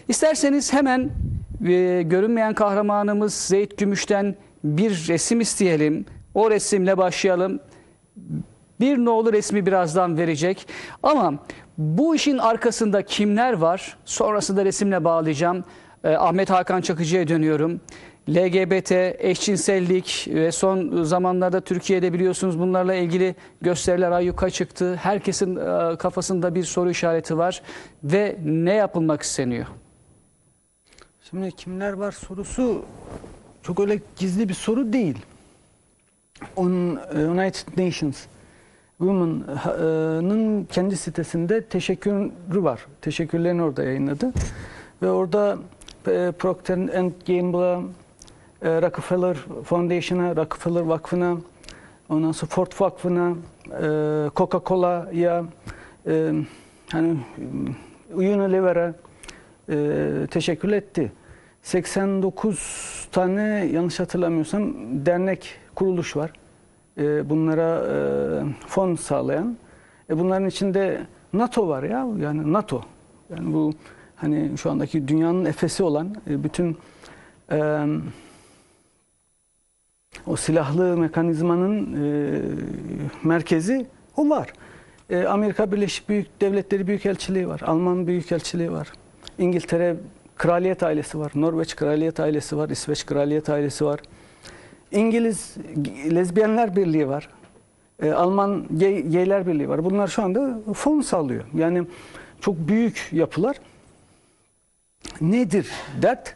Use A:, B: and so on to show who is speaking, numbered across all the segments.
A: İsterseniz hemen görünmeyen kahramanımız Zeyt Gümüş'ten bir resim isteyelim. O resimle başlayalım. Bir nolu resmi birazdan verecek. Ama bu işin arkasında kimler var? Sonrasında resimle bağlayacağım. Ahmet Hakan Çakıcı'ya dönüyorum. LGBT, eşcinsellik ve son zamanlarda Türkiye'de biliyorsunuz bunlarla ilgili gösteriler ayyuka çıktı. Herkesin kafasında bir soru işareti var ve ne yapılmak isteniyor?
B: Şimdi kimler var sorusu çok öyle gizli bir soru değil. United Nations Women'ın kendi sitesinde teşekkürü var. Teşekkürlerini orada yayınladı. Ve orada Procter & Gamble'a, Rockefeller Foundation'a, Rockefeller Vakfı'na, ondan sonra Ford Vakfı'na, Coca-Cola'ya, hani Unilever'a teşekkür etti. 89 tane yanlış hatırlamıyorsam dernek, kuruluş var. Bunlara fon sağlayan. Bunların içinde NATO var ya, yani NATO. Yani bu hani şu andaki dünyanın efesi olan bütün o silahlı mekanizmanın merkezi o var. Amerika Birleşik Devletleri Büyükelçiliği var. Alman Büyükelçiliği var. İngiltere Kraliyet ailesi var. Norveç Kraliyet ailesi var. İsveç Kraliyet ailesi var. İngiliz Lezbiyenler Birliği var. Alman Geyler Birliği var. Bunlar şu anda fon sağlıyor. Yani çok büyük yapılar. Nedir dert?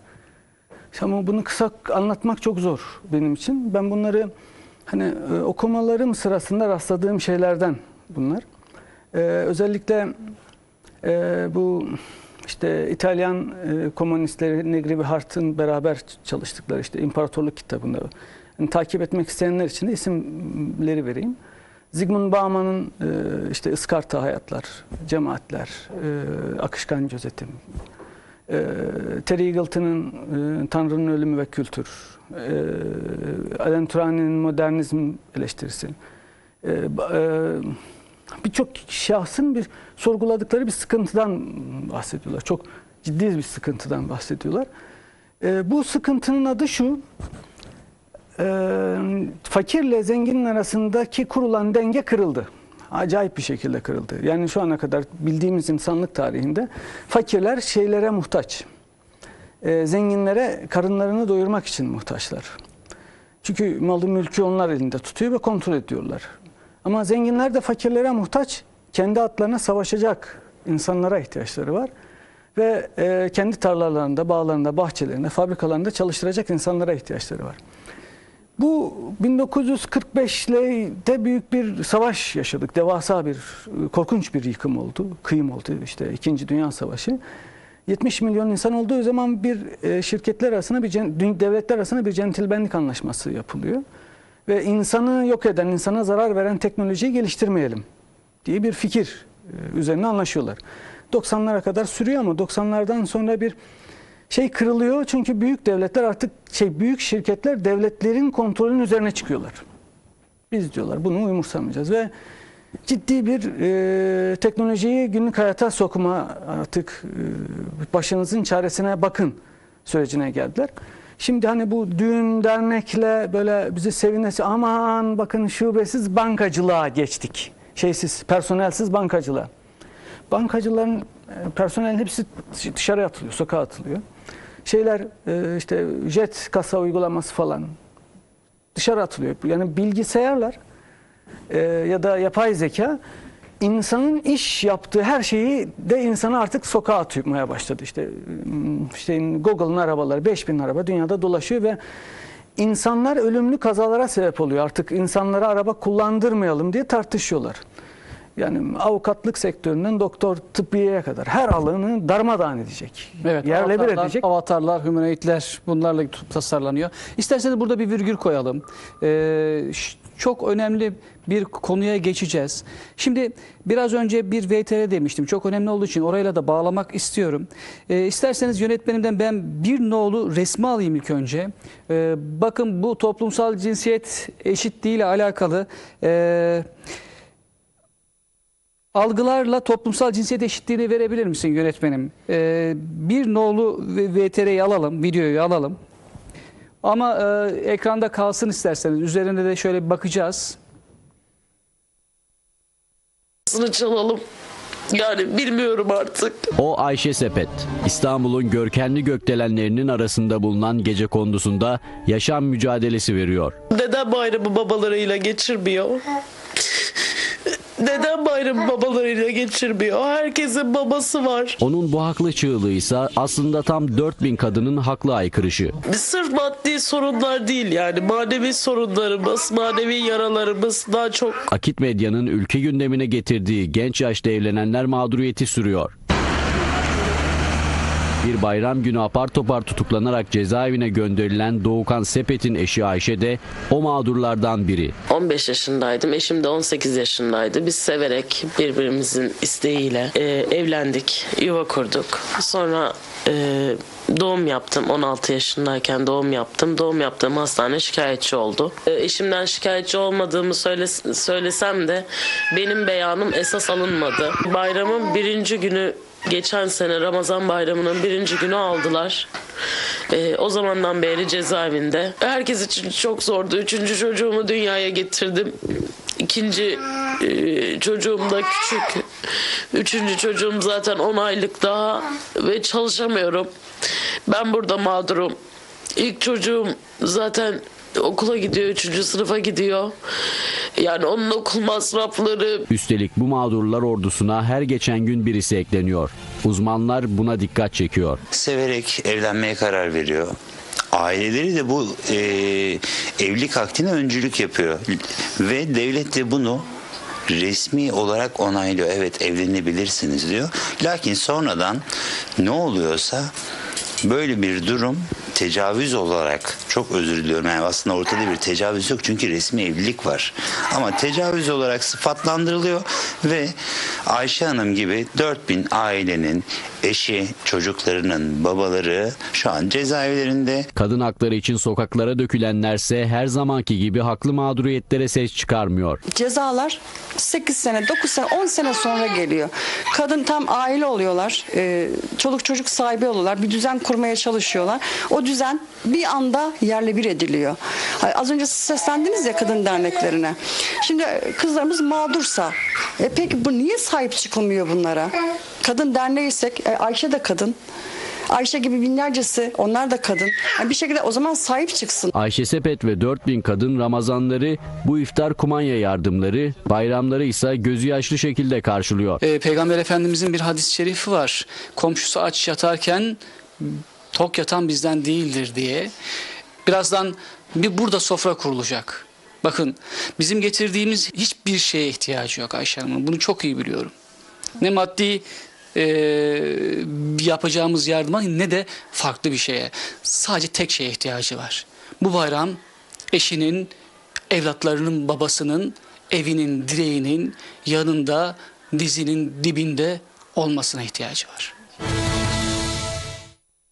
B: Ama bunu kısa anlatmak çok zor benim için. Ben bunları hani okumalarım sırasında rastladığım şeylerden bunlar. Özellikle bu işte İtalyan komünistleri Negri ve Hart'ın beraber çalıştıkları işte İmparatorluk kitabında. Yani takip etmek isteyenler için de isimleri vereyim. Zygmunt Bauman'ın işte Iskarta Hayatlar, Cemaatler, Akışkan Gözetim, Terry Eagleton'ın Tanrı'nın Ölümü ve Kültür, Alan Turing'in Modernizm Eleştirisi, birçok şahsın bir sorguladıkları bir sıkıntıdan bahsediyorlar. Çok ciddi bir sıkıntıdan bahsediyorlar. Bu sıkıntının adı şu: fakirle zenginin arasındaki kurulan denge kırıldı. Acayip bir şekilde kırıldı. Yani şu ana kadar bildiğimiz insanlık tarihinde fakirler şeylere muhtaç. Zenginlere karınlarını doyurmak için muhtaçlar. Çünkü malı mülkü onlar elinde tutuyor ve kontrol ediyorlar. Ama zenginler de fakirlere muhtaç. Kendi atlarına savaşacak insanlara ihtiyaçları var. Ve kendi tarlalarında, bağlarında, bahçelerinde, fabrikalarında çalıştıracak insanlara ihtiyaçları var. Bu 1945'te büyük bir savaş yaşadık. Devasa bir, korkunç bir yıkım oldu. Kıyım oldu. İşte 2. Dünya Savaşı. 70 milyon insan olduğu zaman bir şirketler arasında, devletler arasında bir centilmenlik anlaşması yapılıyor. Ve insanı yok eden, insana zarar veren teknolojiyi geliştirmeyelim diye bir fikir üzerine anlaşıyorlar. 90'lara kadar sürüyor ama 90'lardan sonra bir şey kırılıyor, çünkü büyük devletler artık büyük şirketler devletlerin kontrolünün üzerine çıkıyorlar. Biz diyorlar bunu umursamayacağız ve ciddi bir teknolojiyi günlük hayata sokma, artık başınızın çaresine bakın sürecine geldiler. Şimdi hani bu düğün dernekle böyle bizi sevinesi, aman bakın şubesiz bankacılığa geçtik. Şeysiz, personelsiz bankacılığa. Bankacıların personelin hepsi dışarı atılıyor, sokağa atılıyor. Şeyler işte jet kasa uygulaması falan dışarı atılıyor. Yani bilgisayarlar ya da yapay zeka insanın iş yaptığı her şeyi de insana artık sokağa atmaya başladı. İşte Google'ın arabaları, 5000 araba dünyada dolaşıyor ve insanlar ölümlü kazalara sebep oluyor. Artık insanlara araba kullandırmayalım diye tartışıyorlar. Yani avukatlık sektöründen doktor, tıbbiyeye kadar her alanı darmadağın edecek.
A: Evet,
B: yerle bir edecek.
A: Avatarlar, humanoidler bunlarla tasarlanıyor. İsterseniz burada bir virgül koyalım. Çok önemli bir konuya geçeceğiz. Şimdi biraz önce bir VTR demiştim. Çok önemli olduğu için orayla da bağlamak istiyorum. İsterseniz yönetmenimden ben bir nolu resmi alayım ilk önce. Bakın bu toplumsal cinsiyet eşitliği ile alakalı... algılarla toplumsal cinsiyet eşitliğini verebilir misin yönetmenim? Bir nolu VTR'yi alalım, videoyu alalım. Ama ekranda kalsın isterseniz. Üzerine de şöyle bir bakacağız.
C: Çalalım. Yani bilmiyorum artık.
D: O Ayşe Sepet, İstanbul'un görkemli gökdelenlerinin arasında bulunan gecekondusunda yaşam mücadelesi veriyor.
C: Neden bayramı babalarıyla geçirmiyor? Neden bayramı babalarıyla geçirmiyor? Herkesin babası var.
D: Onun bu haklı çığlığı ise aslında tam 4000 kadının haklı aykırışı.
C: Sırf maddi sorunlar değil yani. Manevi sorunlarımız, manevi yaralarımız daha çok.
D: Akit Medya'nın ülke gündemine getirdiği genç yaşta evlenenler mağduriyeti sürüyor. Bir bayram günü apar topar tutuklanarak cezaevine gönderilen Doğukan Sepet'in eşi Ayşe de o mağdurlardan biri.
C: 15 yaşındaydım. Eşim de 18 yaşındaydı. Biz severek birbirimizin isteğiyle evlendik. Yuva kurduk. Sonra doğum yaptım. 16 yaşındayken doğum yaptım. Doğum yaptığım hastane şikayetçi oldu. Eşimden şikayetçi olmadığımı söylesem de benim beyanım esas alınmadı. Bayramın birinci günü, geçen sene Ramazan bayramının birinci günü aldılar. O zamandan beri cezaevinde. Herkes için çok zordu. Üçüncü çocuğumu dünyaya getirdim. İkinci çocuğum da küçük. Üçüncü çocuğum zaten 10 aylık daha ve çalışamıyorum. Ben burada mağdurum. İlk çocuğum zaten okula gidiyor, 3. sınıfa gidiyor. Yani onun okul masrafları.
D: Üstelik bu mağdurlar ordusuna her geçen gün birisi ekleniyor. Uzmanlar buna dikkat çekiyor.
E: Severek evlenmeye karar veriyor. Aileleri de bu evlilik akdine öncülük yapıyor. Ve devlet de bunu resmi olarak onaylıyor. Evet, evlenebilirsiniz diyor. Lakin sonradan ne oluyorsa böyle bir durum tecavüz olarak, çok özür diliyorum, yani aslında ortada bir tecavüz yok çünkü resmi evlilik var. Ama tecavüz olarak sıfatlandırılıyor ve Ayşe Hanım gibi 4000 ailenin eşi, çocuklarının babaları şu an cezaevlerinde.
D: Kadın hakları için sokaklara dökülenlerse her zamanki gibi haklı mağduriyetlere ses çıkarmıyor.
F: Cezalar 8 sene, 9 sene, 10 sene sonra geliyor. Kadın tam aile oluyorlar. Çoluk çocuk sahibi oluyorlar. Bir düzen kurmaya çalışıyorlar. O düzen bir anda yerle bir ediliyor. Az önce siz seslendiniz ya kadın derneklerine. Şimdi kızlarımız mağdursa peki bu niye sahip çıkılmıyor bunlara? Kadın derneğiysek Ayşe de kadın. Ayşe gibi binlercesi, onlar da kadın. Yani bir şekilde o zaman sahip çıksın.
D: Ayşe Sepet ve 4000 kadın Ramazanları bu iftar kumanya yardımları, bayramları ise gözü yaşlı şekilde karşılıyor.
A: Peygamber Efendimizin bir hadis-i şerifi var. Komşusu aç yatarken tok yatan bizden değildir diye. Birazdan burada sofra kurulacak. Bakın, bizim getirdiğimiz hiçbir şeye ihtiyacı yok Ayşe Hanım'ın. Bunu çok iyi biliyorum. Ne maddi yapacağımız yardıma ne de farklı bir şeye. Sadece tek şeye ihtiyacı var. Bu bayram eşinin, evlatlarının, babasının, evinin, direğinin yanında, dizinin dibinde olmasına ihtiyacı var.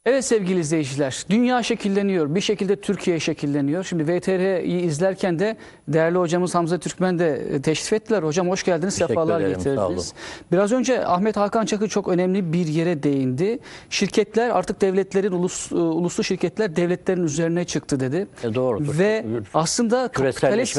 A: Evet sevgili izleyiciler, dünya şekilleniyor, bir şekilde Türkiye şekilleniyor. Şimdi VTR'yi izlerken de değerli hocamız Hamza Türkmen de teşrif ettiler. Hocam hoş geldiniz, sefalar getirdiniz. Biraz önce Ahmet Hakan Çakır çok önemli bir yere değindi. Şirketler artık devletlerin, uluslu şirketler devletlerin üzerine çıktı dedi.
G: Doğrudur.
A: Ve aslında kapitalist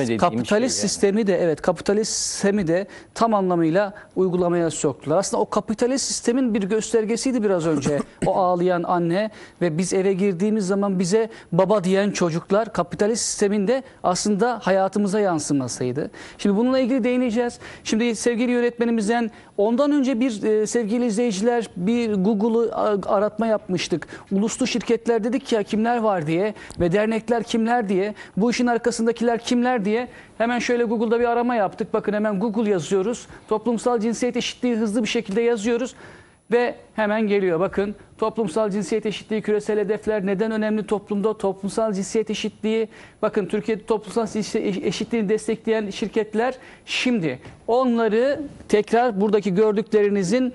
A: sistemi de kapitalist sistemi de tam anlamıyla uygulamaya soktular. Aslında o kapitalist sistemin bir göstergesiydi biraz önce o ağlayan anne ve biz eve girdiğimiz zaman bize baba diyen çocuklar kapitalist sisteminde aslında hayatımıza yansımasıydı. Şimdi bununla ilgili değineceğiz. Şimdi sevgili yönetmenimizden ondan önce sevgili izleyiciler bir Google'ı aratma yapmıştık. Uluslu şirketler dedik ya kimler var diye ve dernekler kimler diye, bu işin arkasındakiler kimler diye hemen şöyle Google'da bir arama yaptık. Bakın hemen Google yazıyoruz. Toplumsal cinsiyet eşitliği hızlı bir şekilde yazıyoruz. Ve hemen geliyor bakın, toplumsal cinsiyet eşitliği, küresel hedefler, neden önemli toplumda toplumsal cinsiyet eşitliği. Bakın Türkiye'de toplumsal eşitliğini destekleyen şirketler, şimdi onları tekrar buradaki gördüklerinizin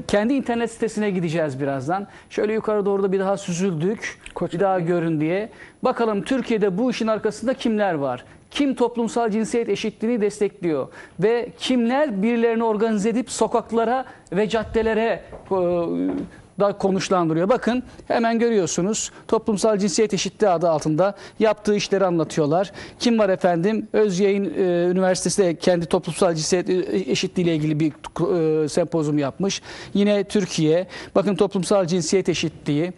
A: Kendi internet sitesine gideceğiz birazdan. Şöyle yukarı doğru da bir daha süzüldük. Bir daha görün diye. Bakalım Türkiye'de bu işin arkasında kimler var? Kim toplumsal cinsiyet eşitliğini destekliyor? Ve kimler birilerini organize edip sokaklara ve caddelere da konuşlandırıyor? Bakın hemen görüyorsunuz. Toplumsal cinsiyet eşitliği adı altında yaptığı işleri anlatıyorlar. Kim var efendim? Özyeğin Üniversitesi de kendi toplumsal cinsiyet eşitliği ile ilgili bir sempozyum yapmış. Yine Türkiye. Bakın toplumsal cinsiyet eşitliği.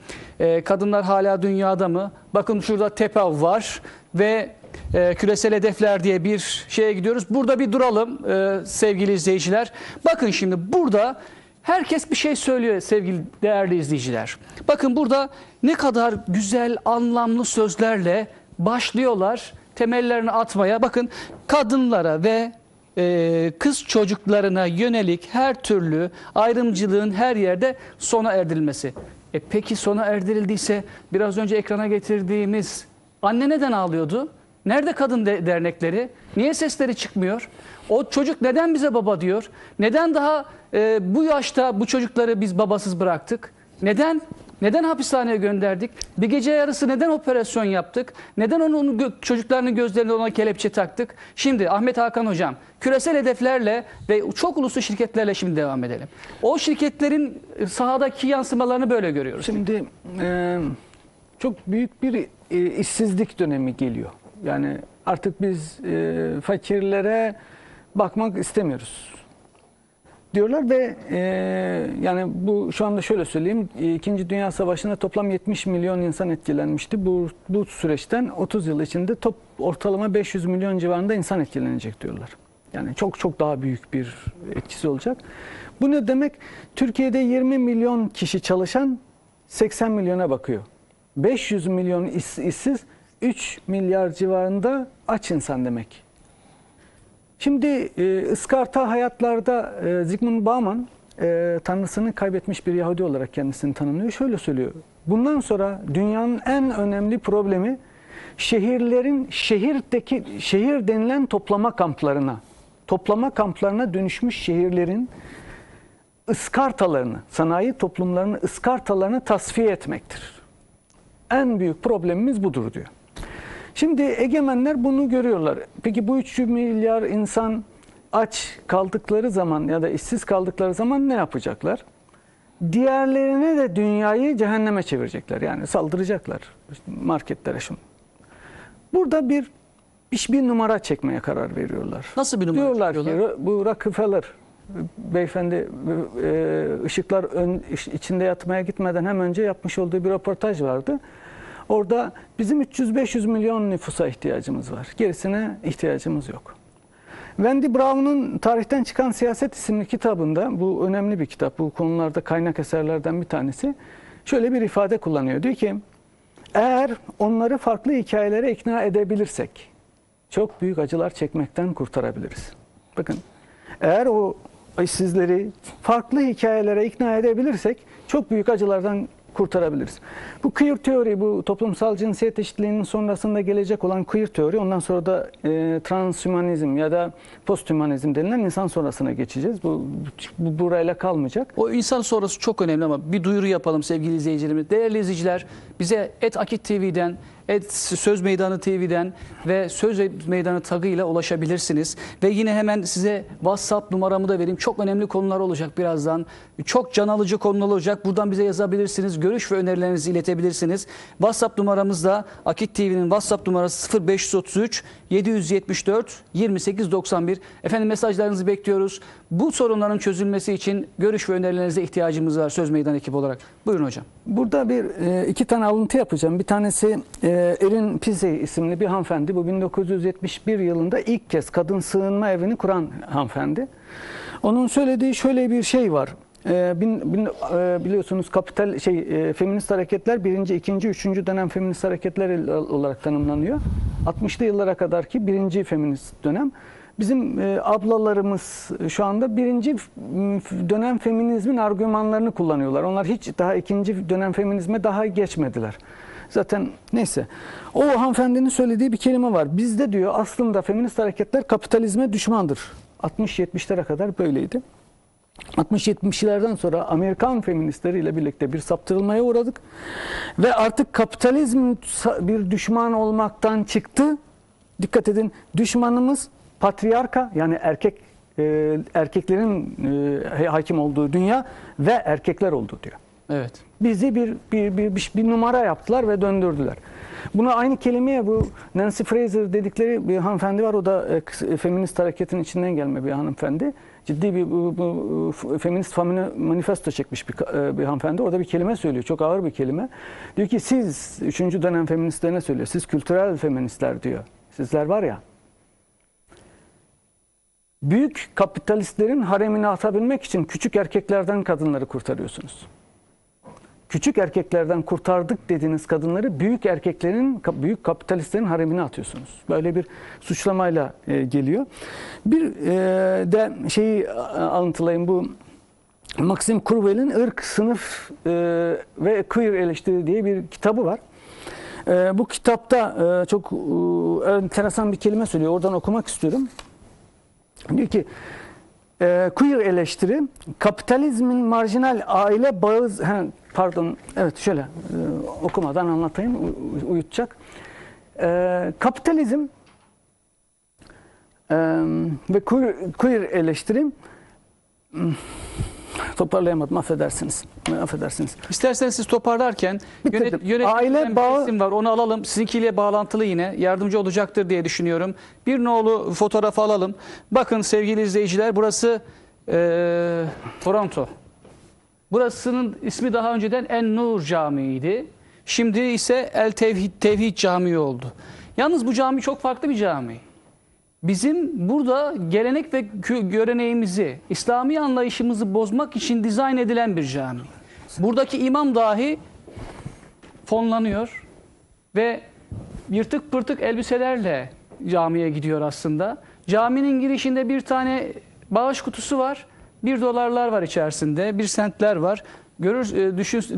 A: Kadınlar hala dünyada mı? Bakın şurada TEPAV var ve küresel hedefler diye bir şeye gidiyoruz. Burada bir duralım sevgili izleyiciler. Bakın şimdi burada herkes bir şey söylüyor sevgili değerli izleyiciler. Bakın burada ne kadar güzel anlamlı sözlerle başlıyorlar temellerini atmaya. Bakın kadınlara ve kız çocuklarına yönelik her türlü ayrımcılığın her yerde sona erdirilmesi. Peki sona erdirildiyse biraz önce ekrana getirdiğimiz anne neden ağlıyordu? Nerede kadın dernekleri? Niye sesleri çıkmıyor? O çocuk neden bize baba diyor? Neden daha bu yaşta bu çocukları biz babasız bıraktık? Neden? Neden hapishaneye gönderdik? Bir gece yarısı neden operasyon yaptık? Neden onun çocuklarının gözlerine ona kelepçe taktık? Şimdi Ahmet Hakan Hocam, küresel hedeflerle ve çok uluslu şirketlerle şimdi devam edelim. O şirketlerin sahadaki yansımalarını böyle görüyoruz.
B: Şimdi çok büyük bir işsizlik dönemi geliyor. Yani artık biz fakirlere bakmak istemiyoruz diyorlar ve yani bu şu anda şöyle söyleyeyim, İkinci Dünya Savaşı'nda toplam 70 milyon insan etkilenmişti. Bu süreçten 30 yıl içinde ortalama 500 milyon civarında insan etkilenecek diyorlar. Yani çok çok daha büyük bir etkisi olacak. Bu ne demek? Türkiye'de 20 milyon kişi çalışan 80 milyona bakıyor. 500 milyon işsiz, 3 milyar civarında aç insan demek. Şimdi Iskarta Hayatlar'da Zygmunt Bauman tanrısını kaybetmiş bir Yahudi olarak kendisini tanımlıyor. Şöyle söylüyor. Bundan sonra dünyanın en önemli problemi şehir denilen toplama kamplarına dönüşmüş şehirlerin ıskartalarını, sanayi toplumlarının ıskartalarını tasfiye etmektir. En büyük problemimiz budur diyor. Şimdi egemenler bunu görüyorlar. Peki bu 3 milyar insan aç kaldıkları zaman ya da işsiz kaldıkları zaman ne yapacaklar? Diğerlerine de dünyayı cehenneme çevirecekler. Yani saldıracaklar işte marketlere şunu. Burada bir numara çekmeye karar veriyorlar.
A: Nasıl bir numara
B: diyorlar
A: çekiyorlar?
B: ki bu Rockefeller beyefendi ışıklar içinde yatmaya gitmeden hem önce yapmış olduğu bir röportaj vardı. Orada bizim 300-500 milyon nüfusa ihtiyacımız var. Gerisine ihtiyacımız yok. Wendy Brown'un Tarihten Çıkan Siyaset isimli kitabında, bu önemli bir kitap, bu konularda kaynak eserlerden bir tanesi, şöyle bir ifade kullanıyor. Diyor ki, eğer onları farklı hikayelere ikna edebilirsek, çok büyük acılar çekmekten kurtarabiliriz. Bakın, eğer o işsizleri farklı hikayelere ikna edebilirsek, çok büyük acılardan kurtarabiliriz. Bu queer teori, bu toplumsal cinsiyet eşitliğinin sonrasında gelecek olan queer teori, ondan sonra da transhümanizm ya da posthümanizm denilen insan sonrasına geçeceğiz. Bu burayla kalmayacak.
A: O insan sonrası çok önemli ama bir duyuru yapalım sevgili izleyicilerimiz. Değerli izleyiciler, bize @akit TV'den, Söz Meydanı TV'den ve Söz Meydanı tagıyla ulaşabilirsiniz. Ve yine hemen size WhatsApp numaramı da vereyim. Çok önemli konular olacak birazdan. Çok can alıcı konular olacak. Buradan bize yazabilirsiniz. Görüş ve önerilerinizi iletebilirsiniz. WhatsApp numaramız da Akit TV'nin WhatsApp numarası 0533 774 2891. Efendim mesajlarınızı bekliyoruz. Bu sorunların çözülmesi için görüş ve önerilerinize ihtiyacımız var Söz Meydanı ekibi olarak. Buyurun hocam.
B: Burada iki tane alıntı yapacağım. Bir tanesi Erin Pizzey isimli bir hanımefendi. Bu 1971 yılında ilk kez kadın sığınma evini kuran hanımefendi. Onun söylediği şöyle bir şey var. Biliyorsunuz feminist hareketler birinci, ikinci, üçüncü dönem feminist hareketler olarak tanımlanıyor. 60'lı yıllara kadar ki birinci feminist dönem. Bizim ablalarımız şu anda birinci dönem feminizmin argümanlarını kullanıyorlar. Onlar hiç daha ikinci dönem feminizme daha geçmediler. Zaten neyse. O hanımefendinin söylediği bir kelime var. Bizde diyor aslında feminist hareketler kapitalizme düşmandır. 60-70'lere kadar böyleydi. 60-70'lerden sonra Amerikan feministleriyle birlikte bir saptırılmaya uğradık. Ve artık kapitalizm bir düşman olmaktan çıktı. Dikkat edin, düşmanımız patriarka, yani erkeklerin hakim olduğu dünya ve erkekler oldu diyor.
A: Evet.
B: Bizi bir numara yaptılar ve döndürdüler. Buna aynı kelimeye bu Nancy Fraser dedikleri bir hanımefendi var. O da feminist hareketin içinden gelme bir hanımefendi. Ciddi bu feminist manifesto çekmiş bir hanımefendi. Orada bir kelime söylüyor. Çok ağır bir kelime. Diyor ki siz, 3. dönem feministlerine söylüyor. Siz kültürel feministler diyor. Sizler var ya, büyük kapitalistlerin haremine atabilmek için küçük erkeklerden kadınları kurtarıyorsunuz. Küçük erkeklerden kurtardık dediğiniz kadınları büyük kapitalistlerin haremine atıyorsunuz. Böyle bir suçlamayla geliyor. Bir de şeyi alıntılayayım, bu Maxim Kurvel'in Irk, Sınıf ve Queer Eleştiri diye bir kitabı var. Bu kitapta çok enteresan bir kelime söylüyor. Oradan okumak istiyorum. Diyor ki queer eleştiri, kapitalizmin marjinal aile bağı, şöyle okumadan anlatayım, uyutacak. Kapitalizm ve queer eleştiri, toparlayamadım, affedersiniz.
A: İsterseniz siz toparlarken
B: aile bağı
A: isim var, onu alalım. Sizinkiyle bağlantılı, yine yardımcı olacaktır diye düşünüyorum. Bir nolu fotoğrafı alalım. Bakın sevgili izleyiciler, burası Toronto. Burasının ismi daha önceden En-Nur Camii'ydi. Şimdi ise El Tevhid Camii oldu. Yalnız bu cami çok farklı bir cami. Bizim burada gelenek ve göreneğimizi, İslami anlayışımızı bozmak için dizayn edilen bir cami. Buradaki imam dahi fonlanıyor ve yırtık pırtık elbiselerle camiye gidiyor aslında. Caminin girişinde bir tane bağış kutusu var. $1 var içerisinde, 1 sentler var.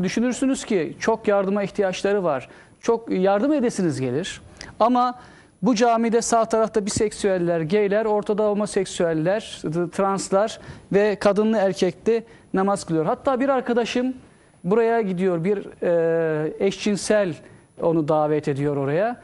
A: Düşünürsünüz ki çok yardıma ihtiyaçları var. Çok yardım edesiniz gelir. Ama bu camide sağ tarafta biseksüeller, geyler, ortada homoseksüeller, translar ve kadınlı erkekli namaz kılıyor. Hatta bir arkadaşım buraya gidiyor, bir eşcinsel onu davet ediyor oraya.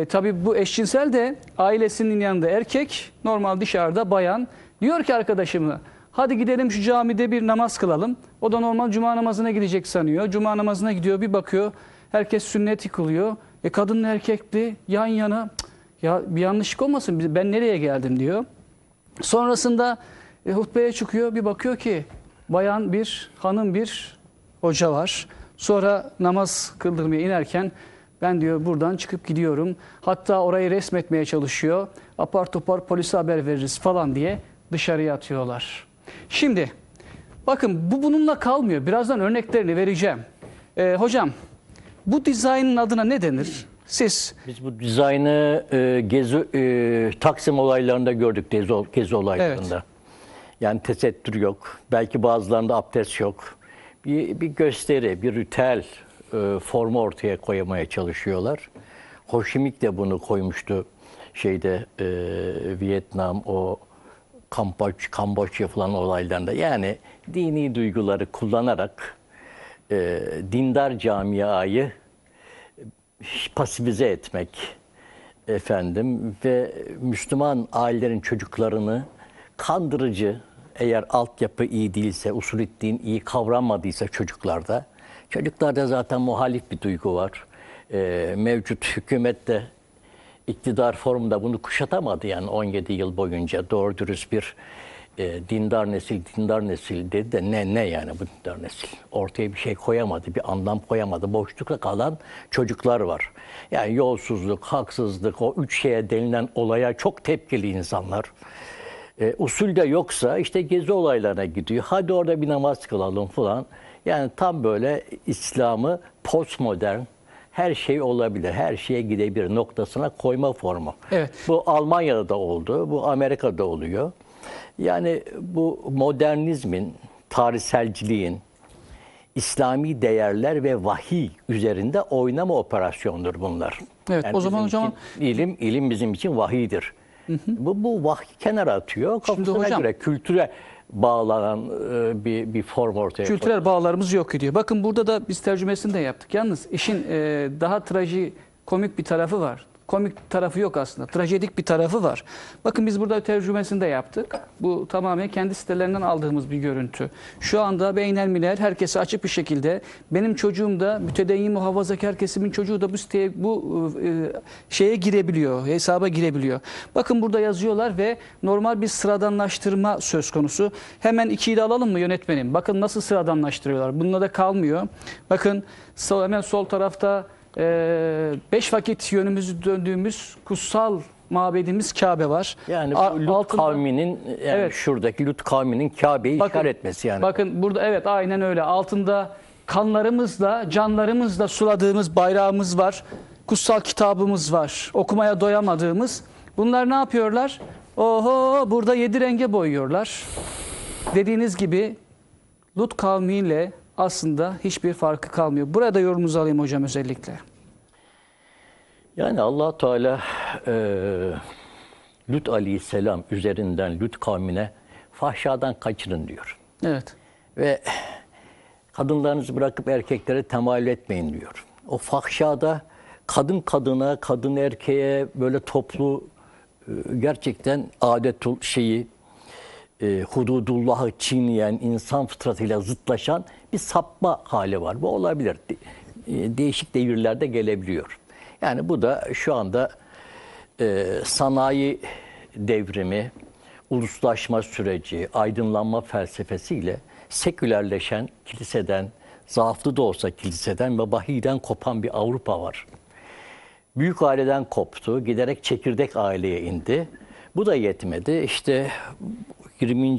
A: Tabii bu eşcinsel de ailesinin yanında erkek, normal dışarıda bayan. Diyor ki arkadaşımı, hadi gidelim şu camide bir namaz kılalım. O da normal cuma namazına gidecek sanıyor. Cuma namazına gidiyor, bir bakıyor herkes sünnet kılıyor. Kadınla erkekli yan yana. Ya bir yanlışlık olmasın, ben nereye geldim diyor. Sonrasında hutbeye çıkıyor, bir bakıyor ki hanım bir hoca var. Sonra namaz kıldırmaya inerken ben diyor buradan çıkıp gidiyorum. Hatta orayı resmetmeye çalışıyor. Apar topar polise haber veririz falan diye dışarıya atıyorlar. Şimdi bakın, bu bununla kalmıyor. Birazdan örneklerini vereceğim. Hocam, bu dizaynın adına ne denir? Biz
G: bu dizaynı Taksim olaylarında gördük, gezi olaylarında.
A: Evet.
G: Yani tesettür yok, belki bazılarında abdest yok. Bir gösteri, bir ritüel formu ortaya koymaya çalışıyorlar. Ho Chi Minh de bunu koymuştu Vietnam, o Kamboçya falan olaylarında. Yani dini duyguları kullanarak dindar camiayı pasifize etmek ve Müslüman ailelerin çocuklarını kandırıcı, eğer altyapı iyi değilse, usulü din iyi kavranmadıysa çocuklarda zaten muhalif bir duygu var. Mevcut hükümet de iktidar formunda bunu kuşatamadı, yani 17 yıl boyunca doğru dürüst bir dindar nesil dedi de ne yani bu dindar nesil? Ortaya bir şey koyamadı, bir anlam koyamadı. Boşlukta kalan çocuklar var. Yani yolsuzluk, haksızlık, o 3 şeye denilen olaya çok tepkili insanlar. Usul de yoksa işte gezi olaylarına gidiyor. Hadi orada bir namaz kılalım falan. Yani tam böyle İslam'ı postmodern, her şey olabilir, her şeye gidebilir noktasına koyma formu.
A: Evet.
G: Bu Almanya'da da oldu, bu Amerika'da oluyor. Yani bu modernizmin, tarihselciliğin, İslami değerler ve vahiy üzerinde oynama operasyondur bunlar.
A: Evet,
G: yani
A: o zaman hocam
G: ilim bizim için vahiydir. Bu vahiy kenara atıyor. Kafasına
A: hocam,
G: göre kültüre bağlanan bir form ortaya koyuyor.
A: Kültürel bağlarımız yok ediyor. Bakın burada da biz tercümesini de yaptık. Yalnız işin daha trajikomik bir tarafı var. Komik tarafı yok aslında. Trajedik bir tarafı var. Bakın biz burada tercümesini de yaptık. Bu tamamen kendi sitelerinden aldığımız bir görüntü. Şu anda beynelmilel herkese açık bir şekilde benim çocuğum da mütedeyyin muhafazakar kesimin çocuğu da bu siteye şeye girebiliyor. Hesaba girebiliyor. Bakın burada yazıyorlar ve normal bir sıradanlaştırma söz konusu. Hemen 2'yi de alalım mı yönetmenim? Bakın nasıl sıradanlaştırıyorlar. Bununla da kalmıyor. Bakın hemen sol tarafta 5 vakit yönümüzü döndüğümüz kutsal mabedimiz Kabe var.
G: Yani bu Lut kavminin, yani
A: Evet.
G: şuradaki Lut kavminin Kabe'yi işgal etmesi yani.
A: Bakın burada evet aynen öyle. Altında kanlarımızla, canlarımızla suladığımız bayrağımız var. Kutsal kitabımız var. Okumaya doyamadığımız. Bunlar ne yapıyorlar? Oho burada 7 renge boyuyorlar. Dediğiniz gibi Lut kavmiyle aslında hiçbir farkı kalmıyor. Burada yorumunuzu alayım hocam özellikle.
G: Yani Allah Teala Lut aleyhisselam üzerinden Lut kavmine fahşadan kaçının diyor.
A: Evet.
G: Ve kadınlarınızı bırakıp erkeklere temayül etmeyin diyor. O fahşada kadın kadına, kadın erkeğe böyle toplu gerçekten hududullahı çiğneyen, insan fıtratıyla zıtlaşan bir sapma hali var. Bu olabilir. Değişik devirlerde gelebiliyor. Yani bu da şu anda sanayi devrimi, uluslaşma süreci, aydınlanma felsefesiyle sekülerleşen kiliseden, zaaflı da olsa kiliseden ve vahiyden kopan bir Avrupa var. Büyük aileden koptu, giderek çekirdek aileye indi. Bu da yetmedi. İşte 20.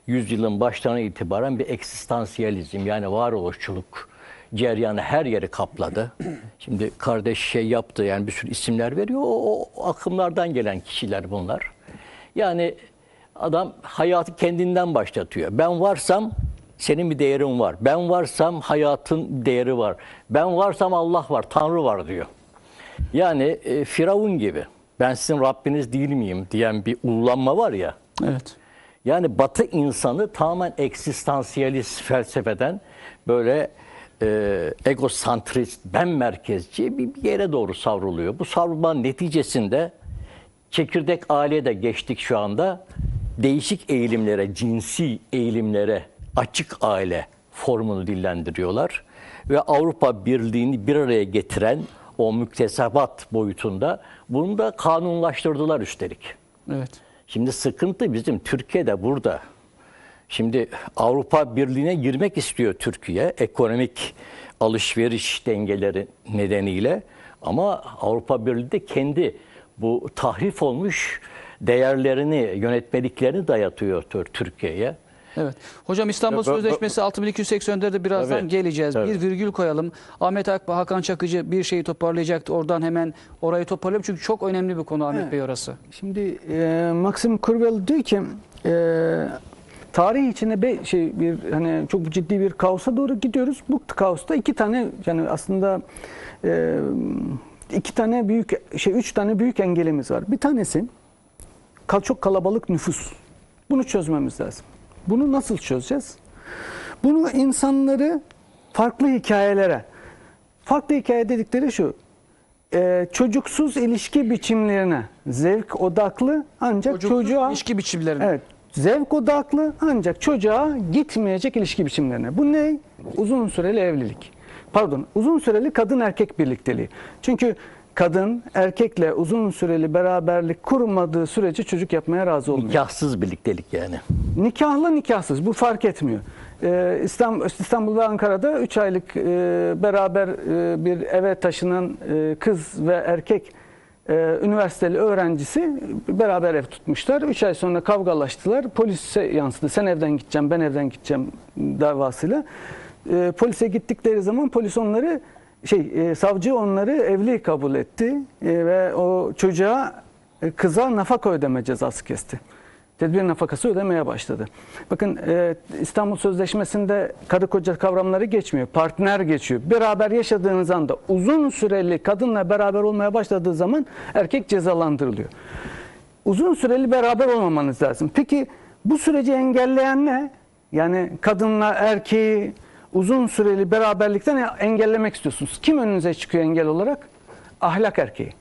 G: yüzyılın başlarına itibaren bir eksistansiyalizm, yani varoluşçuluk ceryanı her yeri kapladı. Şimdi kardeş yaptı, yani bir sürü isimler veriyor. O akımlardan gelen kişiler bunlar. Yani adam hayatı kendinden başlatıyor. Ben varsam senin bir değerin var. Ben varsam hayatın değeri var. Ben varsam Allah var, Tanrı var diyor. Yani Firavun gibi, ben sizin Rabbiniz değil miyim diyen bir ullanma var ya.
A: Evet.
G: Yani Batı insanı tamamen eksistansiyalist felsefeden böyle egosantrist, ben merkezci bir yere doğru savruluyor. Bu savrulmanın neticesinde çekirdek aileye de geçtik şu anda. Değişik eğilimlere, cinsi eğilimlere açık aile formunu dillendiriyorlar. Ve Avrupa Birliği'ni bir araya getiren o müktesebat boyutunda bunu da kanunlaştırdılar üstelik.
A: Evet.
G: Şimdi sıkıntı bizim Türkiye'de burada. Şimdi Avrupa Birliği'ne girmek istiyor Türkiye, ekonomik alışveriş dengeleri nedeniyle. Ama Avrupa Birliği de kendi bu tahrif olmuş değerlerini, yönetmeliklerini dayatıyor Türkiye'ye.
A: Evet. Hocam İstanbul Sözleşmesi 6284'de birazdan
G: Evet,
A: geleceğiz.
G: evet.
A: Bir virgül koyalım. Ahmet Akba, Hakan Çakıcı bir şeyi toparlayacaktı. Oradan hemen orayı toparlayalım. Çünkü çok önemli bir konu Ahmet Bey orası.
B: Şimdi Maxim Kurvel diyor ki tarih içinde hani çok ciddi bir kaosa doğru gidiyoruz. Bu kaosta iki tane, yani aslında üç tane büyük engelimiz var. Bir tanesi çok kalabalık nüfus. Bunu çözmemiz lazım. Bunu nasıl çözeceğiz? Bunu insanları farklı hikayelere, farklı hikaye dedikleri şu, çocuksuz ilişki biçimlerine, zevk odaklı ancak çocuğa
A: ilişki biçimlerine.
B: Evet, zevk odaklı ancak çocuğa gitmeyecek ilişki biçimlerine. Bu ne? Uzun süreli evlilik. Uzun süreli kadın erkek birlikteliği. Çünkü kadın erkekle uzun süreli beraberlik kurmadığı sürece çocuk yapmaya razı olmuyor.
G: Nikahsız birliktelik yani.
B: Nikahlı nikahsız bu fark etmiyor. İstanbul ve Ankara'da 3 aylık beraber bir eve taşınan kız ve erkek üniversiteli öğrencisi beraber ev tutmuşlar. 3 ay sonra kavgalaştılar. Polise yansıdı. Sen evden gideceğim, ben evden gideceğim davasıyla. Polise gittikleri zaman polis onları savcı onları evli kabul etti ve o kıza nafaka ödeme cezası kesti. Tedbir nafakası ödemeye başladı. Bakın İstanbul Sözleşmesi'nde karı koca kavramları geçmiyor. Partner geçiyor. Beraber yaşadığınız anda uzun süreli kadınla beraber olmaya başladığı zaman erkek cezalandırılıyor. Uzun süreli beraber olmamanız lazım. Peki Bu süreci engelleyen ne? Yani kadınla erkeği uzun süreli beraberlikten engellemek istiyorsunuz. Kim önünüze çıkıyor engel olarak? Ahlak erkeği.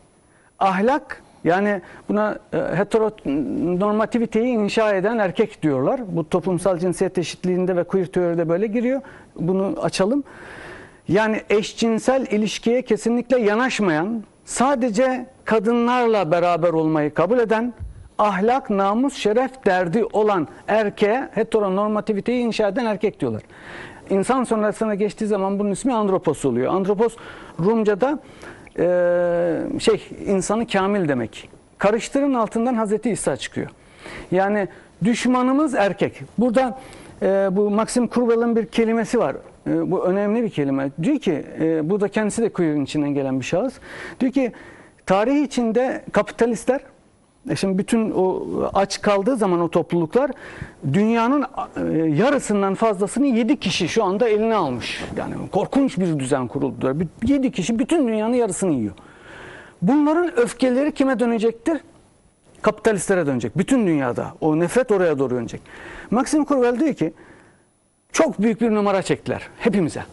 B: Ahlak, yani buna heteronormativiteyi inşa eden erkek diyorlar. Bu toplumsal cinsiyet eşitliğinde ve queer teoride böyle giriyor. Bunu açalım. Yani eşcinsel ilişkiye kesinlikle yanaşmayan, sadece kadınlarla beraber olmayı kabul eden, ahlak, namus, şeref derdi olan erkeğe heteronormativiteyi inşa eden erkek diyorlar. İnsan sonrasına geçtiği zaman bunun ismi andropos oluyor. Andropos Rumca'da insanı kamil demek. Karıştırın altından Hazreti İsa çıkıyor. Yani düşmanımız erkek. Burada bu Maxim Kruval'ın bir kelimesi var. Bu önemli bir kelime. Diyor ki, bu da kendisi de queer'in içinden gelen bir şahıs. Diyor ki, tarih içinde kapitalistler, şimdi bütün o aç kaldığı zaman o topluluklar dünyanın yarısından fazlasını 7 kişi şu anda eline almış. Yani korkunç bir düzen kuruldular. 7 kişi bütün dünyanın yarısını yiyor. Bunların öfkeleri kime dönecektir? Kapitalistlere dönecek. Bütün dünyada. O nefret oraya doğru dönecek. Maxim Kruval diyor ki, çok büyük bir numara çektiler hepimize.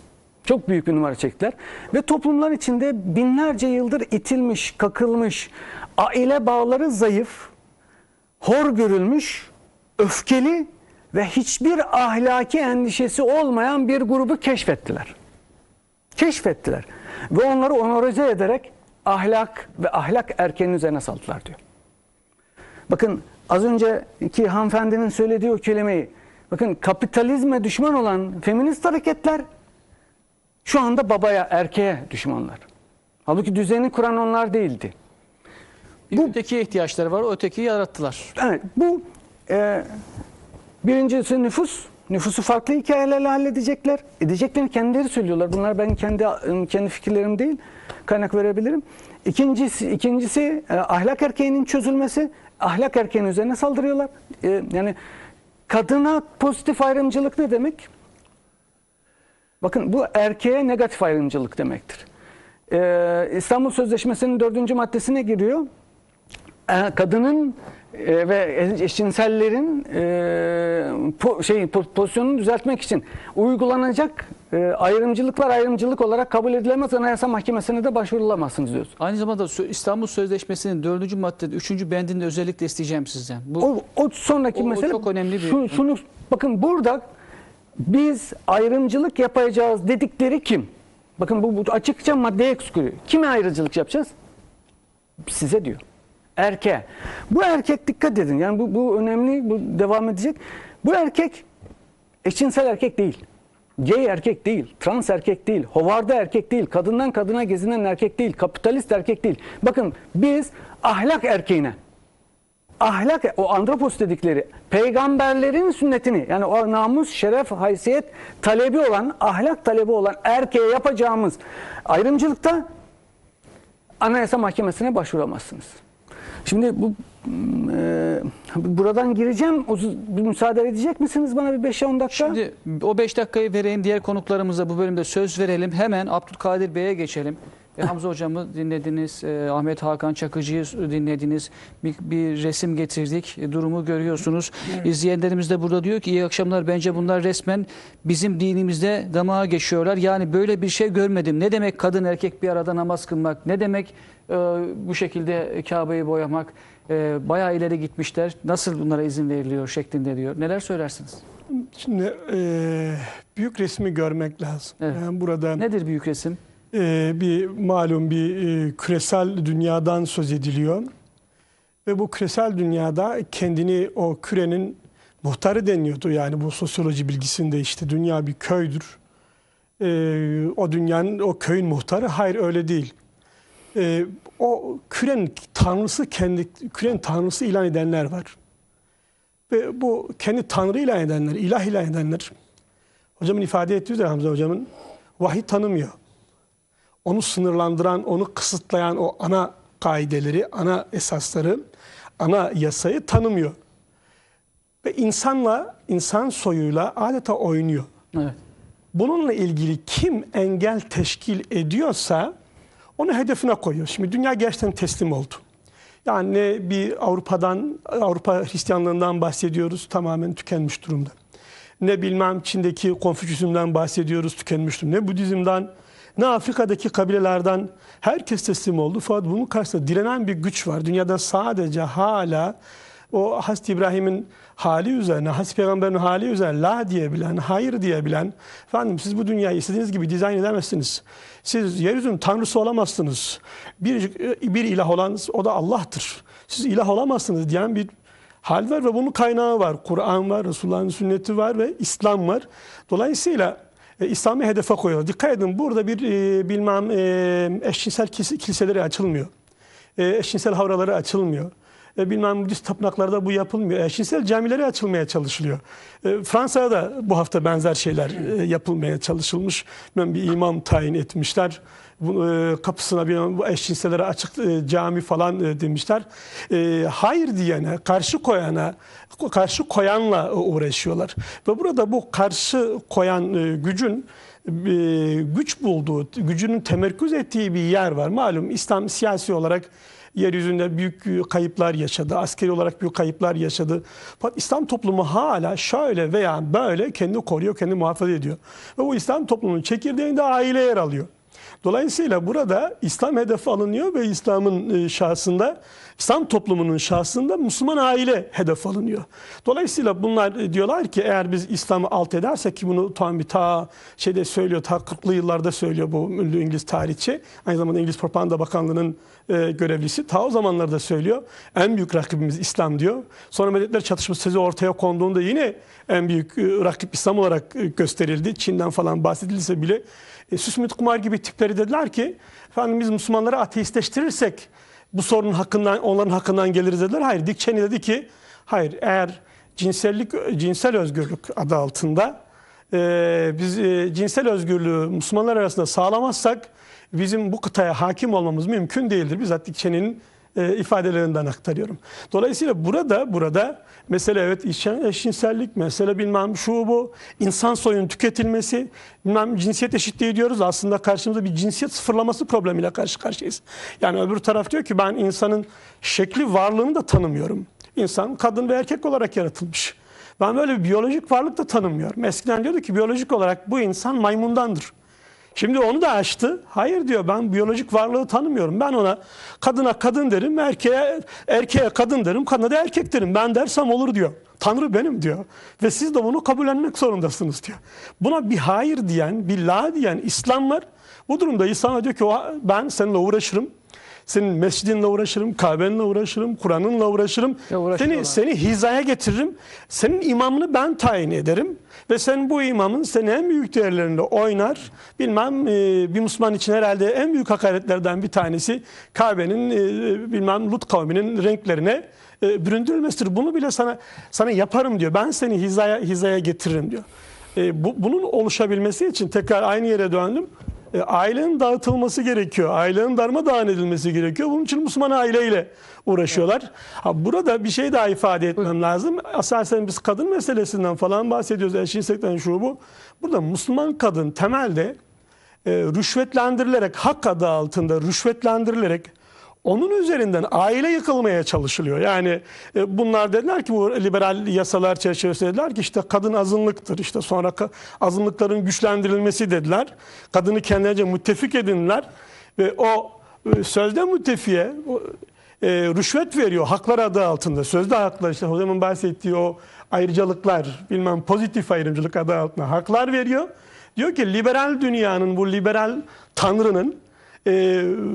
B: Çok büyük bir numara çektiler. Ve toplumlar içinde binlerce yıldır itilmiş, kakılmış, aile bağları zayıf, hor görülmüş, öfkeli ve hiçbir ahlaki endişesi olmayan bir grubu keşfettiler. Keşfettiler. Ve onları onorize ederek ahlak ve ahlak erkeğinin üzerine saldılar diyor. Bakın az önceki hanımefendinin söylediği o kelimeyi, bakın kapitalizme düşman olan feminist hareketler şu anda babaya, erkeğe düşmanlar. Halbuki düzeni kuran onlar değildi.
A: Bu ötekiye ihtiyaçları var, o ötekiyi yarattılar.
B: Evet, bu birincisi nüfus. Nüfusu farklı hikayelerle halledecekler. Edeceklerini kendileri söylüyorlar. Bunlar benim kendi fikirlerim değil. Kaynak verebilirim. İkincisi ahlak erkeğinin çözülmesi. Ahlak erkeğinin üzerine saldırıyorlar. Yani kadına pozitif ayrımcılık ne demek? Bakın bu erkeğe negatif ayrımcılık demektir. İstanbul Sözleşmesi'nin 4. maddesine giriyor. Kadının ve eşcinsellerin pozisyonunu düzeltmek için uygulanacak ayrımcılıklar ayrımcılık olarak kabul edilemez, Anayasa Mahkemesi'ne de başvurulamazsınız diyoruz.
A: Aynı zamanda İstanbul Sözleşmesi'nin 4. maddede 3. bendinde özellikle isteyeceğim sizden.
B: O sonraki mesele
A: çok önemli bir...
B: Bakın burada biz ayrımcılık yapacağız dedikleri kim? Bakın bu açıkça maddeye ekskürüyor. Kime ayrımcılık yapacağız? Size diyor. Erkeğe. Bu erkek, dikkat edin. Yani bu önemli, bu devam edecek. Bu erkek eşcinsel erkek değil. Gay erkek değil. Trans erkek değil. Hovarda erkek değil. Kadından kadına gezinen erkek değil. Kapitalist erkek değil. Bakın biz ahlak erkeğine, o andropos dedikleri peygamberlerin sünnetini, yani o namus, şeref, haysiyet talebi olan, ahlak talebi olan erkeğe yapacağımız ayrımcılıkta Anayasa Mahkemesi'ne başvuramazsınız. Şimdi buradan gireceğim. Bir müsaade edecek misiniz bana bir 5-10 dakika?
A: Şimdi o 5 dakikayı vereyim. Diğer konuklarımıza bu bölümde söz verelim. Hemen Abdülkadir Bey'e geçelim. Hamza hocamı dinlediniz. Ahmet Hakan Çakıcı'yı dinlediniz. Bir resim getirdik. Durumu görüyorsunuz. İzleyenlerimiz de burada diyor ki iyi akşamlar. Bence bunlar resmen bizim dinimizde damağa geçiyorlar. Yani böyle bir şey görmedim. Ne demek kadın erkek bir arada namaz kılmak? Ne demek bu şekilde Kabe'yi boyamak? Bayağı ileri gitmişler. Nasıl bunlara izin veriliyor şeklinde diyor. Neler söylersiniz?
H: Şimdi büyük resmi görmek lazım.
A: Evet.
H: Yani burada
A: nedir büyük resim?
H: Malum bir küresel dünyadan söz ediliyor. Ve bu küresel dünyada kendini o kürenin muhtarı deniyordu. Yani bu sosyoloji bilgisinde işte dünya bir köydür. O dünyanın, o köyün muhtarı. Hayır, öyle değil. O kürenin tanrısı, kürenin tanrısı ilan edenler var. Ve bu kendi tanrı ilan edenler, ilah ilan edenler, hocamın ifade ettiği üzere Hamza hocamın, vahiy tanımıyor. Onu sınırlandıran, onu kısıtlayan o ana kaideleri, ana esasları, ana yasayı tanımıyor. Ve insan soyuyla adeta oynuyor.
A: Evet.
H: Bununla ilgili kim engel teşkil ediyorsa onu hedefine koyuyor. Şimdi dünya gerçekten teslim oldu. Yani ne bir Avrupa Hristiyanlığından bahsediyoruz, tamamen tükenmiş durumda. Ne bilmem Çin'deki Konfüçyüsünden bahsediyoruz, tükenmiş durumda. Ne Budizm'den, ne Afrika'daki kabilelerden, herkes teslim oldu. Fakat bunun karşısında direnen bir güç var. Dünyada sadece hala o Hazreti İbrahim'in hali üzerine, Hazreti Peygamber'in hali üzerine la diyebilen, hayır diyebilen, efendim siz bu dünyayı istediğiniz gibi dizayn edemezsiniz. Siz yeryüzünün tanrısı olamazsınız. Bir ilah olan o da Allah'tır. Siz ilah olamazsınız diyen bir hal var ve bunun kaynağı var. Kur'an var, Resulullah'ın sünneti var ve İslam var. Dolayısıyla İslam'ı hedefe koyuyor. Dikkat edin, burada bir eşcinsel kiliseleri açılmıyor. Eşcinsel havraları açılmıyor. Bilmem Budist tapınaklarda bu yapılmıyor. Eşcinsel camileri açılmaya çalışılıyor. Fransa'da da bu hafta benzer şeyler yapılmaya çalışılmış. Bir imam tayin etmişler. Kapısına bu eşcinsellere açık cami falan demişler. Hayır diyene, karşı koyanla uğraşıyorlar. Ve burada bu karşı koyan gücün güç bulduğu, gücünün temerküz ettiği bir yer var. Malum İslam siyasi olarak yeryüzünde büyük kayıplar yaşadı. Askeri olarak büyük kayıplar yaşadı. Fakat İslam toplumu hala şöyle veya böyle kendini koruyor, kendini muhafaza ediyor. Ve bu İslam toplumunun çekirdeğinde aile yer alıyor. Dolayısıyla burada İslam hedefe alınıyor ve İslam toplumunun şahsında Müslüman aile hedef alınıyor. Dolayısıyla bunlar diyorlar ki eğer biz İslam'ı alt edersek, ki bunu tam bir söylüyor, 40'lı yıllarda söylüyor bu ünlü İngiliz tarihçi. Aynı zamanda İngiliz Propaganda Bakanlığı'nın görevlisi. O zamanlarda söylüyor. En büyük rakibimiz İslam diyor. Sonra Milletler Çatışması sözü ortaya konduğunda yine en büyük rakip İslam olarak gösterildi. Çin'den falan bahsedilse bile Süsmüt Kumar gibi tipleri dediler ki efendim biz Müslümanları ateistleştirirsek bu sorunun onların hakkından geliriz dediler. Hayır, Dick Cheney dedi ki hayır, eğer cinsel özgürlük adı altında biz cinsel özgürlüğü Müslümanlar arasında sağlamazsak bizim bu kıtaya hakim olmamız mümkün değildir. Bizzat Dick Cheney'nin ifadelerinden aktarıyorum. Dolayısıyla burada mesele evet eşcinsellik, mesele bilmem şu bu, insan soyunun tüketilmesi, bilmem cinsiyet eşitliği diyoruz. Aslında karşımızda bir cinsiyet sıfırlaması problemiyle karşı karşıyayız. Yani öbür taraf diyor ki ben insanın şekli varlığını da tanımıyorum. İnsan kadın ve erkek olarak yaratılmış. Ben böyle bir biyolojik varlık da tanımıyorum. Eskiden diyordu ki biyolojik olarak bu insan maymundandır. Şimdi onu da açtı. Hayır diyor, ben biyolojik varlığı tanımıyorum. Ben ona kadına kadın derim, erkeğe kadın derim, kadına da erkek derim. Ben dersem olur diyor. Tanrı benim diyor. Ve siz de bunu kabullenmek zorundasınız diyor. Buna bir hayır diyen, bir la diyen İslam var. Bu durumda İslam diyor ki ben seninle uğraşırım. Senin mescidinle uğraşırım, Kabe'ninle uğraşırım, Kur'an'ınla uğraşırım. Seni hizaya getiririm. Senin imamını ben tayin ederim. Ve sen bu imamın senin en büyük değerlerinde oynar. Bilmem bir Müslüman için herhalde en büyük hakaretlerden bir tanesi Kabe'nin bilmem Lut kavminin renklerine büründürülmesidir. Bunu bile sana yaparım diyor. Ben seni hizaya getiririm diyor. Bunun oluşabilmesi için tekrar aynı yere döndüm. Ailenin dağıtılması gerekiyor. Ailenin darmadağın edilmesi gerekiyor. Bunun için Müslüman aileyle uğraşıyorlar. Burada bir şey daha ifade etmem lazım. Asasen biz kadın meselesinden falan bahsediyoruz. Eşcinsellikten şu bu. Burada Müslüman kadın temelde rüşvetlendirilerek, hak adı altında rüşvetlendirilerek onun üzerinden aile yıkılmaya çalışılıyor. Yani bunlar dediler ki bu liberal yasalar çerçevesinde dediler ki işte kadın azınlıktır. İşte sonra azınlıkların güçlendirilmesi dediler. Kadını kendilerince müttefik edindiler. Ve o sözde müttefiye rüşvet veriyor haklar adı altında. Sözde haklar, işte hocamın bahsettiği o ayrıcalıklar, bilmem pozitif ayrımcılık adı altında haklar veriyor. Diyor ki liberal dünyanın, bu liberal tanrının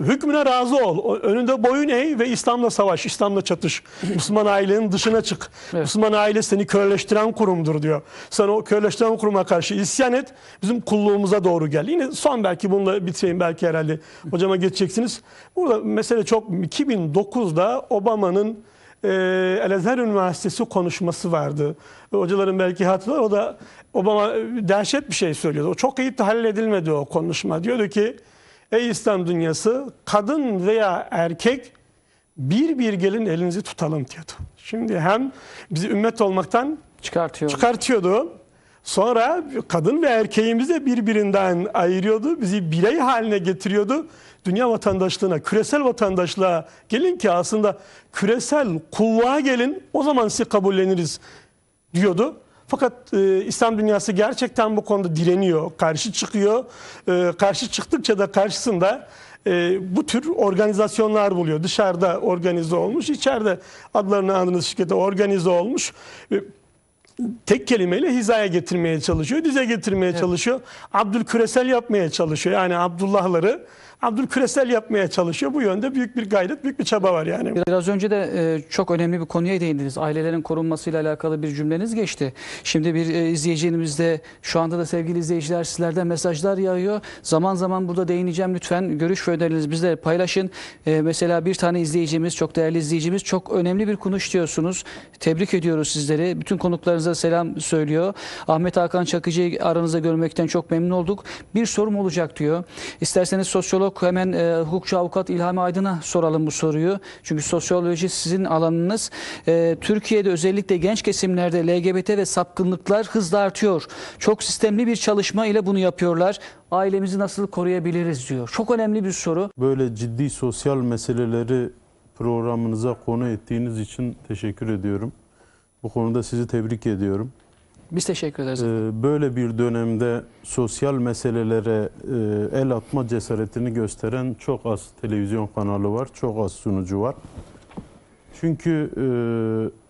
H: hükmüne razı ol. Önünde boyun eğ ve İslam'la savaş, İslam'la çatış. Müslüman ailenin dışına çık. Evet. Müslüman aile seni köleleştiren kurumdur diyor. Sen o köleleştiren kuruma karşı isyan et. Bizim kulluğumuza doğru gel. Yine son belki bununla bitireyim, belki herhalde hocama geçeceksiniz. Burada mesele çok 2009'da Obama'nın El-Azhar Üniversitesi konuşması vardı. Hocaların belki hatırlar. O da Obama dehşet bir şey söylüyordu. O çok iyi tahlil edilmedi o konuşma. Diyordu ki ey İslam dünyası, kadın veya erkek bir gelin elinizi tutalım diyordu. Şimdi hem bizi ümmet olmaktan çıkartıyordu. Sonra kadın ve erkeğimizi de birbirinden ayırıyordu. Bizi birey haline getiriyordu. Dünya vatandaşlığına, küresel vatandaşlığa gelin ki aslında küresel kulluğa gelin, o zaman sizi kabulleniriz diyordu. Fakat İslam dünyası gerçekten bu konuda direniyor, karşı çıkıyor. Karşı çıktıkça da karşısında bu tür organizasyonlar buluyor. Dışarıda organize olmuş, içeride adlarını andığınız şirkete organize olmuş. Tek kelimeyle hizaya getirmeye çalışıyor, dize getirmeye çalışıyor. Abdülküresel yapmaya çalışıyor. Yani Abdullahları Abdülküresel yapmaya çalışıyor. Bu yönde büyük bir gayret, büyük bir çaba var yani.
A: Biraz önce de çok önemli bir konuya değindiniz. Ailelerin korunmasıyla alakalı bir cümleniz geçti. Şimdi bir izleyicimiz de, şu anda da sevgili izleyiciler, sizlerden mesajlar yağıyor. Zaman zaman burada değineceğim. Lütfen görüş ve önerilerinizi bizle paylaşın. Mesela bir tane izleyicimiz, çok değerli izleyicimiz, çok önemli bir konu işliyorsunuz. Tebrik ediyoruz sizleri. Bütün konuklarınıza selam söylüyor. Ahmet Hakan Çakıcı'yı aranızda görmekten çok memnun olduk. Bir sorum olacak diyor. İsterseniz sosyolog, hemen hukukçu avukat İlhami Aydın'a soralım bu soruyu. Çünkü sosyoloji sizin alanınız. Türkiye'de özellikle genç kesimlerde LGBT ve sapkınlıklar hızla artıyor. Çok sistemli bir çalışma ile bunu yapıyorlar. Ailemizi nasıl koruyabiliriz diyor. Çok önemli bir soru.
I: Böyle ciddi sosyal meseleleri programınıza konu ettiğiniz için teşekkür ediyorum. Bu konuda sizi tebrik ediyorum.
A: Biz teşekkür ederiz.
I: Böyle bir dönemde sosyal meselelere el atma cesaretini gösteren çok az televizyon kanalı var, çok az sunucu var. Çünkü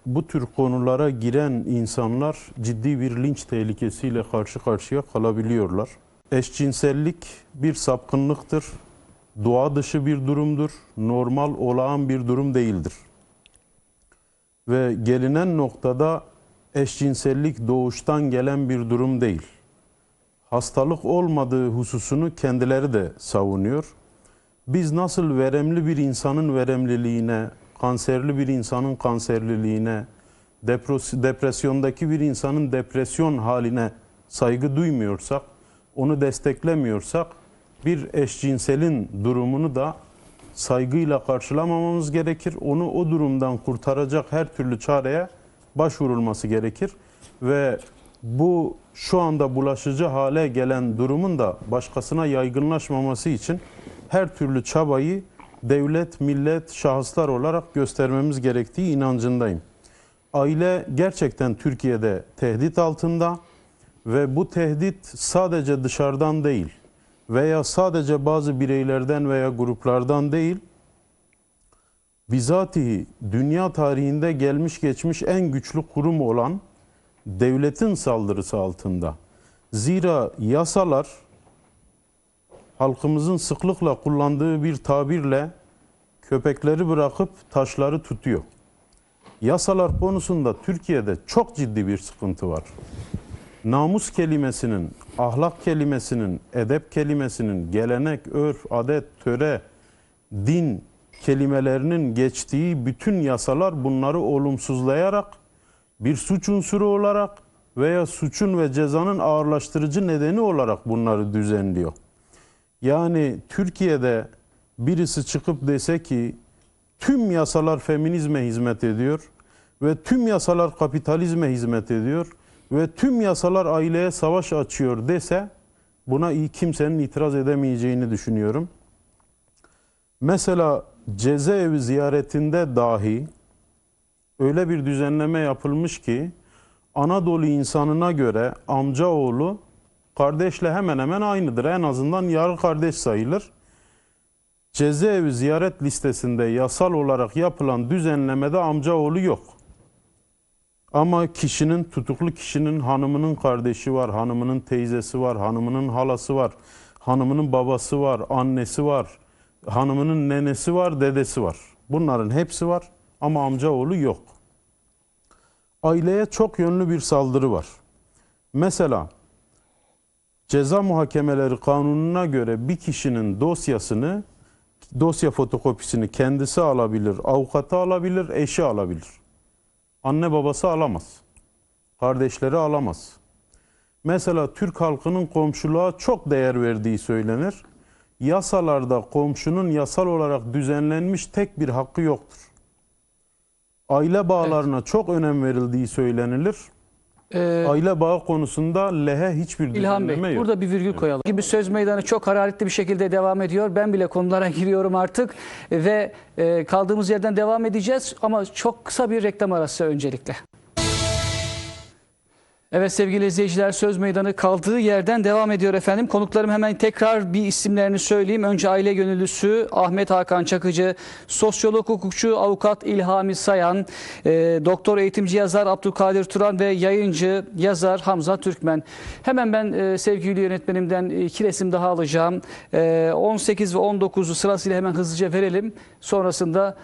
I: bu tür konulara giren insanlar ciddi bir linç tehlikesiyle karşı karşıya kalabiliyorlar. Eşcinsellik bir sapkınlıktır, doğa dışı bir durumdur, normal, olağan bir durum değildir. Ve gelinen noktada eşcinsellik doğuştan gelen bir durum değil. Hastalık olmadığı hususunu kendileri de savunuyor. Biz nasıl veremli bir insanın veremliliğine, kanserli bir insanın kanserliliğine, depresyondaki bir insanın depresyon haline saygı duymuyorsak, onu desteklemiyorsak, bir eşcinselin durumunu da saygıyla karşılamamamız gerekir. Onu o durumdan kurtaracak her türlü çareye başvurulması gerekir ve bu şu anda bulaşıcı hale gelen durumun da başkasına yaygınlaşmaması için her türlü çabayı devlet, millet, şahıslar olarak göstermemiz gerektiği inancındayım. Aile gerçekten Türkiye'de tehdit altında ve bu tehdit sadece dışarıdan değil veya sadece bazı bireylerden veya gruplardan değil, bizatihi dünya tarihinde gelmiş geçmiş en güçlü kurum olan devletin saldırısı altında. Zira yasalar, halkımızın sıklıkla kullandığı bir tabirle, köpekleri bırakıp taşları tutuyor. Yasalar konusunda Türkiye'de çok ciddi bir sıkıntı var. Namus kelimesinin, ahlak kelimesinin, edep kelimesinin, gelenek, örf, adet, töre, din kelimelerinin geçtiği bütün yasalar bunları olumsuzlayarak bir suç unsuru olarak veya suçun ve cezanın ağırlaştırıcı nedeni olarak bunları düzenliyor. Yani Türkiye'de birisi çıkıp dese ki tüm yasalar feminizme hizmet ediyor ve tüm yasalar kapitalizme hizmet ediyor ve tüm yasalar aileye savaş açıyor dese, buna kimsenin itiraz edemeyeceğini düşünüyorum. Mesela cezaevi ziyaretinde dahi öyle bir düzenleme yapılmış ki Anadolu insanına göre amcaoğlu kardeşle hemen hemen aynıdır. En azından yarı kardeş sayılır. Cezaevi ziyaret listesinde yasal olarak yapılan düzenlemede amcaoğlu yok. Ama tutuklu kişinin hanımının kardeşi var, hanımının teyzesi var, hanımının halası var, hanımının babası var, annesi var, hanımının nenesi var, dedesi var. Bunların hepsi var ama amcaoğlu yok. Aileye çok yönlü bir saldırı var. Mesela ceza muhakemeleri kanununa göre bir kişinin dosya fotokopisini kendisi alabilir, avukatı alabilir, eşi alabilir. Anne babası alamaz. Kardeşleri alamaz. Mesela Türk halkının komşuluğa çok değer verdiği söylenir. Yasalarda komşunun yasal olarak düzenlenmiş tek bir hakkı yoktur. Aile bağlarına çok önem verildiği söylenilir. Aile bağı konusunda lehe hiçbir
A: İlhan Bey,
I: düzenleme yok.
A: burada bir virgül koyalım. Gibi söz meydanı çok hararetli bir şekilde devam ediyor. Ben bile konulara giriyorum artık ve kaldığımız yerden devam edeceğiz ama çok kısa bir reklam arası öncelikle. Evet sevgili izleyiciler, söz meydanı kaldığı yerden devam ediyor efendim. Konuklarım hemen tekrar bir isimlerini söyleyeyim. Önce aile gönüllüsü Ahmet Hakan Çakıcı, sosyolog, hukukçu, avukat İlhami Sayan, doktor eğitimci yazar Abdülkadir Turan ve yayıncı yazar Hamza Türkmen. Hemen ben sevgili yönetmenimden 2 resim daha alacağım. 18 ve 19'u sırasıyla hemen hızlıca verelim. Sonrasında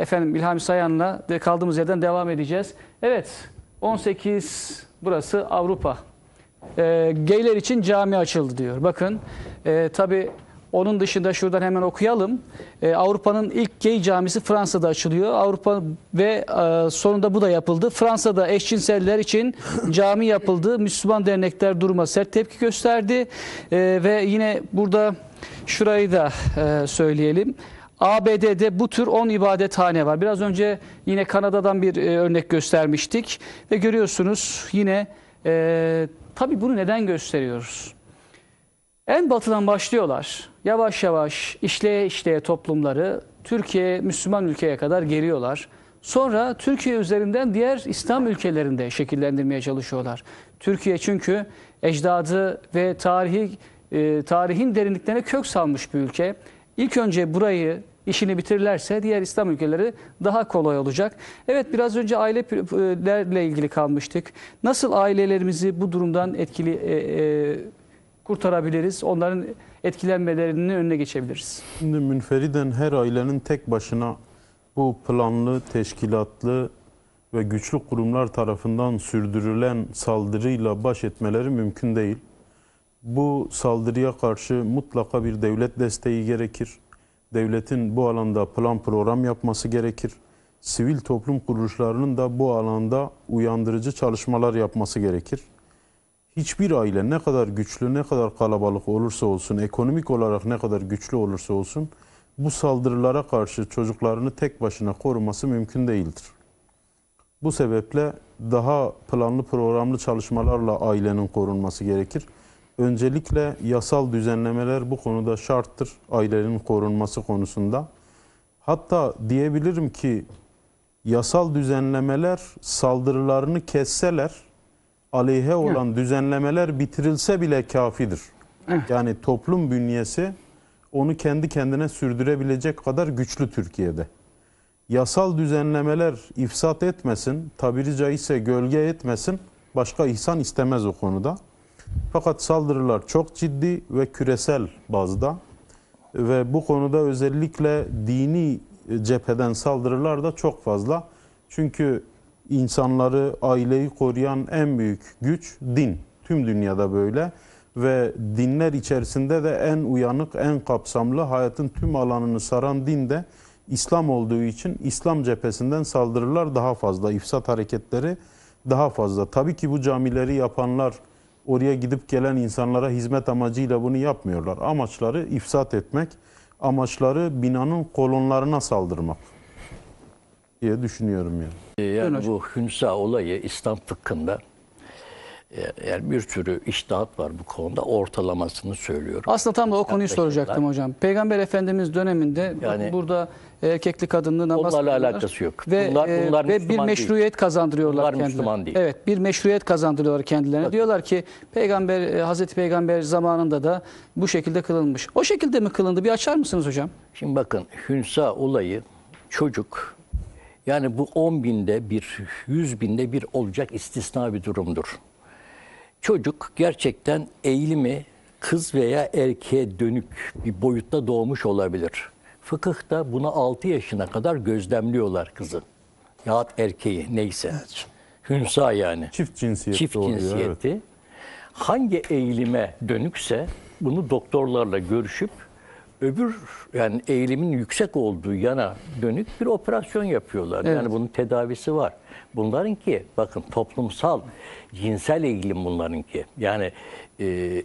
A: efendim İlhami Sayan'la kaldığımız yerden devam edeceğiz. Evet, 18 burası Avrupa. Geyler için cami açıldı diyor. Bakın tabii onun dışında şuradan hemen okuyalım. Avrupa'nın ilk gay camisi Fransa'da açılıyor. Avrupa ve sonunda bu da yapıldı. Fransa'da eşcinseller için cami yapıldı. Müslüman dernekler duruma sert tepki gösterdi. Ve yine burada şurayı da söyleyelim. ABD'de bu tür 10 ibadethane var. Biraz önce yine Kanada'dan bir örnek göstermiştik. Ve görüyorsunuz yine tabii bunu neden gösteriyoruz? En batıdan başlıyorlar. Yavaş yavaş işleye işleye toplumları Türkiye, Müslüman ülkeye kadar geliyorlar. Sonra Türkiye üzerinden diğer İslam ülkelerinde şekillendirmeye çalışıyorlar. Türkiye çünkü ecdadı ve tarihin derinliklerine kök salmış bir ülke. İlk önce burayı işini bitirirlerse diğer İslam ülkeleri daha kolay olacak. Evet, biraz önce ailelerle ilgili kalmıştık. Nasıl ailelerimizi bu durumdan kurtarabiliriz? Onların etkilenmelerinin önüne geçebiliriz.
I: Şimdi münferiden her ailenin tek başına bu planlı, teşkilatlı ve güçlü kurumlar tarafından sürdürülen saldırıyla baş etmeleri mümkün değil. Bu saldırıya karşı mutlaka bir devlet desteği gerekir. Devletin bu alanda plan program yapması gerekir. Sivil toplum kuruluşlarının da bu alanda uyandırıcı çalışmalar yapması gerekir. Hiçbir aile ne kadar güçlü, ne kadar kalabalık olursa olsun, ekonomik olarak ne kadar güçlü olursa olsun bu saldırılara karşı çocuklarını tek başına koruması mümkün değildir. Bu sebeple daha planlı programlı çalışmalarla ailenin korunması gerekir. Öncelikle yasal düzenlemeler bu konuda şarttır ailenin korunması konusunda. Hatta diyebilirim ki yasal düzenlemeler saldırılarını kesseler, aleyhe olan düzenlemeler bitirilse bile kafidir. Yani toplum bünyesi onu kendi kendine sürdürebilecek kadar güçlü Türkiye'de. Yasal düzenlemeler ifsat etmesin, tabiri caizse gölge etmesin, başka ihsan istemez o konuda. Fakat saldırılar çok ciddi ve küresel bazda ve bu konuda özellikle dini cepheden saldırılar da çok fazla. Çünkü insanları, aileyi koruyan en büyük güç din. Tüm dünyada böyle ve dinler içerisinde de en uyanık, en kapsamlı, hayatın tüm alanını saran din de İslam olduğu için İslam cephesinden saldırılar daha fazla, ifsat hareketleri daha fazla. Tabii ki bu camileri yapanlar oraya gidip gelen insanlara hizmet amacıyla bunu yapmıyorlar. Amaçları ifsat etmek, amaçları binanın kolonlarına saldırmak diye düşünüyorum yani.
G: Yani bu hünsa olayı İslam fıkhında yani bir sürü içtihat var bu konuda, ortalamasını söylüyorum.
A: Aslında tam da o konuyu
G: Yaklaşımlar.
A: soracaktım hocam. Peygamber Efendimiz döneminde
G: Yani
A: burada erkekli kadınlı namaz
G: onlarla
A: kılıyorlar.
G: alakası yok.
A: Ve,
G: Bunlar
A: ve bir
G: Müslüman
A: meşruiyet
G: değil.
A: kazandırıyorlar
G: Bunlar
A: kendilerine.
G: Müslüman değil.
A: Evet, bir meşruiyet kazandırıyorlar kendilerine.
G: Bakın.
A: Diyorlar ki Hazreti Peygamber zamanında da bu şekilde kılınmış. O şekilde mi kılındı? Bir açar mısınız hocam?
G: Şimdi bakın, hünsa olayı çocuk, yani bu 10 binde bir, 100 binde bir olacak istisna bir durumdur. Çocuk gerçekten eğilimi kız veya erkeğe dönük bir boyutta doğmuş olabilir. Fıkıhta bunu 6 yaşına kadar gözlemliyorlar kızı. Yahut erkeği neyse. Hünsa yani.
I: Çift cinsiyetli
G: Çift
I: oluyor,
G: cinsiyeti.
I: evet.
G: Hangi eğilime dönükse bunu doktorlarla görüşüp öbür, yani eğilimin yüksek olduğu yana dönük bir operasyon yapıyorlar.
A: Evet.
G: Yani bunun tedavisi var. Bunlarınki bakın toplumsal, cinsel eğilim bunlarınki. Yani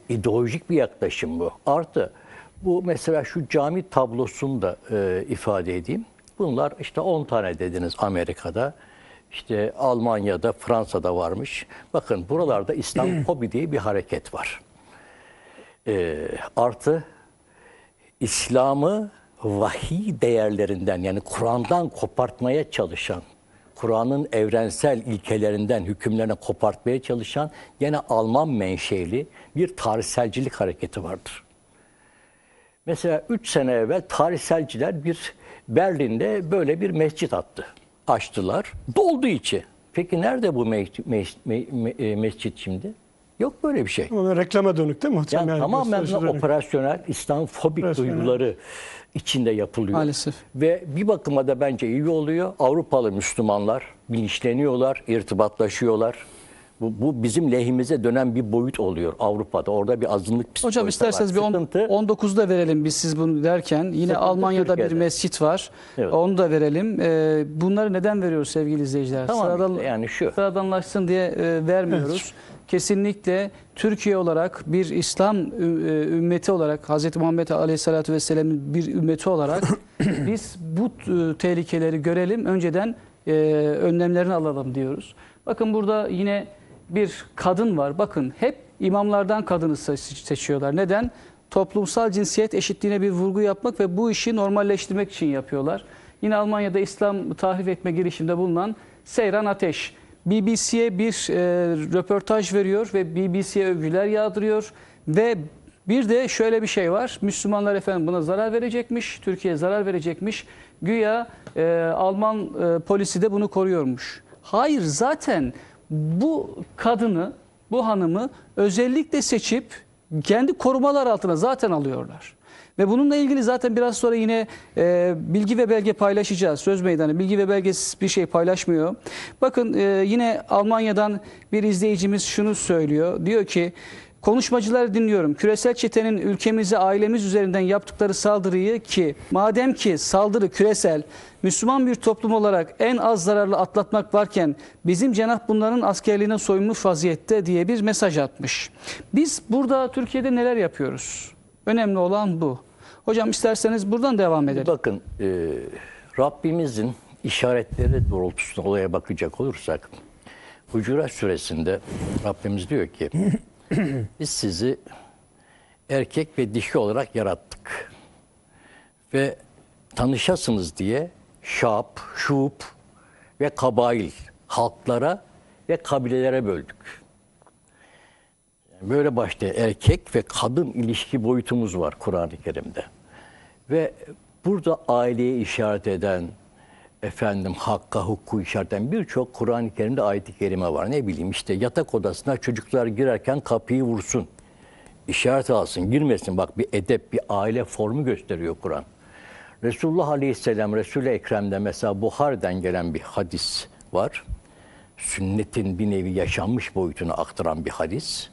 G: ideolojik bir yaklaşım bu. Artı bu mesela şu cami tablosunu da ifade edeyim. Bunlar işte 10 tane dediniz Amerika'da. İşte Almanya'da, Fransa'da varmış. Bakın buralarda İslamofobi diye bir hareket var. Artı İslam'ı vahiy değerlerinden yani Kur'an'dan kopartmaya çalışan, Kur'an'ın evrensel ilkelerinden, hükümlerine kopartmaya çalışan gene Alman menşeli bir tarihselcilik hareketi vardır. Mesela 3 sene evvel tarihselciler Berlin'de böyle bir mescit açtılar. Doldu içi. Peki nerede bu mescit şimdi? Yok böyle bir şey.
H: Ama reklama dönük değil mi hocam?
G: Yani tamamen
H: gösterici dönük.
G: operasyonel, İslamfobik duyguları içinde yapılıyor.
A: Maalesef.
G: Ve bir bakıma da bence iyi oluyor. Avrupalı Müslümanlar bilinçleniyorlar, irtibatlaşıyorlar. Bu bizim lehimize dönen bir boyut oluyor Avrupa'da. Orada bir azınlık psikolojisi
A: Hocam isterseniz bir 19'da verelim biz siz bunu derken. Yine
G: Sıkıntı
A: Almanya'da
G: Türkiye'de.
A: bir mescit var.
G: Evet.
A: Onu da verelim. Bunları neden veriyoruz sevgili izleyiciler?
G: Tamam, yani şu.
A: Sıradanlaşsın diye vermiyoruz. Kesinlikle Türkiye olarak bir İslam ümmeti olarak Hz. Muhammed Aleyhisselatü Vesselam'ın bir ümmeti olarak biz bu tehlikeleri görelim. Önceden önlemlerini alalım diyoruz. Bakın burada yine bir kadın var. Bakın hep imamlardan kadını seçiyorlar. Neden? Toplumsal cinsiyet eşitliğine bir vurgu yapmak ve bu işi normalleştirmek için yapıyorlar. Yine Almanya'da İslam tahrif etme girişiminde bulunan Seyran Ateş. BBC'ye bir röportaj veriyor ve BBC'ye övgüler yağdırıyor. Ve bir de şöyle bir şey var. Müslümanlar efendim buna zarar verecekmiş. Türkiye'ye zarar verecekmiş. Güya Alman polisi de bunu koruyormuş. Hayır, zaten bu kadını, bu hanımı özellikle seçip kendi korumalar altına zaten alıyorlar. Ve bununla ilgili zaten biraz sonra yine bilgi ve belge paylaşacağız. Söz meydanı bilgi ve belge bir şey paylaşmıyor. Bakın yine Almanya'dan bir izleyicimiz şunu söylüyor. Diyor ki konuşmacıları dinliyorum. Küresel çetenin ülkemize, ailemiz üzerinden yaptıkları saldırıyı ki madem ki saldırı küresel, Müslüman bir toplum olarak en az zararlı atlatmak varken bizim cenah bunların askerliğine soyunmuş vaziyette diye bir mesaj atmış. Biz burada Türkiye'de neler yapıyoruz? Önemli olan bu. Hocam isterseniz buradan devam edelim.
G: Bakın Rabbimizin işaretleri doğrultusunda olaya bakacak olursak Hucurat Suresinde Rabbimiz diyor ki biz sizi erkek ve dişi olarak yarattık. Ve tanışasınız diye şab, şub ve kabail halklara ve kabilelere böldük. Yani böyle başta erkek ve kadın ilişki boyutumuz var Kur'an-ı Kerim'de. Ve burada aileye işaret eden, hakka, hukuku işaret eden birçok Kur'an-ı Kerim'de ayet-i kerime var. Ne bileyim işte yatak odasına çocuklar girerken kapıyı vursun, işaret alsın, girmesin. Bak bir edep, bir aile formu gösteriyor Kur'an. Resulullah Aleyhisselam, Resul-i Ekrem'de mesela Buhari'den gelen bir hadis var. Sünnetin bir nevi yaşanmış boyutunu aktaran bir hadis.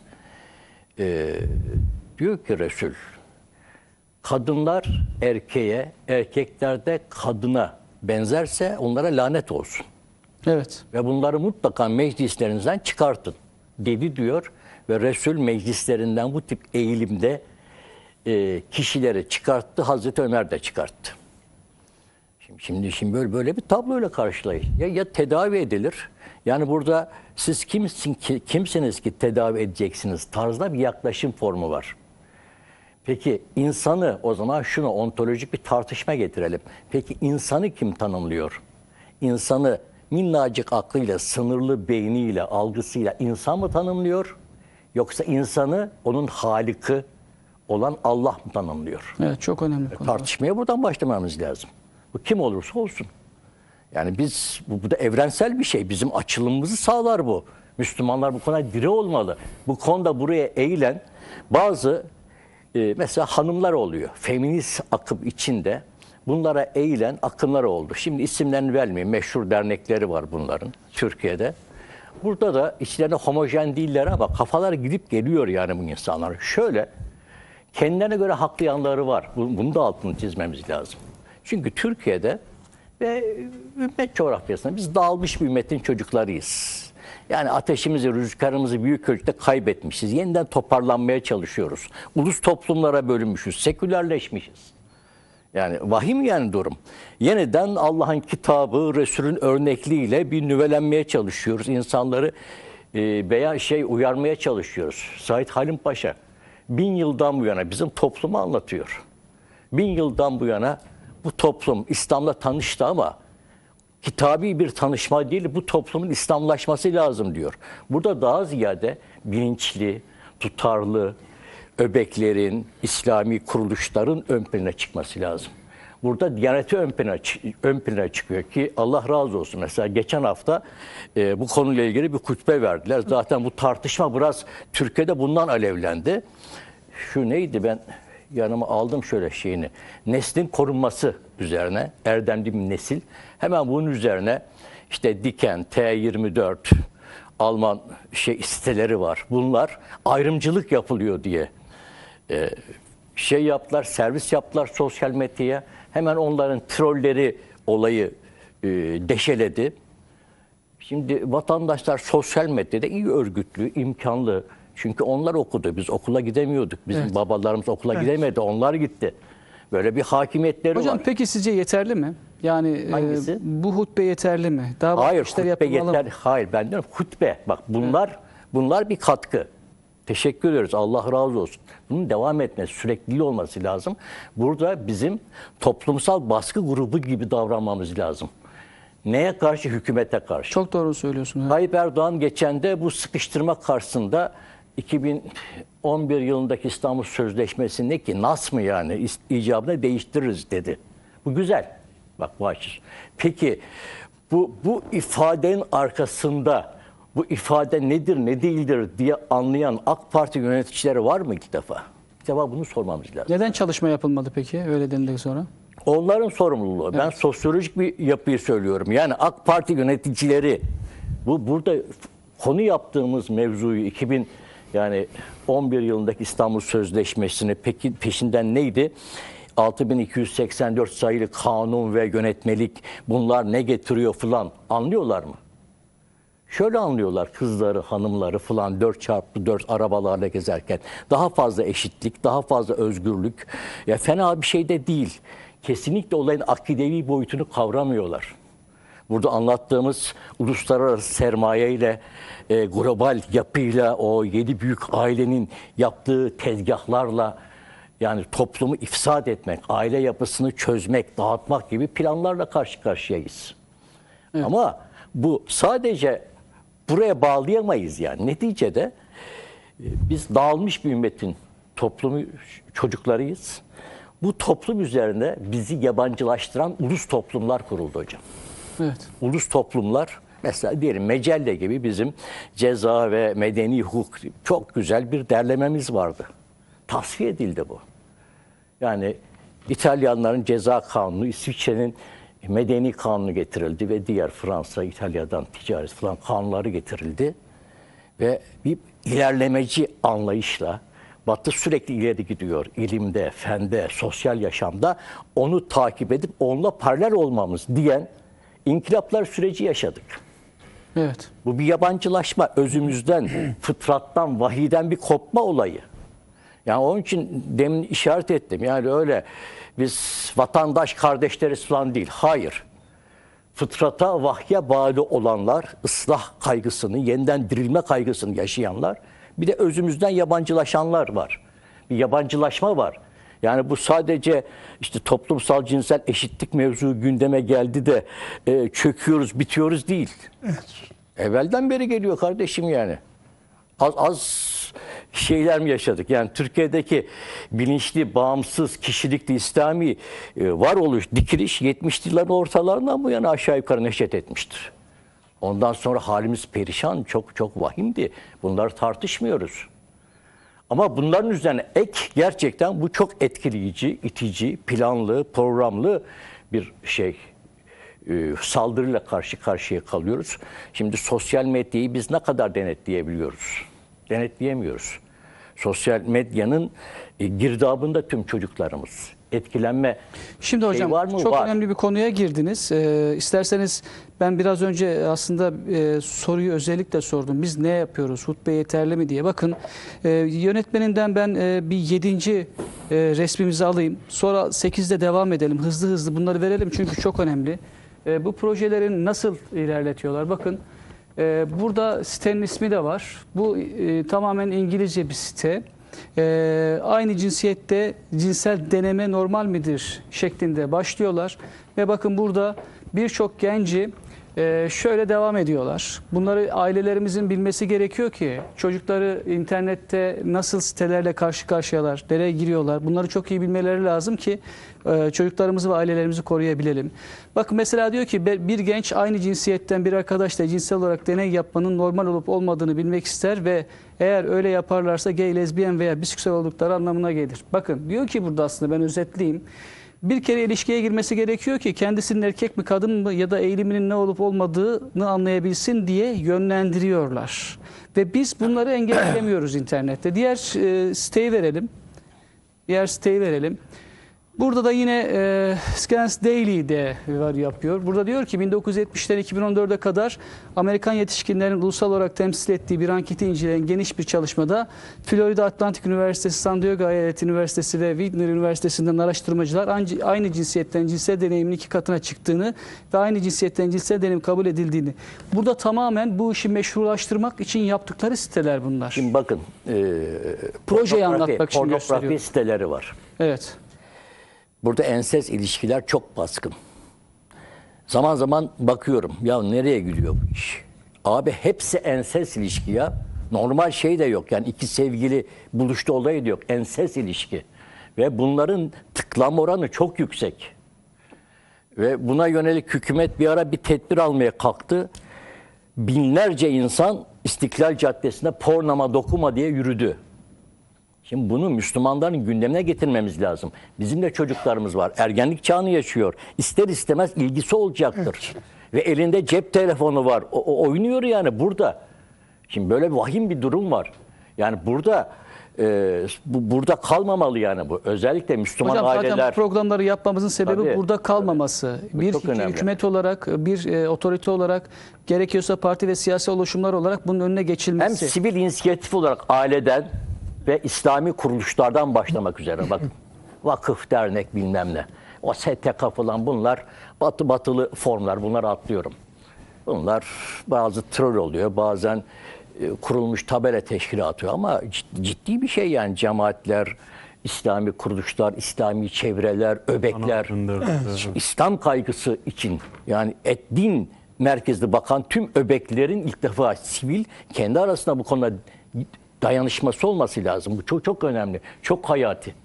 G: Diyor ki Resul, kadınlar erkeğe, erkekler de kadına benzerse onlara lanet olsun.
A: Evet.
G: Ve bunları mutlaka meclislerinizden çıkartın dedi diyor. Ve Resul meclislerinden bu tip eğilimde kişileri çıkarttı. Hazreti Ömer de çıkarttı. Şimdi böyle bir tabloyla karşılayın. Ya tedavi edilir. Yani burada siz kimsiniz ki tedavi edeceksiniz tarzda bir yaklaşım formu var. Peki insanı, o zaman şunu ontolojik bir tartışma getirelim. Peki insanı kim tanımlıyor? İnsanı minnacık aklıyla, sınırlı beyniyle, algısıyla insan mı tanımlıyor? Yoksa insanı onun Halık'ı olan Allah mı tanımlıyor?
A: Evet, çok önemli konu.
G: Tartışmaya buradan başlamamız lazım. Bu kim olursa olsun. Yani bu da evrensel bir şey. Bizim açılımımızı sağlar bu. Müslümanlar bu konuda diri olmalı. Bu konuda buraya eğilen bazı mesela hanımlar oluyor. Feminist akım içinde bunlara eğilen akımlar oldu. Şimdi isimlerini vermeyeyim. Meşhur dernekleri var bunların Türkiye'de. Burada da içlerine homojen değiller ama kafalar gidip geliyor yani bu insanlar. Şöyle kendilerine göre haklı yanları var. Bunu da altını çizmemiz lazım. Çünkü Türkiye'de ve ümmet coğrafyasında biz dağılmış bir ümmetin çocuklarıyız. Yani ateşimizi, rüzgarımızı büyük ölçüde kaybetmişiz. Yeniden toparlanmaya çalışıyoruz. Ulus toplumlara bölünmüşüz, sekülerleşmişiz. Yani vahim yani durum. Yeniden Allah'ın kitabı, Resul'ün örnekliğiyle bir nüvelenmeye çalışıyoruz. İnsanları veya uyarmaya çalışıyoruz. Said Halim Paşa 1000 yıldan bu yana bizim toplumu anlatıyor. 1000 yıldan bu yana bu toplum İslam'la tanıştı ama kitabi bir tanışma değil, bu toplumun İslamlaşması lazım diyor. Burada daha ziyade bilinçli, tutarlı, öbeklerin, İslami kuruluşların ön plana çıkması lazım. Burada Diyaneti ön plana çıkıyor ki Allah razı olsun. Mesela geçen hafta bu konuyla ilgili bir hutbe verdiler. Zaten bu tartışma biraz Türkiye'de bundan alevlendi. Şu neydi, ben yanıma aldım şöyle şeyini. Neslin korunması üzerine, erdemli bir nesil. Hemen bunun üzerine işte Diken, T24, Alman siteleri var. Bunlar ayrımcılık yapılıyor diye yaptılar, servis yaptılar sosyal medyaya. Hemen onların trolleri olayı deşeledi. Şimdi vatandaşlar sosyal medyada iyi örgütlü, imkanlı. Çünkü onlar okudu. Biz okula gidemiyorduk. Bizim babalarımız okula gidemedi. Onlar gitti. Böyle bir hakimiyetleri var.
A: Hocam peki sizce yeterli mi? Yani
G: Hangisi?
A: bu hutbe yeterli mi? Daha
G: Hayır,
A: işler
G: hutbe
A: yapılmalı
G: yeter.
A: mı?
G: Hayır, ben diyorum hutbe. Bak bunlar bir katkı. Teşekkür ediyoruz. Allah razı olsun. Bunun devam etmesi, sürekli olması lazım. Burada bizim toplumsal baskı grubu gibi davranmamız lazım. Neye karşı? Hükümete karşı.
A: Çok doğru söylüyorsunuz.
G: Tayyip Erdoğan geçen de bu sıkıştırma karşısında 2011 yılındaki İstanbul Sözleşmesi'nde ki nas mı yani icabını değiştiririz dedi. Bu güzel. Bak bu açır. Peki bu ifadenin arkasında bu ifade nedir ne değildir diye anlayan AK Parti yöneticileri var mı iki defa? Bir defa bunu sormamız lazım.
A: Neden çalışma yapılmadı peki öyle denildi sonra?
G: Onların sorumluluğu. Evet. Ben sosyolojik bir yapıyı söylüyorum. Yani AK Parti yöneticileri burada konu yaptığımız mevzuyu 2011 yılındaki İstanbul Sözleşmesi'ni peki peşinden neydi? 6284 sayılı kanun ve yönetmelik bunlar ne getiriyor falan anlıyorlar mı? Şöyle anlıyorlar kızları, hanımları falan 4x4 arabalarla gezerken. Daha fazla eşitlik, daha fazla özgürlük. Ya fena bir şey de değil. Kesinlikle olayın akidevi boyutunu kavramıyorlar. Burada anlattığımız uluslararası sermaye ile global yapıyla o 7 büyük ailenin yaptığı tezgahlarla yani toplumu ifsad etmek, aile yapısını çözmek, dağıtmak gibi planlarla karşı karşıyayız. Evet. Ama bu sadece buraya bağlayamayız yani. Neticede biz dağılmış bir ümmetin toplumu çocuklarıyız. Bu toplum üzerine bizi yabancılaştıran ulus toplumlar kuruldu hocam.
A: Evet.
G: Ulus toplumlar mesela diyelim Mecelle gibi bizim ceza ve medeni hukuk çok güzel bir derlememiz vardı. Tasfiye edildi bu. Yani İtalyanların ceza kanunu, İsviçre'nin medeni kanunu getirildi ve diğer Fransa, İtalya'dan ticaret falan kanunları getirildi. Ve bir ilerlemeci anlayışla Batı sürekli ileri gidiyor. İlimde, fende, sosyal yaşamda onu takip edip onunla paralel olmamız diyen inkılaplar süreci yaşadık.
A: Evet.
G: Bu bir yabancılaşma, özümüzden, fıtrattan, vahiyden bir kopma olayı. Yani onun için demin işaret ettim. Yani öyle biz vatandaş kardeşleriz falan değil. Hayır. Fıtrata, vahye bağlı olanlar, ıslah kaygısını, yeniden dirilme kaygısını yaşayanlar, bir de özümüzden yabancılaşanlar var. Bir yabancılaşma var. Yani bu sadece işte toplumsal cinsel eşitlik mevzu gündeme geldi de çöküyoruz, bitiyoruz değil.
H: Evet.
G: Evvelden beri geliyor kardeşim yani. Az şeyler mi yaşadık? Yani Türkiye'deki bilinçli, bağımsız, kişilikli, İslami varoluş, dikiliş 70'li yılların ortalarından bu yana aşağı yukarı neşet etmiştir. Ondan sonra halimiz perişan, çok çok vahimdi. Bunları tartışmıyoruz. Ama bunların üzerine ek gerçekten bu çok etkileyici, itici, planlı, programlı bir saldırıyla karşı karşıya kalıyoruz. Şimdi sosyal medyayı biz ne kadar denetleyebiliyoruz? Denetleyemiyoruz. Sosyal medyanın girdabında tüm çocuklarımız. etkilenme
A: Şimdi hocam
G: şey var mı?
A: çok
G: Var.
A: önemli bir konuya girdiniz. İsterseniz ben biraz önce aslında soruyu özellikle sordum. Biz ne yapıyoruz? Hutbe yeterli mi diye. Bakın yönetmeninden ben bir 7. resmimizi alayım. Sonra 8'de devam edelim. Hızlı hızlı bunları verelim çünkü çok önemli. Bu projelerin nasıl ilerletiyorlar? Bakın burada sitenin ismi de var. Bu tamamen İngilizce bir site. Aynı cinsiyette cinsel deneme normal midir şeklinde başlıyorlar. Ve bakın burada birçok genci şöyle devam ediyorlar. Bunları ailelerimizin bilmesi gerekiyor ki çocukları internette nasıl sitelerle karşı karşıyalar, nereye giriyorlar. Bunları çok iyi bilmeleri lazım ki çocuklarımızı ve ailelerimizi koruyabilelim. Bakın mesela diyor ki bir genç aynı cinsiyetten bir arkadaşla cinsel olarak deney yapmanın normal olup olmadığını bilmek ister ve eğer öyle yaparlarsa gay, lezbiyen veya biseksüel oldukları anlamına gelir. Bakın diyor ki burada aslında ben özetleyeyim. Bir kere ilişkiye girmesi gerekiyor ki kendisinin erkek mi kadın mı ya da eğiliminin ne olup olmadığını anlayabilsin diye yönlendiriyorlar. Ve biz bunları engelleyemiyoruz internette. Diğer siteyi verelim. Burada da yine Scans Daily'de var yapıyor. Burada diyor ki 1970'ten 2014'e kadar Amerikan yetişkinlerin ulusal olarak temsil ettiği bir anketi inceleyen geniş bir çalışmada Florida Atlantic Üniversitesi, San Diego Eyalet Üniversitesi ve Whitney Üniversitesi'nden araştırmacılar aynı cinsiyetten cinsel deneyimin 2 katına çıktığını ve aynı cinsiyetten cinsel deneyim kabul edildiğini. Burada tamamen bu işi meşrulaştırmak için yaptıkları siteler bunlar.
G: Şimdi bakın
A: Projeyi anlatmak için
G: pornografi
A: gösteriyor.
G: siteleri var.
A: Evet.
G: Burada ensest ilişkiler çok baskın. Zaman zaman bakıyorum ya nereye gidiyor bu iş? Abi hepsi ensest ilişki ya. Normal şey de yok. Yani iki sevgili buluştu olayı da yok. Ensest ilişki. Ve bunların tıklanma oranı çok yüksek. Ve buna yönelik hükümet bir ara bir tedbir almaya kalktı. Binlerce insan İstiklal Caddesi'nde pornoma dokuma diye yürüdü. Şimdi bunu Müslümanların gündemine getirmemiz lazım. Bizim de çocuklarımız var. Ergenlik çağını yaşıyor. İster istemez ilgisi olacaktır. Ve elinde cep telefonu var. O oynuyor yani burada. Şimdi böyle vahim bir durum var. Yani burada burada kalmamalı yani bu. Özellikle Müslüman
A: Hocam
G: aileler.
A: zaten bu programları yapmamızın sebebi
G: Tabii.
A: burada kalmaması. Bir
G: çok önemli.
A: hükümet olarak, bir otorite olarak, gerekiyorsa parti ve siyasi oluşumlar olarak bunun önüne
G: Hem
A: geçilmesi.
G: sivil inisiyatif olarak aileden ve İslami kuruluşlardan başlamak üzere. Bakın vakıf, dernek bilmem ne. O STK falan bunlar batılı formlar. Bunları atlıyorum. Bunlar bazı troll oluyor. Bazen kurulmuş tabela teşkilatı ama ciddi bir şey yani cemaatler, İslami kuruluşlar, İslami çevreler, öbekler, İslam kaygısı için yani din merkezli bakan tüm öbeklerin ilk defa sivil kendi arasında bu konuda dayanışması olması lazım. Bu çok çok önemli, çok hayati.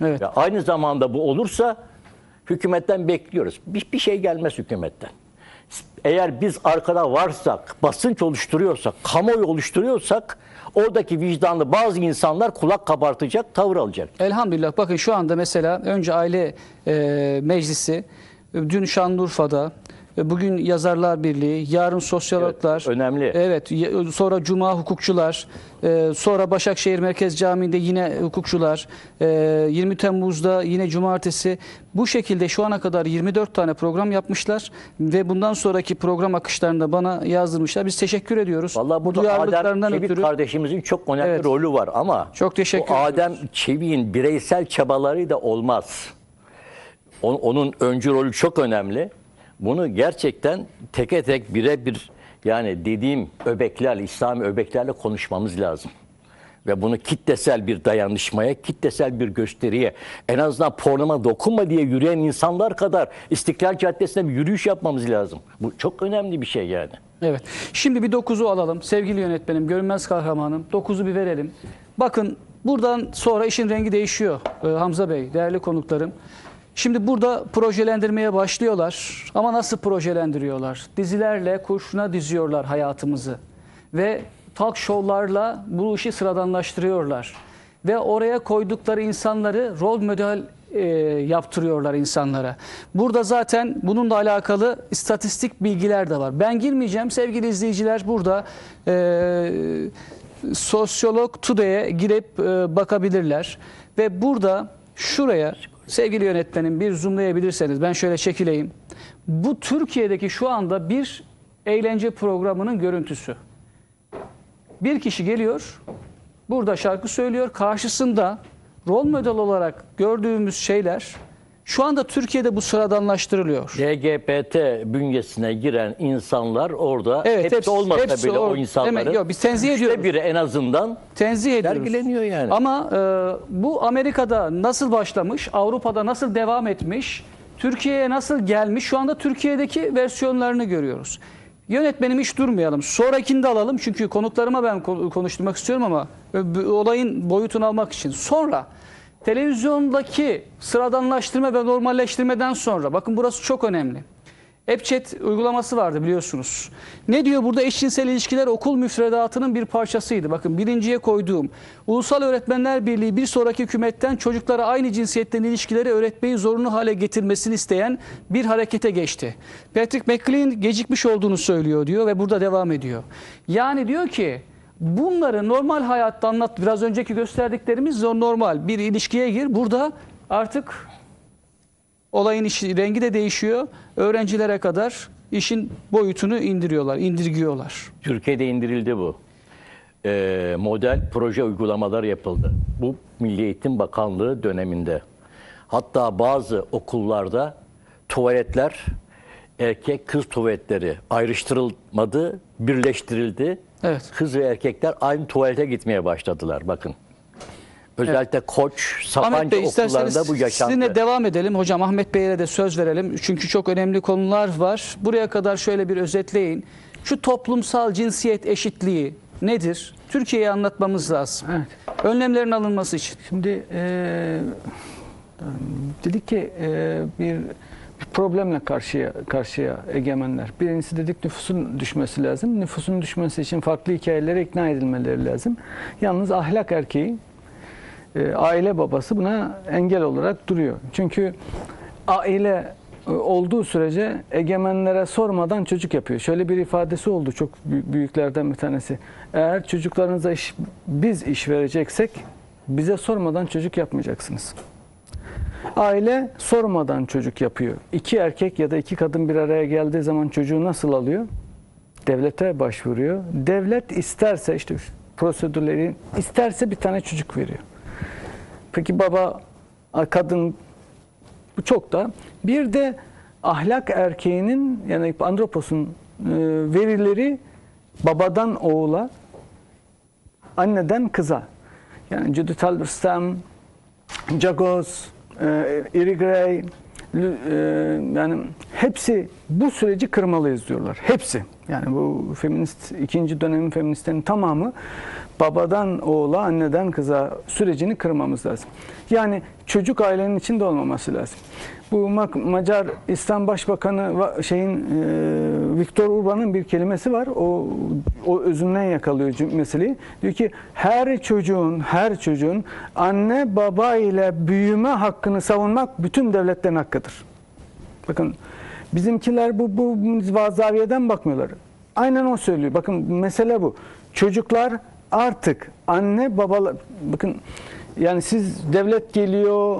A: Evet.
G: Ya aynı zamanda bu olursa hükümetten bekliyoruz. Bir şey gelmez hükümetten. Eğer biz arkada varsak, basınç oluşturuyorsak, kamuoyu oluşturuyorsak oradaki vicdanlı bazı insanlar kulak kabartacak, tavır alacak.
A: Elhamdülillah bakın şu anda mesela önce aile meclisi, dün Şanlıurfa'da, bugün Yazarlar Birliği, yarın sosyologlar.
G: Evet, önemli.
A: Evet, sonra Cuma hukukçular, sonra Başakşehir Merkez Camii'nde yine hukukçular, 20 Temmuz'da yine cumartesi. Bu şekilde şu ana kadar 24 tane program yapmışlar ve bundan sonraki program akışlarında bana yazdırmışlar. Biz teşekkür ediyoruz.
G: Vallahi burada
A: Duyarlılıklarından
G: Adem Çevik
A: ötürü.
G: kardeşimizin çok önemli
A: Evet.
G: rolü var ama
A: Çok teşekkür
G: o Adem
A: ediyoruz.
G: Çevik'in bireysel çabaları da olmaz. Onun öncü rolü çok önemli. Bunu gerçekten teke tek birebir yani dediğim öbeklerle, İslami öbeklerle konuşmamız lazım. Ve bunu kitlesel bir dayanışmaya, kitlesel bir gösteriye, en azından pornoma dokunma diye yürüyen insanlar kadar İstiklal Caddesi'nde bir yürüyüş yapmamız lazım. Bu çok önemli bir şey yani.
A: Evet. Şimdi bir 9'u alalım. Sevgili yönetmenim, görünmez kahramanım. 9'u bir verelim. Bakın buradan sonra işin rengi değişiyor Hamza Bey, değerli konuklarım. Şimdi burada projelendirmeye başlıyorlar. Ama nasıl projelendiriyorlar? Dizilerle kurşuna diziyorlar hayatımızı. Ve talk show'larla bu işi sıradanlaştırıyorlar. Ve oraya koydukları insanları rol model yaptırıyorlar insanlara. Burada zaten bununla alakalı istatistik bilgiler de var. Ben girmeyeceğim. Sevgili izleyiciler burada Sosyolog Today'e girip bakabilirler. Ve burada şuraya sevgili yönetmenim bir zoomlayabilirseniz ben şöyle çekileyim. Bu Türkiye'deki şu anda bir eğlence programının görüntüsü. Bir kişi geliyor, burada şarkı söylüyor. Karşısında rol model olarak gördüğümüz şeyler şu anda Türkiye'de bu sıradanlaştırılıyor.
G: LGBT bünyesine giren insanlar orada
A: Evet,
G: hepsi olmasa
A: hepsi
G: bile o insanların
A: yok, biz tenzih ediyoruz.
G: biri en azından
A: Tenzih ediyoruz.
G: sergileniyor yani.
A: Ama bu Amerika'da nasıl başlamış, Avrupa'da nasıl devam etmiş, Türkiye'ye nasıl gelmiş, şu anda Türkiye'deki versiyonlarını görüyoruz. Yönetmenim hiç durmayalım. Sonrakini de alalım çünkü konuklarıma ben konuşturmak istiyorum ama olayın boyutunu almak için. Sonra televizyondaki sıradanlaştırma ve normalleştirmeden sonra, bakın burası çok önemli. EpChat uygulaması vardı biliyorsunuz. Ne diyor burada? Eşcinsel ilişkiler okul müfredatının bir parçasıydı. Bakın birinciye koyduğum Ulusal Öğretmenler Birliği bir sonraki hükümetten çocuklara aynı cinsiyetten ilişkileri öğretmeyi zorunlu hale getirmesini isteyen bir harekete geçti. Patrick McLean gecikmiş olduğunu söylüyor diyor ve burada devam ediyor. Yani diyor ki bunları normal hayatta anlat. Biraz önceki gösterdiklerimiz normal. Bir ilişkiye gir. Burada artık olayın rengi de değişiyor. Öğrencilere kadar işin boyutunu indirgiyorlar.
G: Türkiye'de indirildi bu. Model proje uygulamalar yapıldı. Bu Milli Eğitim Bakanlığı döneminde. Hatta bazı okullarda tuvaletler, erkek kız tuvaletleri ayrıştırılmadı, birleştirildi.
A: Evet.
G: Kız ve erkekler aynı tuvalete gitmeye başladılar. Bakın. Özellikle Koç, Sapanca okullarında bu yaşandı.
A: Sizinle devam edelim. Hocam Ahmet Bey'e de söz verelim. Çünkü çok önemli konular var. Buraya kadar şöyle bir özetleyin. Şu toplumsal cinsiyet eşitliği nedir? Türkiye'yi anlatmamız lazım.
B: Evet.
A: Önlemlerin alınması için.
B: Şimdi dedik ki bir problemle karşıya egemenler. Birincisi dedik nüfusun düşmesi lazım. Nüfusun düşmesi için farklı hikayelere ikna edilmeleri lazım. Yalnız ahlak erkeği, aile babası buna engel olarak duruyor. Çünkü aile olduğu sürece egemenlere sormadan çocuk yapıyor. Şöyle bir ifadesi oldu çok büyüklerden bir tanesi. Eğer çocuklarınıza biz iş vereceksek bize sormadan çocuk yapmayacaksınız. Aile sormadan çocuk yapıyor. İki erkek ya da iki kadın bir araya geldiği zaman çocuğu nasıl alıyor? Devlete başvuruyor. Devlet isterse işte prosedürleri isterse bir tane çocuk veriyor. Peki baba, kadın bu çok da. Bir de ahlak erkeğinin yani Andropos'un verileri babadan oğula, anneden kıza. Yani Judith Halberstam, Jagos, Irigaray, yani hepsi bu süreci kırmalıyız diyorlar. Hepsi. Yani bu feminist, ikinci dönemin feministlerin tamamı babadan oğula, anneden kıza sürecini kırmamız lazım. Yani çocuk ailenin içinde olmaması lazım. Bu Macar İslam Başbakanı Viktor Orban'ın bir kelimesi var. O özünden yakalıyor meseleyi. Diyor ki her çocuğun anne baba ile büyüme hakkını savunmak bütün devletlerin hakkıdır. Bakın bizimkiler bu zaviyeden bakmıyorlar. Aynen o söylüyor. Bakın mesele bu. Çocuklar artık anne babalar, bakın yani siz devlet geliyor,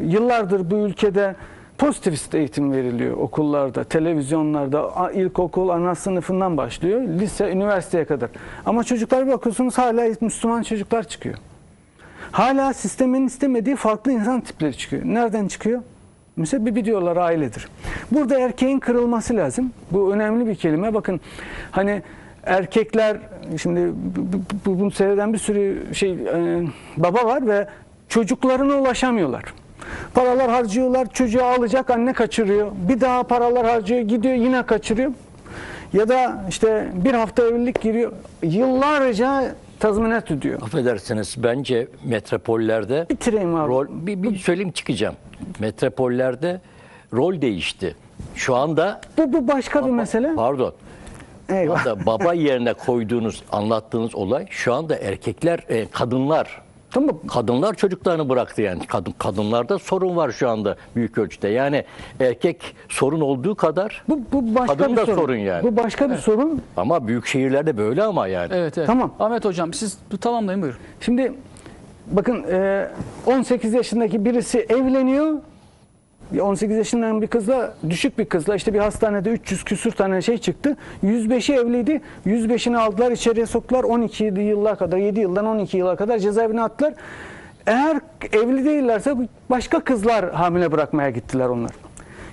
B: yıllardır bu ülkede pozitivist eğitim veriliyor okullarda, televizyonlarda, ilkokul, ana sınıfından başlıyor, lise, üniversiteye kadar. Ama çocuklar bir bakıyorsunuz hala Müslüman çocuklar çıkıyor. Hala sistemin istemediği farklı insan tipleri çıkıyor. Nereden çıkıyor? Müsebbibi diyorlar ailedir. Burada erkeğin kırılması lazım. Bu önemli bir kelime. Bakın hani erkekler, şimdi bunu seyreden bir sürü baba var ve çocuklarına ulaşamıyorlar. Paralar harcıyorlar, çocuğu alacak, anne kaçırıyor. Bir daha paralar harcıyor, gidiyor yine kaçırıyor. Ya da işte bir hafta evlilik giriyor, yıllarca tazminat ödüyor.
G: Affedersiniz, bence metropollerde
B: bitireyim abi.
G: Bir söyleyeyim çıkacağım. Metropollerde rol değişti. Şu anda
B: bu başka bir mesele.
G: Pardon.
B: Eyvah.
G: Şu anda baba yerine koyduğunuz, anlattığınız olay şu anda erkekler, kadınlar.
B: Tamam.
G: Kadınlar çocuklarını bıraktı yani. Kadınlarda sorun var şu anda büyük ölçüde. Yani erkek sorun olduğu kadar
B: bu başka
G: kadın
B: bir
G: da
B: sorun.
G: sorun yani.
B: Bu başka bir sorun.
G: Ama büyük şehirlerde böyle ama yani.
A: Evet.
B: Tamam.
A: Ahmet Hocam siz tamamlayın buyurun.
B: Şimdi bakın 18 yaşındaki birisi evleniyor. 18 yaşından bir kızla, düşük bir kızla, işte bir hastanede 300 küsür tane şey çıktı. 105'i evliydi. 105'ini aldılar, içeriye soktular. 12 yıla kadar, 7 yıldan 12 yıla kadar cezaevine attılar. Eğer evli değillerse başka kızlar hamile bırakmaya gittiler onlar.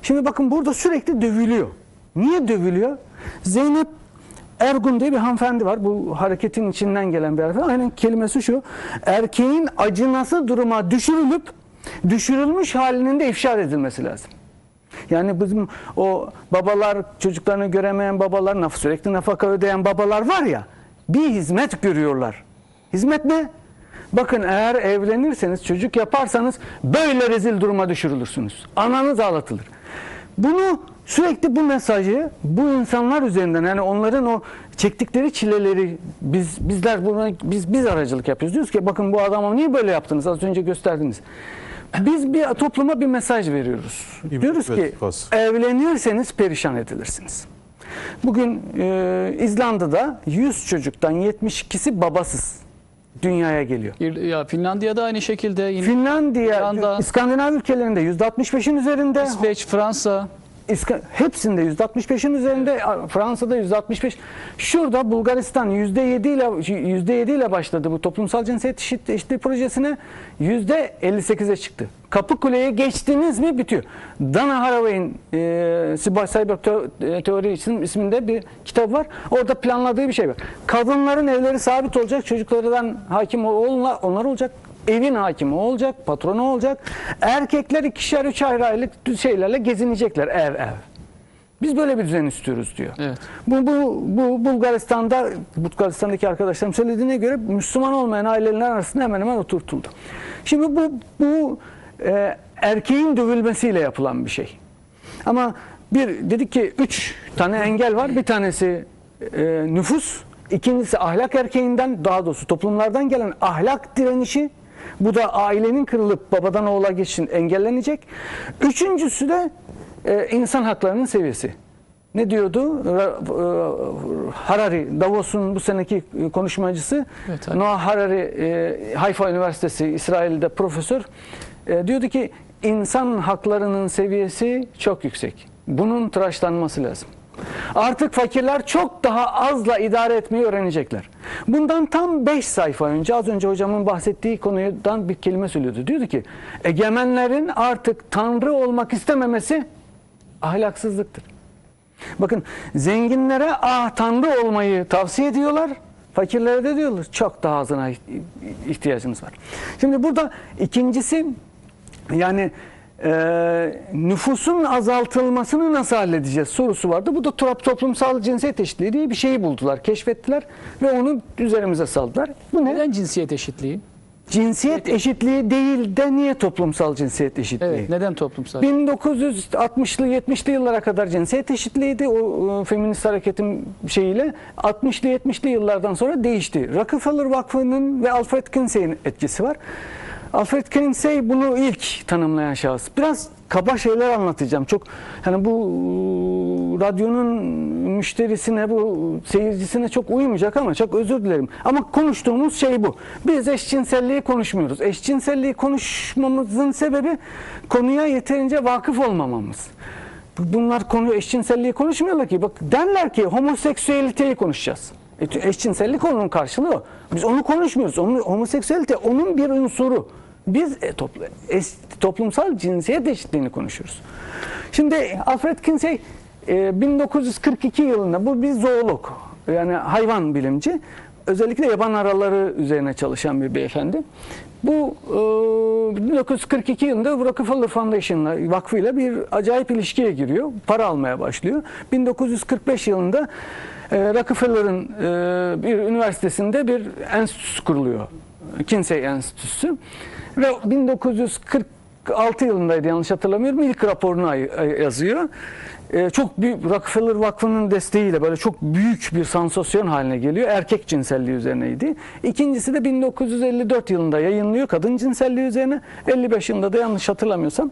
B: Şimdi bakın burada sürekli dövülüyor. Niye dövülüyor? Zeynep Ergun diye bir hanımefendi var. Bu hareketin içinden gelen bir hanımefendi. Aynen kelimesi şu: erkeğin acınası duruma düşürülmüş halinin de ifşa edilmesi lazım. Yani bizim o babalar, çocuklarını göremeyen babalar, sürekli nafaka ödeyen babalar var ya, bir hizmet görüyorlar. Hizmet ne? Bakın, eğer evlenirseniz, çocuk yaparsanız böyle rezil duruma düşürülürsünüz. Ananız ağlatılır. Bunu sürekli, bu mesajı bu insanlar üzerinden, yani onların o çektikleri çileleri bizler buna biz aracılık yapıyoruz. Diyoruz ki bakın bu adama niye böyle yaptınız, az önce gösterdiniz. Biz bir topluma bir mesaj veriyoruz. Diyoruz ki evlenirseniz perişan edilirsiniz. Bugün İzlanda'da 100 çocuktan 72'si babasız dünyaya geliyor.
A: Ya Finlandiya'da aynı şekilde. Yine
B: Finlandiya, İskandinav ülkelerinde %65'in üzerinde.
A: İsveç, Fransa.
B: Hepsinde %65'in üzerinde, Fransa'da %65. Şurada Bulgaristan %7 ile başladı bu toplumsal cinsiyet eşitliği projesine, %58'e çıktı. Kapıkule'ye geçtiniz mi bitiyor. Dana Haraway'in Cyber Teori isminde bir kitap var. Orada planladığı bir şey var. Kadınların evleri sabit olacak, çocuklardan hakim onlar olacak. Evin hakimi olacak, patronu olacak. Erkekler 2'şer 3 ayrı aylık şeylerle gezinecekler ev. Biz böyle bir düzen istiyoruz diyor. Evet. Bu Bulgaristan'daki arkadaşlarım söylediğine göre Müslüman olmayan aileler arasında hemen hemen oturtuldu. Şimdi bu erkeğin dövülmesiyle yapılan bir şey. Ama dedik ki 3 tane engel var. Bir tanesi nüfus, ikincisi ahlak erkeğinden, daha doğrusu toplumlardan gelen ahlak direnişi. Bu da ailenin kırılıp babadan oğula geçişin engellenecek. Üçüncüsü de insan haklarının seviyesi. Ne diyordu? Harari, Davos'un bu seneki konuşmacısı, evet, Noah Harari, Haifa Üniversitesi, İsrail'de profesör, diyordu ki insan haklarının seviyesi çok yüksek. Bunun tıraşlanması lazım. Artık fakirler çok daha azla idare etmeyi öğrenecekler. Bundan tam 5 sayfa önce, az önce hocamın bahsettiği konudan bir kelime söylüyordu. Diyordu ki egemenlerin artık tanrı olmak istememesi ahlaksızlıktır. Bakın, zenginlere tanrı olmayı tavsiye ediyorlar. Fakirlere de diyorlar çok daha azına ihtiyacımız var. Şimdi burada ikincisi, yani nüfusun azaltılmasını nasıl halledeceğiz sorusu vardı. Bu da toplumsal cinsiyet eşitliği diye bir şeyi buldular, keşfettiler ve onu üzerimize saldılar. Bu
A: neden cinsiyet eşitliği?
B: Cinsiyet eşitliği değil de niye toplumsal cinsiyet eşitliği?
A: Evet, neden toplumsal?
B: 1960'lı 70'li yıllara kadar cinsiyet eşitliğiydi o feminist hareketin şeyiyle. 60'lı 70'li yıllardan sonra değişti. Rockefeller Vakfı'nın ve Alfred Kinsey'in etkisi var. Alfred Kinsey bunu ilk tanımlayan şahıs. Biraz kaba şeyler anlatacağım. Çok, hani bu radyonun müşterisine, bu seyircisine çok uymayacak ama çok özür dilerim. Ama konuştuğumuz şey bu. Biz eşcinselliği konuşmuyoruz. Eşcinselliği konuşmamızın sebebi konuya yeterince vakıf olmamamız. Bunlar eşcinselliği konuşmuyorlar ki. Bak, derler ki homoseksüeliteyi konuşacağız. Eşcinsellik onun karşılığı. Biz onu konuşmuyoruz. Homoseksüelite onun bir unsuru. Biz toplumsal cinsiyet eşitliğini konuşuyoruz. Şimdi Alfred Kinsey 1942 yılında, bu bir zoolog, yani hayvan bilimci, özellikle yaban araları üzerine çalışan bir beyefendi. Bu 1942 yılında Rockefeller Foundation vakfıyla bir acayip ilişkiye giriyor. Para almaya başlıyor. 1945 yılında Rockefeller'ın bir üniversitesinde bir enstitüsü kuruluyor. Kinsey Enstitüsü. Ve 1946 yılındaydı, yanlış hatırlamıyorum, ilk raporunu yazıyor. Çok büyük, Rockefeller Vakfı'nın desteğiyle böyle çok büyük bir sansasyon haline geliyor. Erkek cinselliği üzerineydi. İkincisi de 1954 yılında yayınlıyor, kadın cinselliği üzerine. 55 yılında da, yanlış hatırlamıyorsam,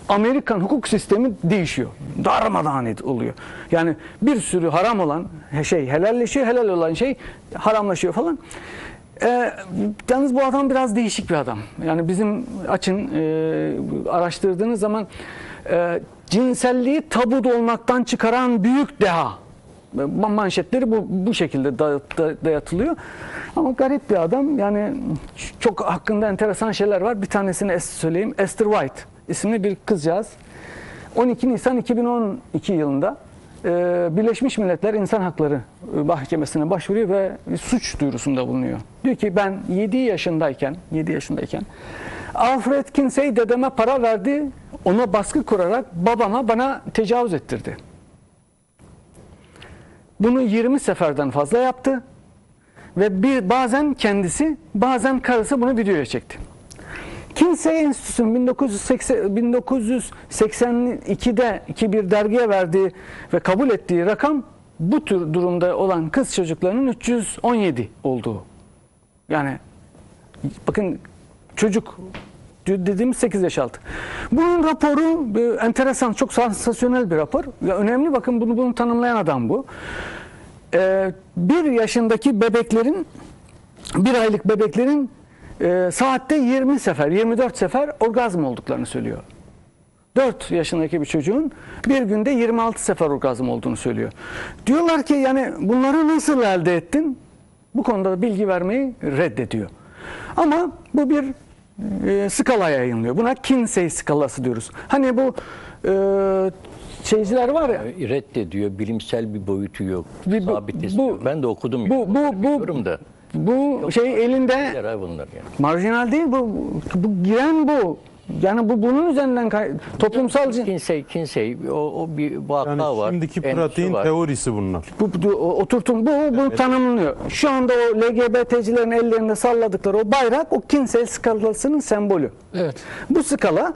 B: Amerikan hukuk sistemi değişiyor. Darmadağın oluyor. Yani bir sürü haram olan şey helalleşiyor, helal olan şey haramlaşıyor falan. Yalnız bu adam biraz değişik bir adam. Yani bizim açın araştırdığınız zaman cinselliği tabu olmaktan çıkaran büyük deha. Manşetleri bu şekilde dayatılıyor. Ama garip bir adam. Yani çok hakkında enteresan şeyler var. Bir tanesini söyleyeyim. Esther White isimli bir kızcağız. 12 Nisan 2012 yılında Birleşmiş Milletler İnsan Hakları Mahkemesi'ne başvuruyor ve suç duyurusunda bulunuyor. Diyor ki ben 7 yaşındayken Alfred Kinsey dedeme para verdi, ona baskı kurarak bana tecavüz ettirdi. Bunu 20 seferden fazla yaptı ve bazen kendisi, bazen karısı bunu videoya çekti. Kinsey Enstitüsü'nün 1982'de bir dergiye verdiği ve kabul ettiği rakam bu tür durumda olan kız çocuklarının 317 olduğu. Yani bakın çocuk dediğimiz 8 yaş altı. Bunun raporu enteresan, çok sansasyonel bir rapor. Önemli, bakın bunu tanımlayan adam bu. 1 yaşındaki bebeklerin, 1 aylık bebeklerin saatte 20 sefer, 24 sefer orgazm olduklarını söylüyor. 4 yaşındaki bir çocuğun bir günde 26 sefer orgazm olduğunu söylüyor. Diyorlar ki yani bunları nasıl elde ettin? Bu konuda bilgi vermeyi reddediyor. Ama bu bir skala yayınlıyor. Buna Kinsey skalası diyoruz. Hani bu şeyciler var ya.
G: Reddediyor. Bilimsel bir boyutu yok. Sabit istiyor. Ben de okudum. Bu şey elinde bunlar yani.
B: Marjinal değil, bu giren bu. Yani bunun üzerinden toplumsal
G: Kinsey o bir vaka
I: Yani
G: var.
I: şimdiki pratiğin teorisi bunlar.
B: Oturtun bu tanımlanıyor. Şu anda o LGBT'cilerin ellerinde salladıkları o bayrak o Kinsey skalasının sembolü.
A: Evet.
B: Bu skala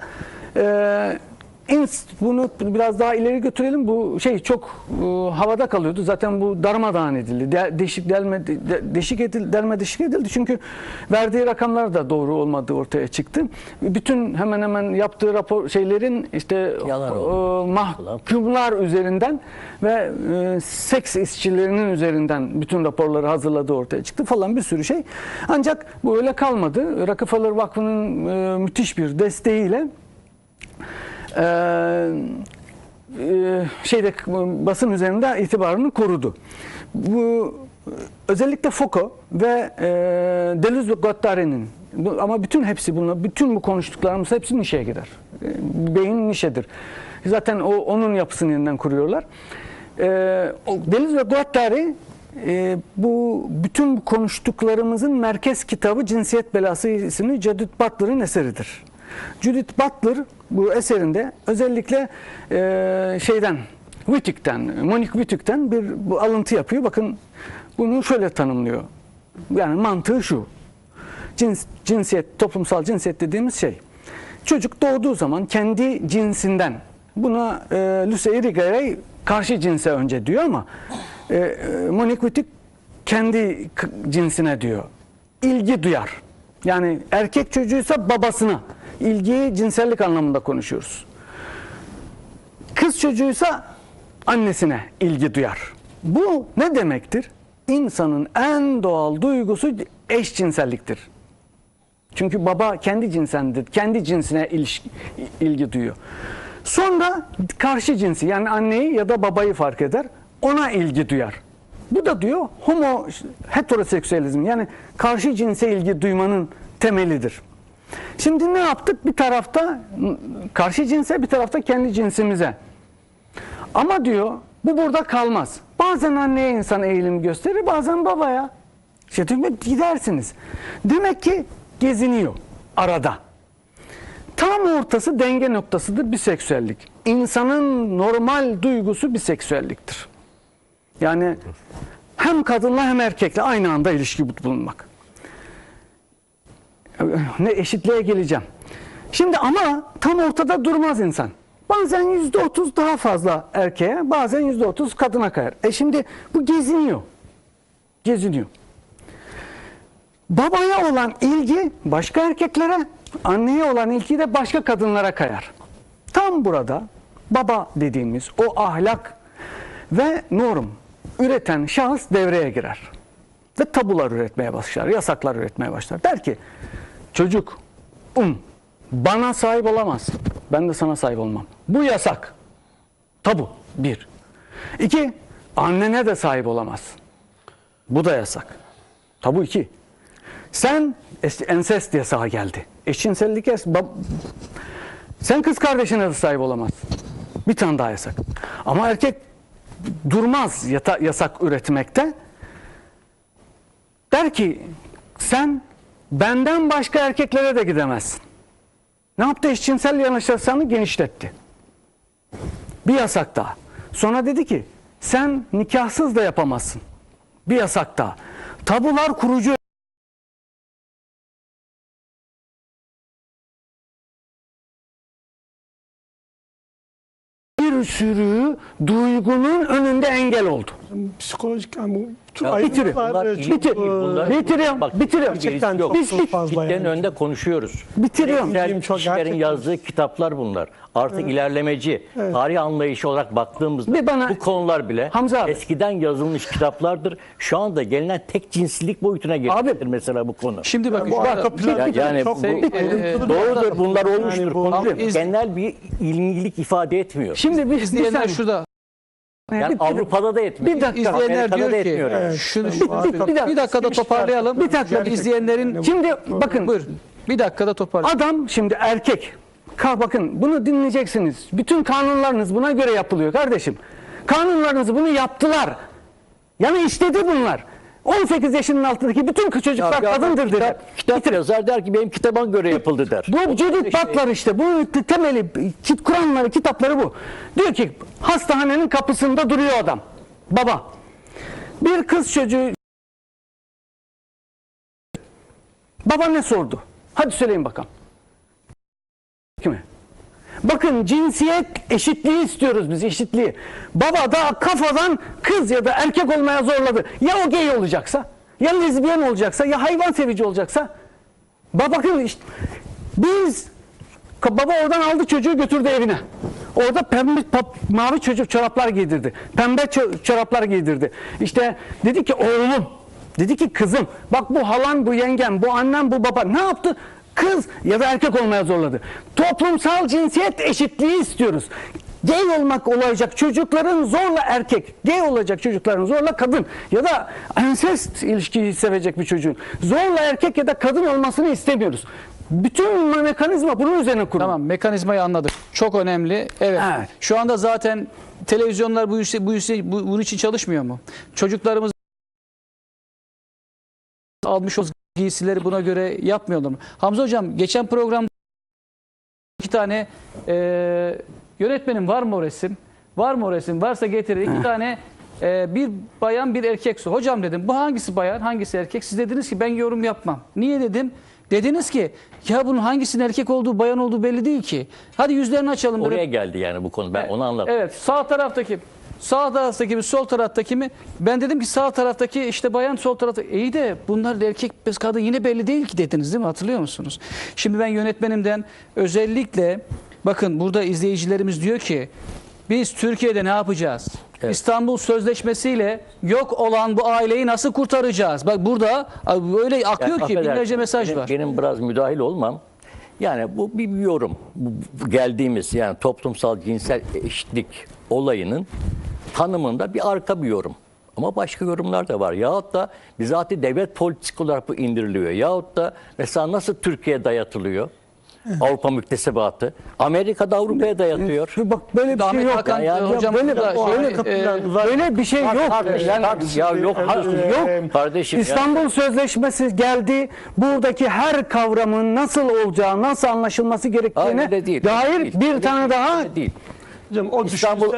B: bunu biraz daha ileri götürelim. Bu şey çok havada kalıyordu. Zaten bu darmadağın edildi. Deşik edildi. Çünkü verdiği rakamlar da doğru olmadığı ortaya çıktı. Bütün hemen hemen yaptığı rapor şeylerin işte mahkumlar üzerinden ve seks işçilerinin üzerinden bütün raporları hazırladığı ortaya çıktı falan, bir sürü şey. Ancak bu öyle kalmadı. Rockefeller Vakfı'nın müthiş bir desteğiyle basın üzerinde itibarını korudu. Bu özellikle Foucault ve Deleuze ve Guattari'nin, ama bütün bu konuştuklarımız hepsi nişeye gider. Beyin nişedir. Zaten onun yapısını yeniden kuruyorlar. Deleuze ve Guattari bütün bu konuştuklarımızın merkez kitabı Cinsiyet Belası isimli Judith Butler'ın eseridir. Judith Butler bu eserinde özellikle Monique Wittig'ten bu alıntı yapıyor. Bakın bunu şöyle tanımlıyor. Yani mantığı şu. Cinsiyet, toplumsal cinsiyet dediğimiz şey. Çocuk doğduğu zaman kendi cinsinden, buna Luce Irigaray karşı cinse önce diyor ama Monique Wittig kendi cinsine diyor. İlgi duyar. Yani erkek çocuğuysa babasına. İlgiyi cinsellik anlamında konuşuyoruz. Kız çocuğuysa annesine ilgi duyar. Bu ne demektir? İnsanın en doğal duygusu eşcinselliktir. Çünkü baba kendi cinsendir, kendi cinsine ilgi duyuyor. Sonra karşı cinsi, yani anneyi ya da babayı fark eder, ona ilgi duyar. Bu da diyor heteroseksüelizm, yani karşı cinse ilgi duymanın temelidir. Şimdi ne yaptık? Bir tarafta karşı cinse, bir tarafta kendi cinsimize. Ama diyor bu burada kalmaz. Bazen anneye insan eğilim gösterir, bazen babaya. Gidersiniz. Demek ki geziniyor arada. Tam ortası, denge noktasıdır biseksüellik. İnsanın normal duygusu biseksüelliktir. Yani hem kadınla hem erkekle aynı anda ilişki bulunmak. Eşitliğe geleceğim. Şimdi ama tam ortada durmaz insan. Bazen %30 daha fazla erkeğe, bazen %30 kadına kayar. Şimdi bu geziniyor. Geziniyor. Babaya olan ilgi başka erkeklere, anneye olan ilgi de başka kadınlara kayar. Tam burada baba dediğimiz o ahlak ve norm üreten şahıs devreye girer. ve tabular üretmeye başlar, yasaklar üretmeye başlar. Der ki çocuk bana sahip olamaz. Ben de sana sahip olmam. Bu yasak. Tabu. 1. 2. Annene de sahip olamaz. Bu da yasak. Tabu 2. Sen ensest yasağı geldi. Eşcinsellik sen kız kardeşine de sahip olamazsın. Bir tane daha yasak. Ama erkek durmaz yasak üretmekte. Der ki sen benden başka erkeklere de gidemezsin. Ne yaptı? Eşcinsel yanaşmasını genişletti. Bir yasak daha. Sonra dedi ki sen nikahsız da yapamazsın. Bir yasak daha. Tabular kurucu bir sürü duygunun önünde engel oldu.
H: Psikolojik yani bu tür
G: Ya,
H: ayrıntılar
G: bunlar
H: çok,
B: Bitiriyorum.
H: gerçekten
G: Yok.
H: çok fazla
G: Kitlenin
H: yani.
G: önünde konuşuyoruz.
B: Bitiriyorum.
G: Bilimsel
H: Çok
G: kişilerin
H: gerçekten.
G: yazdığı kitaplar bunlar. Artık ilerlemeci, tarih anlayışı olarak baktığımızda
B: Bir bana-
G: bu konular bile
B: Hamza abi.
G: eskiden yazılmış kitaplardır. Şu anda gelinen tek cinslilik boyutuna gelmiştir mesela bu konu.
A: Şimdi bakın
H: Bu arka
A: şurada-
H: plan
G: yani
H: çok
G: bu-
H: ayrıntılı bir
G: Doğrudur, bunlar olmuştur.
H: bu-
G: Konu
A: iz-
G: genel bir ilgilik ifade etmiyor.
B: Şimdi bir
A: izleyenler
B: saniye.
A: şurada.
G: Yani Avrupa'da da etmiyor.
B: Bir dakika.
A: İzleyenler
G: Amerika'da da
A: diyor ki
G: etmiyor.
H: Evet.
A: bir dakikada toparlayalım.
B: Bir dakika.
A: İzleyenlerin
B: Şimdi bakın
A: buyur. Bir dakikada toparlayalım.
B: adam şimdi erkek. Bakın bunu dinleyeceksiniz. Bütün kanunlarınız buna göre yapılıyor kardeşim. Kanunlarınızı bunu yaptılar. Yani işledi bunlar. 18 yaşının altındaki bütün çocuklar kadındır der.
G: Kitap yazar der ki benim kitaba göre yapıldı der.
B: Bu Judith Butler işte. Bu temeli, Kur'anları, kitapları bu. Diyor ki hastanenin kapısında duruyor adam. Baba. Bir kız çocuğu. Baba ne sordu? Hadi söyleyin bakalım. Kimi? Bakın cinsiyet eşitliği istiyoruz biz, eşitliği. Baba da kafadan kız ya da erkek olmaya zorladı. Ya o gay olacaksa, ya lezbiyen olacaksa, ya hayvan sevici olacaksa. Bakın işte, baba oradan aldı çocuğu götürdü evine. Orada pembe mavi çoraplar giydirdi. Pembe çoraplar giydirdi. İşte dedi ki oğlum, dedi ki kızım, bak bu halan, bu yengem, bu annem, bu baba ne yaptı? Kız ya da erkek olmaya zorladı. Toplumsal cinsiyet eşitliği istiyoruz. Gay olmak olacak çocukların zorla erkek, gay olacak çocukların zorla kadın ya da ensest ilişkiyi sevecek bir çocuğun zorla erkek ya da kadın olmasını istemiyoruz. Bütün mekanizma bunun üzerine kurulu.
A: Tamam, mekanizmayı anladık. Çok önemli. Evet.
B: Evet.
A: Şu anda zaten televizyonlar bunun için çalışmıyor mu? Çocuklarımız almış olduğu giysileri buna göre yapmıyorlar mı? Hamza hocam geçen programda 2 tane yönetmenim var mı o resim? Var mı o resim? Varsa getirin. 2 tane bir bayan bir erkek. Hocam dedim bu hangisi bayan hangisi erkek? Siz dediniz ki ben yorum yapmam. Niye dedim? Dediniz ki ya bunun hangisinin erkek olduğu bayan olduğu belli değil ki. Hadi yüzlerini açalım.
G: Oraya geldi yani bu konu. Ben onu anladım.
A: Evet, sağ taraftaki mi sol taraftaki mi? Ben dedim ki sağ taraftaki işte bayan, sol tarafta. İyi de bunlar da erkek biz kadın yine belli değil ki dediniz değil mi? Hatırlıyor musunuz? Şimdi ben yönetmenimden özellikle bakın burada izleyicilerimiz diyor ki biz Türkiye'de ne yapacağız?
G: Evet.
A: İstanbul Sözleşmesi'yle yok olan bu aileyi nasıl kurtaracağız? Bak burada öyle akıyor ki
G: affedersin,
A: binlerce mesaj var.
G: Benim biraz müdahil olmam. Yani bu bir yorum. Bu geldiğimiz yani toplumsal cinsel eşitlik olayının tanımında bir arka bir yorum. Ama başka yorumlar da var. Yahut da bizatihi devlet politik olarak bu indiriliyor. Yahut da mesela nasıl Türkiye'ye dayatılıyor? Avrupa müktesebatı. Amerika'da Avrupa'ya dayatıyor.
B: Bak böyle bir şey
A: Ahmet
B: yok.
A: Hakan
G: Yani
A: hocam
B: böyle-
A: burada
B: Böyle bir şey yok.
G: Ya yok kardeşim.
B: İstanbul Sözleşmesi geldi. Buradaki her kavramın nasıl olacağı, nasıl anlaşılması gerektiğine
G: Öyle değil.
B: dair
G: Değil.
B: bir tane daha
G: Öyle değil.
H: Hocam, o
G: İstanbul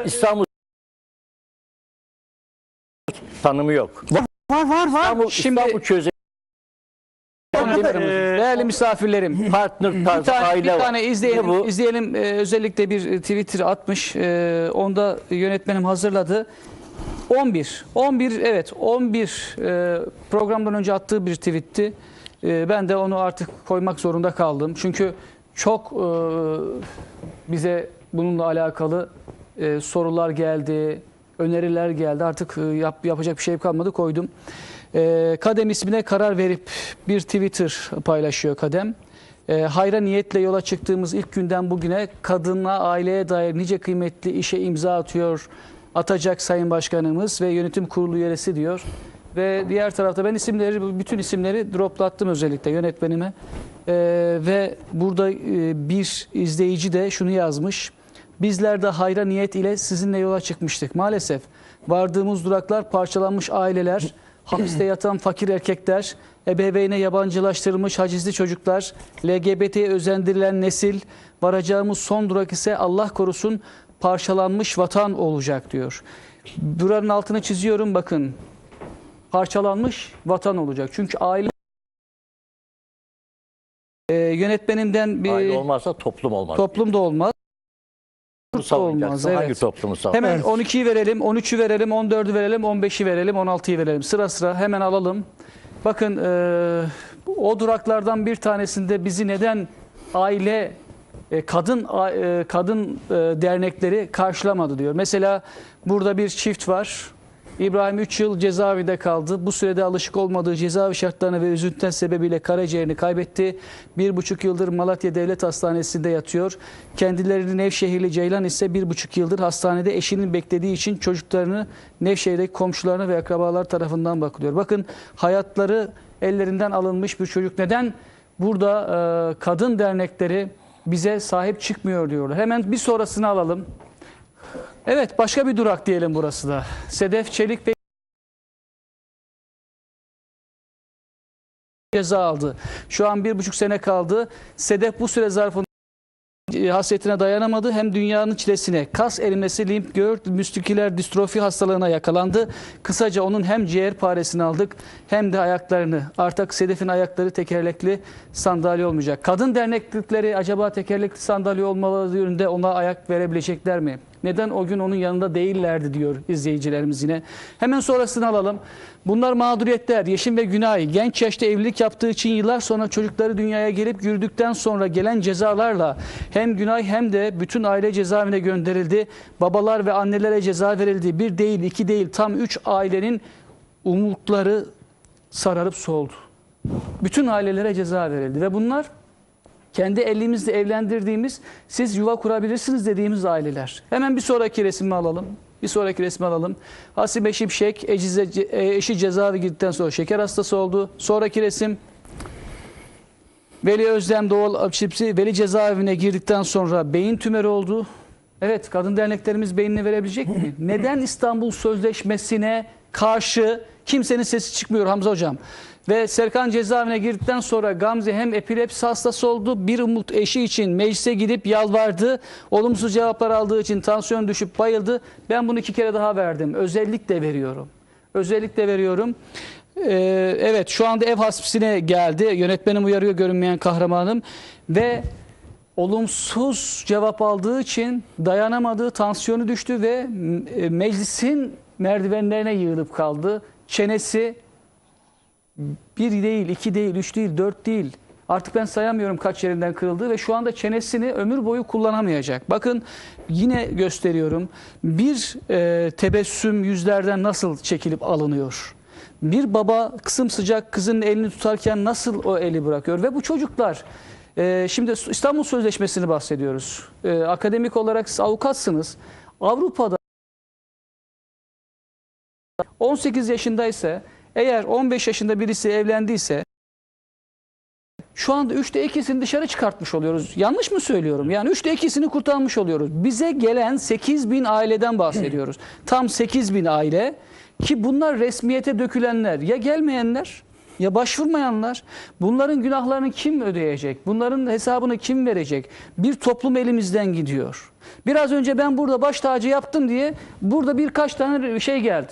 G: tanımı yok.
B: var.
A: Şimdi değerli misafirlerim
G: Partner
A: bir
G: tarzı
A: tane,
G: aile
A: bir
G: var.
A: tane izleyelim.
G: Ne bu?
A: İzleyelim. Özellikle bir Twitter atmış. Onda yönetmenim hazırladı. 11 evet 11 programdan önce attığı bir tweetti. Ben de onu artık koymak zorunda kaldım. Çünkü çok bize bununla alakalı sorular geldi, öneriler geldi. Artık yapacak bir şey kalmadı, koydum. Kadem ismine karar verip bir Twitter paylaşıyor Kadem. Hayra niyetle yola çıktığımız ilk günden bugüne kadına, aileye dair nice kıymetli işe imza atacak Sayın Başkanımız ve yönetim kurulu üyesi diyor. Ve diğer tarafta ben bütün isimleri droplattım özellikle yönetmenime. Ve burada bir izleyici de şunu yazmış. Bizler de hayra niyet ile sizinle yola çıkmıştık. Maalesef vardığımız duraklar parçalanmış aileler, hapiste yatan fakir erkekler, ebeveyne yabancılaştırılmış hacizli çocuklar, LGBT'ye özendirilen nesil, varacağımız son durak ise Allah korusun parçalanmış vatan olacak diyor. Buranın altını çiziyorum bakın. Parçalanmış vatan olacak. Çünkü aile yönetmenimden bir
G: Aile olmazsa toplum olmaz.
A: toplum da olmaz.
G: Olmaz.
A: Evet.
G: Hangi toplumu savunacaksın?
A: Hemen 12'yi verelim, 13'ü verelim, 14'ü verelim, 15'i verelim, 16'yı verelim. Sıra sıra hemen alalım. Bakın o duraklardan bir tanesinde bizi neden aile kadın dernekleri karşılamadı diyor. Mesela burada bir çift var. İbrahim 3 yıl cezaevinde kaldı. Bu sürede alışık olmadığı cezaevi şartlarına ve üzüntüden sebebiyle karaciğerini kaybetti. 1,5 yıldır Malatya Devlet Hastanesi'nde yatıyor. Kendilerini Nevşehirli Ceylan ise 1,5 yıldır hastanede eşinin beklediği için çocuklarını Nevşehir'deki komşularına ve akrabalar tarafından bakılıyor. Bakın hayatları ellerinden alınmış bir çocuk. Neden burada kadın dernekleri bize sahip çıkmıyor diyorlar. Hemen bir sonrasını alalım. Evet, başka bir durak diyelim burası da. Sedef Çelik Bey ceza aldı. Şu an 1,5 sene kaldı. Sedef bu süre zarfında hasretine dayanamadı. Hem dünyanın çilesine, kas erimesi, limf müstiküler distrofi hastalığına yakalandı. Kısaca onun hem ciğer paresini aldık hem de ayaklarını. Artık Sedef'in ayakları tekerlekli sandalye olmayacak. Kadın derneklikleri acaba tekerlekli sandalye olmaları yönünde ona ayak verebilecekler mi? Neden o gün onun yanında değillerdi diyor izleyicilerimiz yine. Hemen sonrasını alalım. Bunlar mağduriyetler, Yeşim ve Günay. Genç yaşta evlilik yaptığı için yıllar sonra çocukları dünyaya gelip yürüdükten sonra gelen cezalarla hem Günay hem de bütün aile cezaevine gönderildi. Babalar ve annelere ceza verildi. Bir değil, iki değil, tam 3 ailenin umutları sararıp soldu. Bütün ailelere ceza verildi ve bunlar kendi elimizle evlendirdiğimiz, siz yuva kurabilirsiniz dediğimiz aileler. Hemen bir sonraki resmi alalım. Bir sonraki resmi alalım. Hasibe Şimşek, eşi cezaevine girdikten sonra şeker hastası oldu. Sonraki resim. Veli Özlem Doğal Çipsi, Veli cezaevine girdikten sonra beyin tümörü oldu. Evet, kadın derneklerimiz beynini verebilecek mi? Neden İstanbul Sözleşmesi'ne karşı kimsenin sesi çıkmıyor Hamza Hocam? Ve Serkan cezaevine girdikten sonra Gamze hem epilepsi hastası oldu. Bir umut eşi için meclise gidip yalvardı. Olumsuz cevaplar aldığı için tansiyon düşüp bayıldı. Ben bunu 2 kere daha verdim. Özellikle veriyorum. Özellikle veriyorum. Evet, şu anda ev haspisine geldi. Yönetmenim uyarıyor, görünmeyen kahramanım. Ve olumsuz cevap aldığı için dayanamadı. Tansiyonu düştü ve meclisin merdivenlerine yığılıp kaldı. Çenesi 1 değil, 2 değil, 3 değil, 4 değil. Artık ben sayamıyorum kaç yerinden kırıldı ve şu anda çenesini ömür boyu kullanamayacak. Bakın yine gösteriyorum. Bir tebessüm yüzlerden nasıl çekilip alınıyor? Bir baba kısımsıcak kızının elini tutarken nasıl o eli bırakıyor? Ve bu çocuklar, şimdi İstanbul Sözleşmesi'ni bahsediyoruz. Akademik olarak siz avukatsınız. Avrupa'da 18 yaşındaysa, eğer 15 yaşında birisi evlendiyse şu anda 3'te 2'sini dışarı çıkartmış oluyoruz. Yanlış mı söylüyorum? Yani 3'te 2'sini kurtarmış oluyoruz. Bize gelen 8.000 aileden bahsediyoruz. Tam 8.000 aile ki bunlar resmiyete dökülenler. Ya gelmeyenler ya başvurmayanlar. Bunların günahlarını kim ödeyecek? Bunların hesabını kim verecek? Bir toplum elimizden gidiyor. Biraz önce ben burada baş tacı yaptım diye burada birkaç tane şey geldi.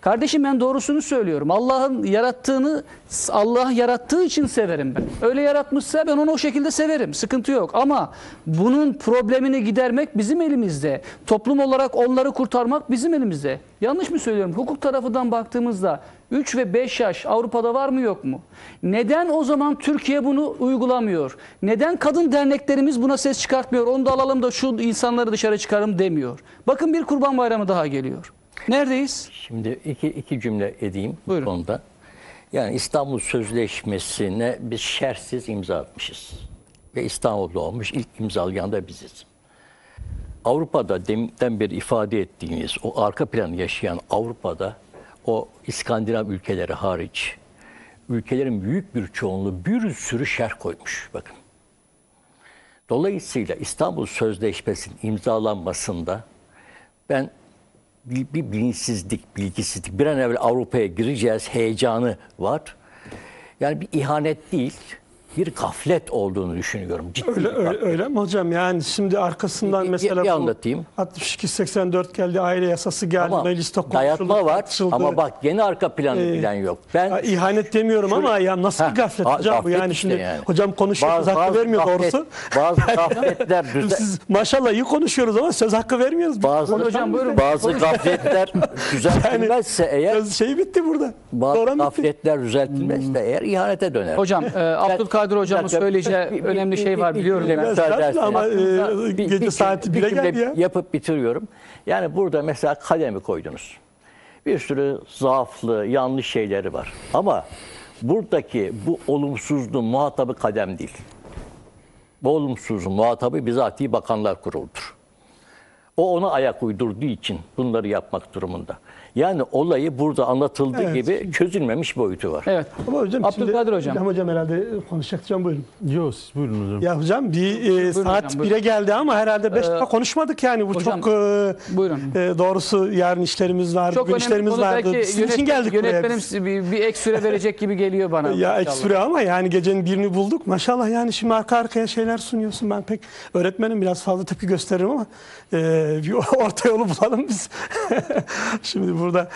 A: Kardeşim ben doğrusunu söylüyorum. Allah'ın yarattığını, Allah yarattığı için severim ben. Öyle yaratmışsa ben onu o şekilde severim. Sıkıntı yok. Ama bunun problemini gidermek bizim elimizde. Toplum olarak onları kurtarmak bizim elimizde. Yanlış mı söylüyorum? Hukuk tarafından baktığımızda 3 ve 5 yaş Avrupa'da var mı yok mu? Neden o zaman Türkiye bunu uygulamıyor? Neden kadın derneklerimiz buna ses çıkartmıyor? Onu da alalım da şu insanları dışarı çıkarım demiyor. Bakın bir Kurban Bayramı daha geliyor. Neredeyiz?
G: Şimdi iki cümle edeyim bu
A: Buyurun.
G: konuda. Yani İstanbul Sözleşmesi'ne biz şerhsiz imza atmışız. Ve İstanbul'da olmuş ilk imzalayan da biziz. Avrupa'da deminden beri ifade ettiğiniz o arka planı yaşayan Avrupa'da o İskandinav ülkeleri hariç ülkelerin büyük bir çoğunluğu bir sürü şerh koymuş. Bakın. Dolayısıyla İstanbul Sözleşmesi'nin imzalanmasında ben bir bilinçsizlik, bilgisizlik, bir an evvel Avrupa'ya gireceğiz heyecanı var. Yani bir ihanet değil, bir gaflet olduğunu düşünüyorum. Ciddi
H: Öyle mi hocam? Yani şimdi arkasından mesela
G: bir
H: bu
G: anlatayım.
H: 62-84 geldi, aile yasası geldi,
G: Ama
H: mecliste konuşuldu,
G: dayatma var
H: tartışıldı.
G: ama bak yeni arka planı bilen yok. Ben
H: İhanet demiyorum ama ya nasıl bir gaflet hocam bu
G: gaflet
H: yani
G: işte
H: şimdi
G: yani.
H: hocam konuşuyor söz hakkı vermiyor doğrusu.
G: Bazı gafletler
H: Siz maşallah iyi konuşuyoruz ama söz hakkı vermiyoruz.
A: Hocam buyurun.
G: Bazı gafletler düzeltilmezse eğer
H: Şey bitti burada.
G: bazı
H: Program bitti.
G: gafletler düzeltilmezse eğer ihanete döner.
A: Hocam Abdülkadir hocamın
G: Bir dakika,
A: söyleyeceği önemli şey var biliyorum ben.
H: Biraz zaten ama gece saati 1'e geldi ya.
G: Yapıp bitiriyorum. Yani burada mesela kalemi koydunuz. Bir sürü zaaflı, yanlış şeyleri var. Ama buradaki bu olumsuzluğun muhatabı kalem değil. Bu olumsuzluğun muhatabı bizatihi Bakanlar Kurulu'dur. O ona ayak uydurduğu için bunları yapmak durumunda. Yani olayı burada anlatıldığı gibi çözülmemiş boyutu var.
A: Evet.
H: Ama hocam
A: Abdülkadir hocam.
H: Hocam herhalde konuşacak hocam buyurun.
I: Yok siz buyurun hocam.
H: Ya hocam saat
A: hocam, buyurun.
H: 1'e geldi ama herhalde 5 dakika konuşmadık yani. Bu
A: hocam,
H: çok
A: buyurun.
H: Doğrusu yarın işlerimiz var,
A: Çok
H: bugün
A: önemli
H: işlerimiz
A: konu,
H: vardı.
A: belki
H: Sizin için geldik buraya
A: yönetmenim
H: biz.
A: bir ek süre verecek gibi geliyor bana.
H: Ya ek
A: İnşallah.
H: süre ama yani gecenin birini bulduk. Maşallah yani şimdi arka arkaya şeyler sunuyorsun. Ben pek öğretmenim biraz fazla tepki gösteririm ama bir orta yolu bulalım biz. Şimdi burada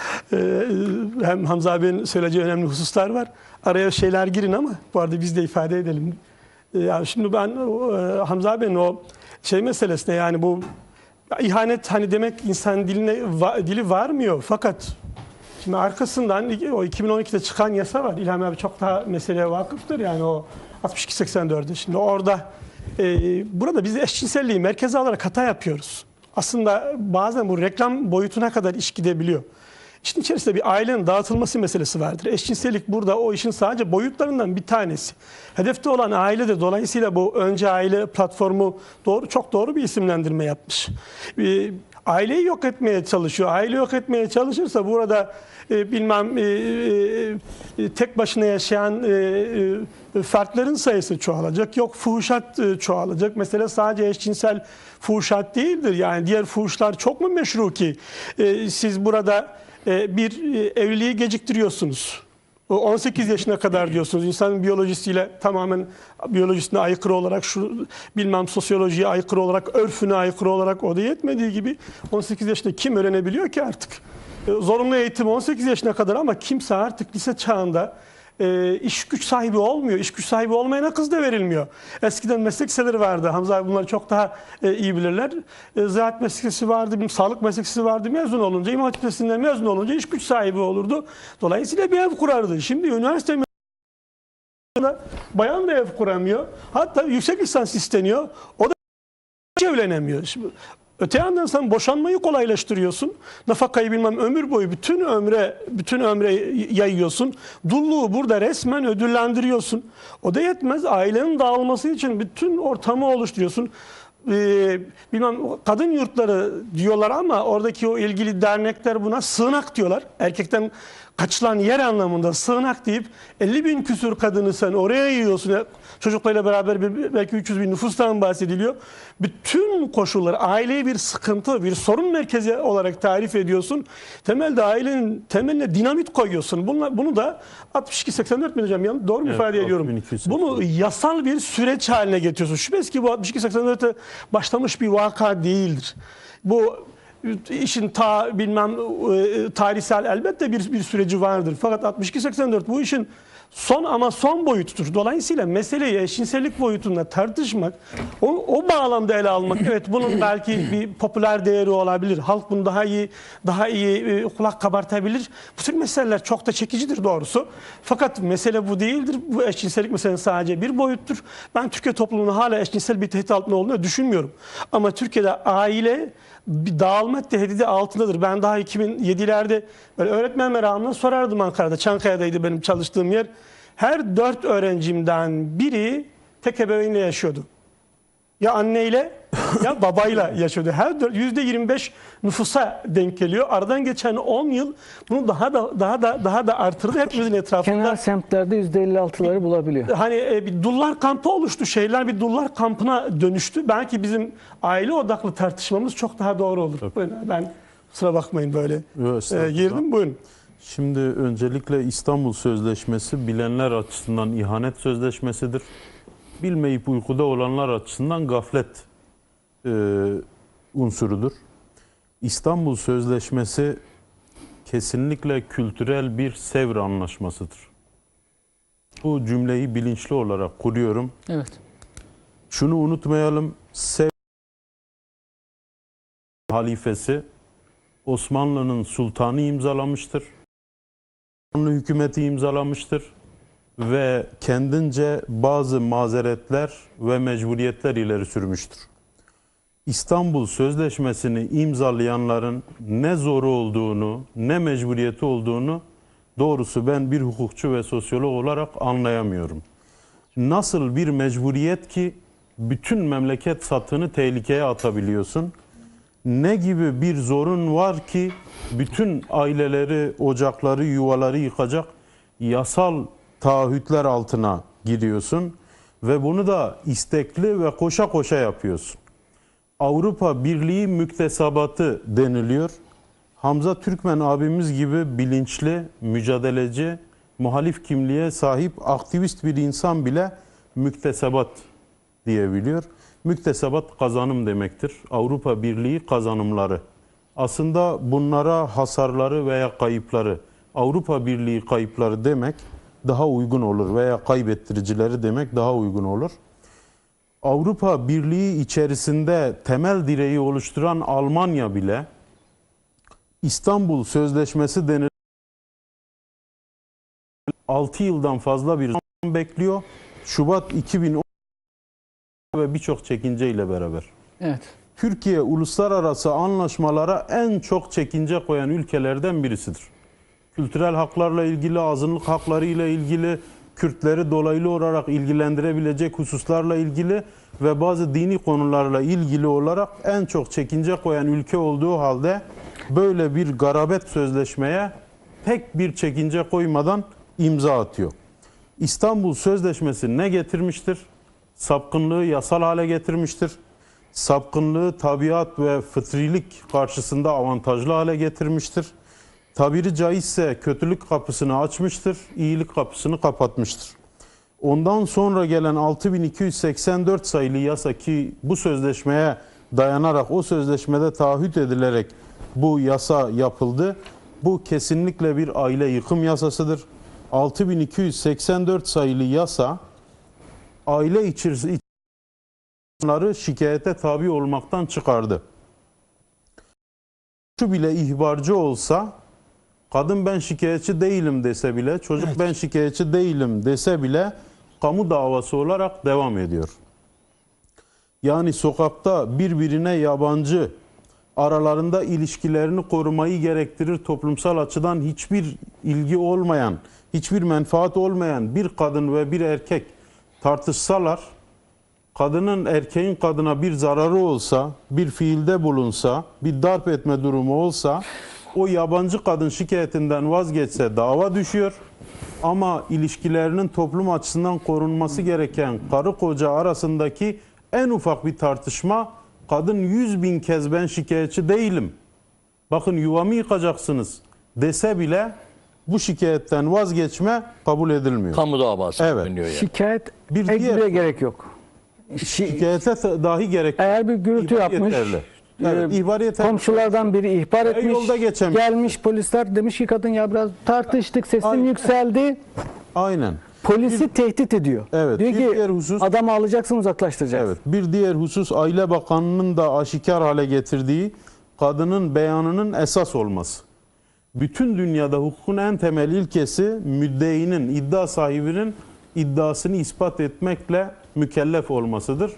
H: hem Hamza abinin söyleyeceği önemli hususlar var. Araya şeyler girin ama bu arada biz de ifade edelim. Yani şimdi ben Hamza abinin o şey meselesine yani bu ihanet hani demek insan dili varmıyor fakat şimdi arkasından o 2012'de çıkan yasa var. İlhami abi çok daha meseleye vakıftır yani o 62-84'de. Şimdi orada burada biz eşcinselliği merkeze alarak hata yapıyoruz. Aslında bazen bu reklam boyutuna kadar iş gidebiliyor. İşin içerisinde bir ailenin dağıtılması meselesi vardır. Eşcinsellik burada o işin sadece boyutlarından bir tanesi. Hedefte olan aile de dolayısıyla bu önce aile platformu çok doğru bir isimlendirme yapmış. Aileyi yok etmeye çalışıyor. Aile yok etmeye çalışırsa burada tek başına yaşayan fertlerin sayısı çoğalacak. Yok fuhuşat çoğalacak. Mesela sadece eşcinsel fuhuşat değildir. Yani diğer fuhuşlar çok mu meşru ki? Siz burada bir evliliği geciktiriyorsunuz. 18 yaşına kadar diyorsunuz. İnsanın biyolojisiyle tamamen biyolojisine aykırı olarak sosyolojiye aykırı olarak, örfüne aykırı olarak o da yetmediği gibi 18 yaşında kim öğrenebiliyor ki artık? Zorunlu eğitim 18 yaşına kadar ama kimse artık lise çağında iş güç sahibi olmuyor. İş güç sahibi olmayana kız da verilmiyor. Eskiden meslek liseleri vardı. Hamza abi bunları çok daha iyi bilirler. Ziraat meslek lisesi vardı, sağlık meslek lisesi vardı. Mezun olunca, İmam Hatip Lisesi'nden mezun olunca iş güç sahibi olurdu. Dolayısıyla bir ev kurardı. Şimdi üniversite bayan da ev kuramıyor. Hatta yüksek lisans isteniyor. O da evlenemiyor. Şimdi, öte yandan sen boşanmayı kolaylaştırıyorsun. Nafakayı ömür boyu bütün ömre yayıyorsun. Dulluğu burada resmen ödüllendiriyorsun. O da yetmez. Ailenin dağılması için bütün ortamı oluşturuyorsun. Kadın yurtları diyorlar ama oradaki o ilgili dernekler buna sığınak diyorlar. Erkekten kaçılan yer anlamında sığınak deyip 50 bin küsur kadını sen oraya yiyorsun. Çocuklarıyla beraber belki 300 bin nüfustan bahsediliyor. Bütün koşullar aileyi bir sıkıntı, bir sorun merkezi olarak tarif ediyorsun. Temelde ailenin temeline dinamit koyuyorsun. Bunu da 62-84 mi hocam? Doğru mu ifade ediyorum? Bunu yasal bir süreç haline getiriyorsun. Şüphesiz ki bu 62-84'te başlamış bir vaka değildir. Bu işin tarihsel elbette bir süreci vardır. Fakat 62-84 bu işin son boyutudur. Dolayısıyla meseleyi eşcinsellik boyutunda tartışmak, o bağlamda ele almak, evet bunun belki bir popüler değeri olabilir. Halk bunu daha iyi kulak kabartabilir. Bu tür meseleler çok da çekicidir doğrusu. Fakat mesele bu değildir. Bu eşcinsellik meselesi sadece bir boyuttur. Ben Türkiye toplumunun hala eşcinsel bir tehdit altında olduğunu düşünmüyorum. Ama Türkiye'de aile bir dağılma tehdidi altındadır. Ben daha 2007'lerde böyle öğretmen meramına sorardım Ankara'da. Çankaya'daydı benim çalıştığım yer. Her 4 öğrencimden biri tek ebeveynle yaşıyordu. Ya anneyle ya babayla yaşıyordu. Her %25 nüfusa denk geliyor. Aradan geçen 10 yıl bunu daha da artırdı. Hepimizin etrafında.
B: Kenar semtlerde %56'ları bulabiliyor.
H: Hani bir dullar kampı oluştu. Şeyler bir dullar kampına dönüştü. Belki bizim aile odaklı tartışmamız çok daha doğru olur. Buyurun, ben kusura bakmayın böyle girdim. Buyurun.
I: Şimdi öncelikle İstanbul Sözleşmesi bilenler açısından ihanet sözleşmesidir. Bilmeyip uykuda olanlar açısından gaflet unsurudur. İstanbul Sözleşmesi kesinlikle kültürel bir Sevr anlaşmasıdır. Bu cümleyi bilinçli olarak kuruyorum.
A: Evet.
I: Şunu unutmayalım. Sevr halifesi Osmanlı'nın sultanı imzalamıştır. Osmanlı hükümeti imzalamıştır ve kendince bazı mazeretler ve mecburiyetler ileri sürmüştür. İstanbul Sözleşmesi'ni imzalayanların ne zoru olduğunu, ne mecburiyeti olduğunu doğrusu ben bir hukukçu ve sosyolog olarak anlayamıyorum. Nasıl bir mecburiyet ki bütün memleket satını tehlikeye atabiliyorsun? Ne gibi bir zorun var ki bütün aileleri, ocakları, yuvaları yıkacak yasal taahhütler altına giriyorsun ve bunu da istekli ve koşa koşa yapıyorsun. Avrupa Birliği müktesebatı deniliyor. Hamza Türkmen abimiz gibi bilinçli, mücadeleci, muhalif kimliğe sahip aktivist bir insan bile müktesebat diyebiliyor. Müktesebat kazanım demektir. Avrupa Birliği kazanımları. Aslında bunlara hasarları veya kayıpları, Avrupa Birliği kayıpları demek daha uygun olur veya kaybettiricileri demek daha uygun olur. Avrupa Birliği içerisinde temel direği oluşturan Almanya bile İstanbul Sözleşmesi denilen 6 yıldan fazla bir zaman bekliyor. Şubat 2010 ve birçok çekinceyle beraber.
A: Evet.
I: Türkiye uluslararası anlaşmalara en çok çekince koyan ülkelerden birisidir. Kültürel haklarla ilgili, azınlık hakları ile ilgili, Kürtleri dolaylı olarak ilgilendirebilecek hususlarla ilgili ve bazı dini konularla ilgili olarak en çok çekince koyan ülke olduğu halde böyle bir garabet sözleşmeye tek bir çekince koymadan imza atıyor. İstanbul Sözleşmesi ne getirmiştir? Sapkınlığı yasal hale getirmiştir. Sapkınlığı tabiat ve fıtrilik karşısında avantajlı hale getirmiştir. Tabiri caizse kötülük kapısını açmıştır, iyilik kapısını kapatmıştır. Ondan sonra gelen 6284 sayılı yasa ki bu sözleşmeye dayanarak o sözleşmede taahhüt edilerek bu yasa yapıldı. Bu kesinlikle bir aile yıkım yasasıdır. 6284 sayılı yasa aile içerisinde şikayete tabi olmaktan çıkardı. Şu bile ihbarcı olsa, kadın ben şikayetçi değilim dese bile, çocuk ben şikayetçi değilim dese bile kamu davası olarak devam ediyor. Yani sokakta birbirine yabancı, aralarında ilişkilerini korumayı gerektirir toplumsal açıdan hiçbir ilgi olmayan, hiçbir menfaat olmayan bir kadın ve bir erkek tartışsalar, kadının erkeğin kadına bir zararı olsa, bir fiilde bulunsa, bir darp etme durumu olsa, o yabancı kadın şikayetinden vazgeçse dava düşüyor. Ama ilişkilerinin toplum açısından korunması gereken karı koca arasındaki en ufak bir tartışma, kadın 100.000 kez ben şikayetçi değilim, bakın yuvamı yıkacaksınız dese bile bu şikayetten vazgeçme kabul edilmiyor.
G: Kamu davası
I: Evet.
G: dönüyor yani.
B: Şikayet
I: Bir
B: ekmeye
I: diğer-
B: gerek yok.
I: Şikayete dahi gerek yok.
B: Eğer bir gürültü
I: İhbar
B: yapmış,
I: yeterli. Evet, ihbar yeterli.
B: komşulardan biri ihbar etmiş,
I: yolda geçemiş.
B: gelmiş polisler demiş ki kadın ya biraz tartıştık, sesin
I: Aynen.
B: yükseldi.
I: Aynen.
B: Polisi tehdit ediyor.
I: Evet,
B: Diyor
I: bir
B: ki
I: diğer husus-
B: adamı alacaksın, uzaklaştıracaksın.
I: Evet. Bir diğer husus Aile Bakanı'nın da aşikar hale getirdiği kadının beyanının esas olması. Bütün dünyada hukukun en temel ilkesi müddeinin, iddia sahibinin iddiasını ispat etmekle mükellef olmasıdır.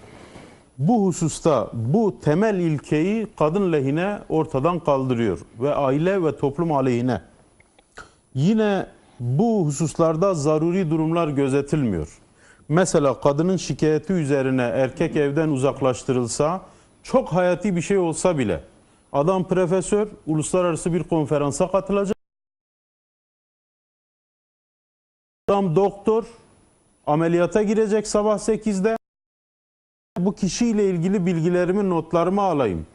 I: bu hususta bu temel ilkeyi kadın lehine ortadan kaldırıyor ve aile ve toplum aleyhine. Yine bu hususlarda zaruri durumlar gözetilmiyor. Mesela kadının şikayeti üzerine erkek evden uzaklaştırılsa, çok hayati bir şey olsa bile adam profesör, uluslararası bir konferansa katılacak. Adam doktor, ameliyata girecek sabah 8'de. Bu kişiyle ilgili bilgilerimi, notlarımı alayım.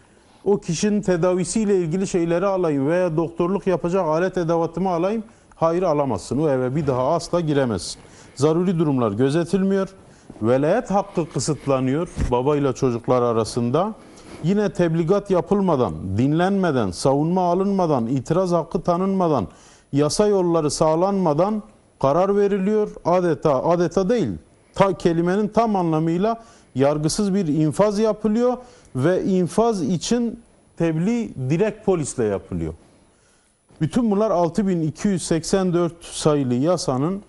I: O kişinin tedavisiyle ilgili şeyleri alayım veya doktorluk yapacak alet edevatımı alayım. Hayır, alamazsın. O eve bir daha asla giremezsin. Zaruri durumlar gözetilmiyor. Velayet hakkı kısıtlanıyor babayla çocuklar arasında. Yine tebligat yapılmadan, dinlenmeden, savunma alınmadan, itiraz hakkı tanınmadan, yasa yolları sağlanmadan karar veriliyor. Adeta değil, kelimenin tam anlamıyla yargısız bir infaz yapılıyor ve infaz için tebliğ direkt polisle yapılıyor. Bütün bunlar 6284 sayılı yasanın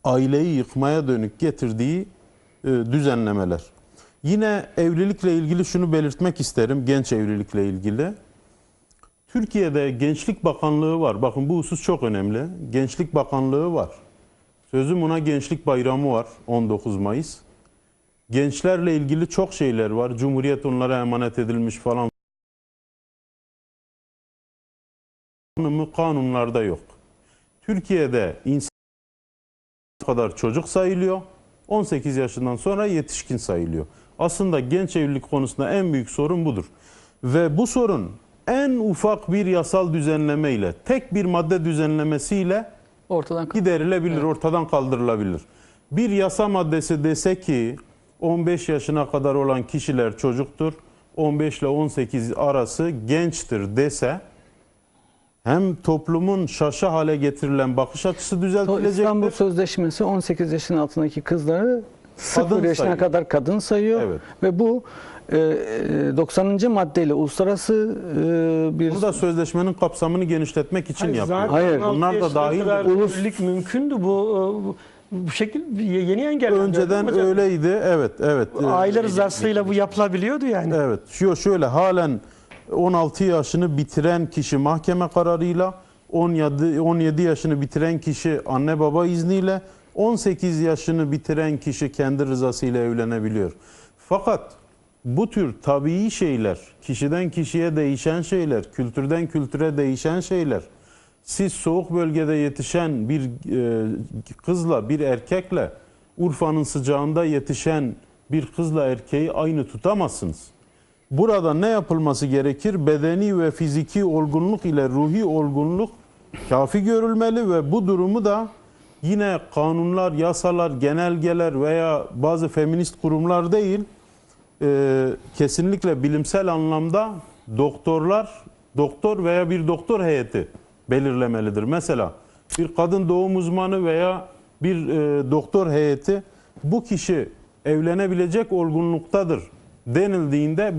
I: aileyi yıkmaya dönük getirdiği düzenlemeler. Yine evlilikle ilgili şunu belirtmek isterim, genç evlilikle ilgili. Türkiye'de Gençlik Bakanlığı var. Bakın bu husus çok önemli. Gençlik Bakanlığı var. Sözüm ona Gençlik Bayramı var 19 Mayıs. Gençlerle ilgili çok şeyler var. Cumhuriyet onlara emanet edilmiş falan. Kanunlarda yok. Türkiye'de insan kadar çocuk sayılıyor. 18 yaşından sonra yetişkin sayılıyor. Aslında genç evlilik konusunda en büyük sorun budur. Ve bu sorun en ufak bir yasal düzenlemeyle, tek bir madde düzenlemesiyle giderilebilir, ortadan kaldırılabilir. Bir yasa maddesi dese ki 15 yaşına kadar olan kişiler çocuktur, 15 ile 18 arası gençtir dese, hem toplumun şaşı hale getirilen bakış açısı düzeltilecektir.
B: İstanbul Sözleşmesi 18 yaşın altındaki kızları 0 yaşına
I: sayıyor.
B: kadar kadın sayıyor.
I: Evet.
B: Ve bu 90. maddeyle uluslararası bir...
I: Burada sözleşmenin kapsamını genişletmek için yapıyor.
B: Hayır,
I: bunlar da dahil.
H: Evlilik mümkündü bu şekilde yeni engellendi.
I: Önceden öyleydi. Evet.
H: Aile rızasıyla bu yapılabiliyordu yani.
I: Evet. Şöyle halen 16 yaşını bitiren kişi mahkeme kararıyla, 17 yaşını bitiren kişi anne baba izniyle, 18 yaşını bitiren kişi kendi rızasıyla evlenebiliyor. Fakat bu tür tabii şeyler, kişiden kişiye değişen şeyler, kültürden kültüre değişen şeyler, siz soğuk bölgede yetişen bir kızla, bir erkekle, Urfa'nın sıcağında yetişen bir kızla erkeği aynı tutamazsınız. Burada ne yapılması gerekir? Bedeni ve fiziki olgunluk ile ruhi olgunluk kafi görülmeli ve bu durumu da yine kanunlar, yasalar, genelgeler veya bazı feminist kurumlar değil, kesinlikle bilimsel anlamda doktor veya bir doktor heyeti belirlemelidir. Mesela bir kadın doğum uzmanı veya bir doktor heyeti bu kişi evlenebilecek olgunluktadır denildiğinde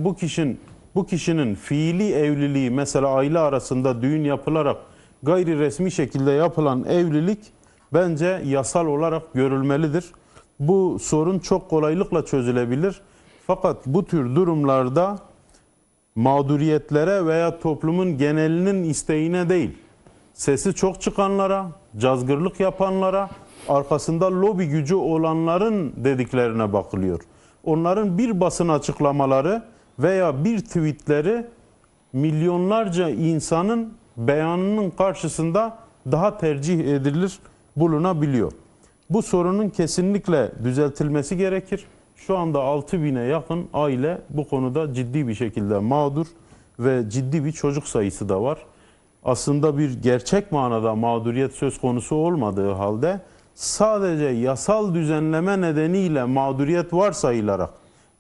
I: bu kişinin fiili evliliği, mesela aile arasında düğün yapılarak gayri resmi şekilde yapılan evlilik bence yasal olarak görülmelidir. Bu sorun çok kolaylıkla çözülebilir. Fakat bu tür durumlarda mağduriyetlere veya toplumun genelinin isteğine değil, sesi çok çıkanlara, cazgırlık yapanlara, arkasında lobi gücü olanların dediklerine bakılıyor. Onların bir basın açıklamaları veya bir tweetleri milyonlarca insanın beyanının karşısında daha tercih edilir, bulunabiliyor. Bu sorunun kesinlikle düzeltilmesi gerekir. Şu anda 6000'e yakın aile bu konuda ciddi bir şekilde mağdur ve ciddi bir çocuk sayısı da var. Aslında bir gerçek manada mağduriyet söz konusu olmadığı halde sadece yasal düzenleme nedeniyle mağduriyet varsayılarak,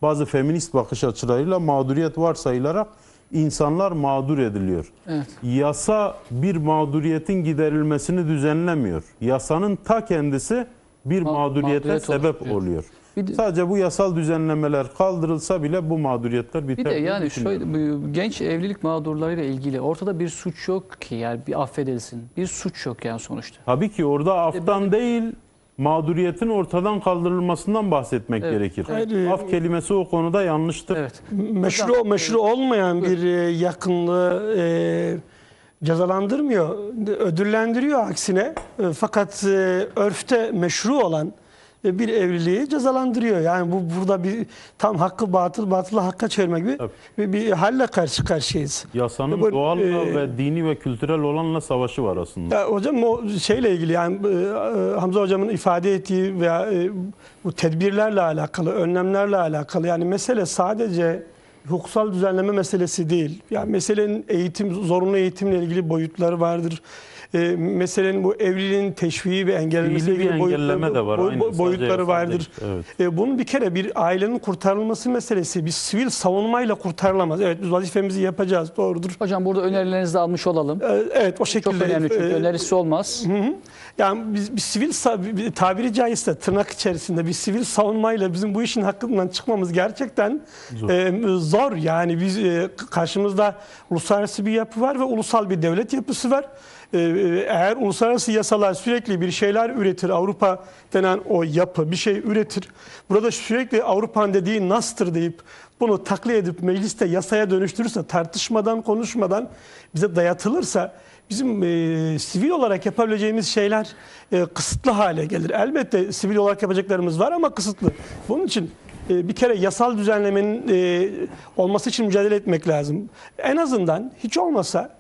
I: bazı feminist bakış açılarıyla mağduriyet varsayılarak insanlar mağdur ediliyor.
A: Evet.
I: Yasa bir mağduriyetin giderilmesini düzenlemiyor. Yasanın ta kendisi bir mağduriyete sebep oluyor. Sadece bu yasal düzenlemeler kaldırılsa bile bu mağduriyetler biter.
A: Bir de yani şöyle, genç evlilik mağdurlarıyla ilgili ortada bir suç yok ki, yani bir affedilsin. Bir suç yok yani sonuçta.
I: Tabii ki orada aftan değil, mağduriyetin ortadan kaldırılmasından bahsetmek gerekir.
H: Hayır,
I: Af kelimesi o konuda yanlıştır.
A: Evet.
H: Meşru olmayan bir yakınlığı cezalandırmıyor, ödüllendiriyor aksine. Fakat örfte meşru olan bir evliliği cezalandırıyor. Yani bu burada bir tam hakkı batılı hakka çevirmek gibi bir halle karşı karşıyayız.
I: Yasanın
H: Bu,
I: doğalla ve dini ve kültürel olanla savaşı var aslında.
H: Ya hocam o şeyle ilgili yani Hamza hocamın ifade ettiği veya bu tedbirlerle alakalı, önlemlerle alakalı yani mesele sadece hukuksal düzenleme meselesi değil. Yani meselenin zorunlu eğitimle ilgili boyutları vardır. Meselenin bu evliliğin teşviği ve engellemesiyle
I: Fiili bir
H: ilgili
I: engelleme de var, aynı, sadece
H: boyutları
I: yasal
H: vardır.
I: değil. Evet.
H: Bunun bir kere bir ailenin kurtarılması meselesi bir sivil savunmayla kurtarılamaz. Evet biz vazifemizi yapacağız, doğrudur.
A: Hocam burada önerilerinizi de almış olalım.
H: Evet o şekilde.
A: Çok önemli çünkü önerisi olmaz.
H: Yani biz bir sivil tabiri caizse tırnak içerisinde bir sivil savunmayla bizim bu işin hakkından çıkmamız gerçekten zor. Yani biz karşımızda uluslararası bir yapı var ve ulusal bir devlet yapısı var. Eğer uluslararası yasalar sürekli bir şeyler üretir, Avrupa denen o yapı bir şey üretir. Burada sürekli Avrupa'nın dediği nastır deyip bunu taklit edip mecliste yasaya dönüştürürse, tartışmadan, konuşmadan bize dayatılırsa bizim sivil olarak yapabileceğimiz şeyler kısıtlı hale gelir. Elbette sivil olarak yapacaklarımız var ama kısıtlı. Bunun için bir kere yasal düzenlemenin olması için mücadele etmek lazım. En azından hiç olmasa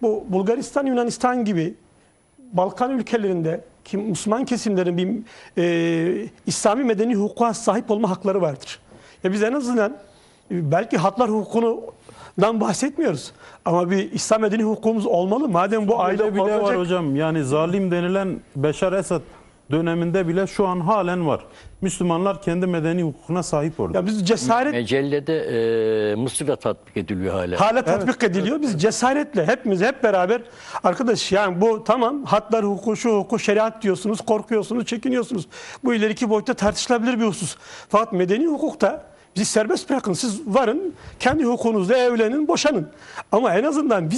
H: bu Bulgaristan, Yunanistan gibi Balkan ülkelerinde ki Müslüman kesimlerin bir İslami medeni hukuka sahip olma hakları vardır. Ya biz en azından belki hatlar hukukundan bahsetmiyoruz. Ama bir İslam medeni hukukumuz olmalı. Madem bu aile
I: bile var hocam. Yani zalim denilen Beşar Esad döneminde bile şu an halen var. Müslümanlar kendi medeni hukukuna sahip orada.
H: Ya biz cesaret
G: Mecellede Mısır'da tatbik ediliyor hala.
H: hala tatbik ediliyor. Biz cesaretle hepimiz hep beraber arkadaş yani bu tamam hatlar hukuku, şu hukuku, şeriat diyorsunuz, korkuyorsunuz, çekiniyorsunuz. Bu ileriki boyutta tartışılabilir bir husus. Fakat medeni hukukta bizi serbest bırakın. Siz varın, kendi hukukunuzla evlenin, boşanın. Ama en azından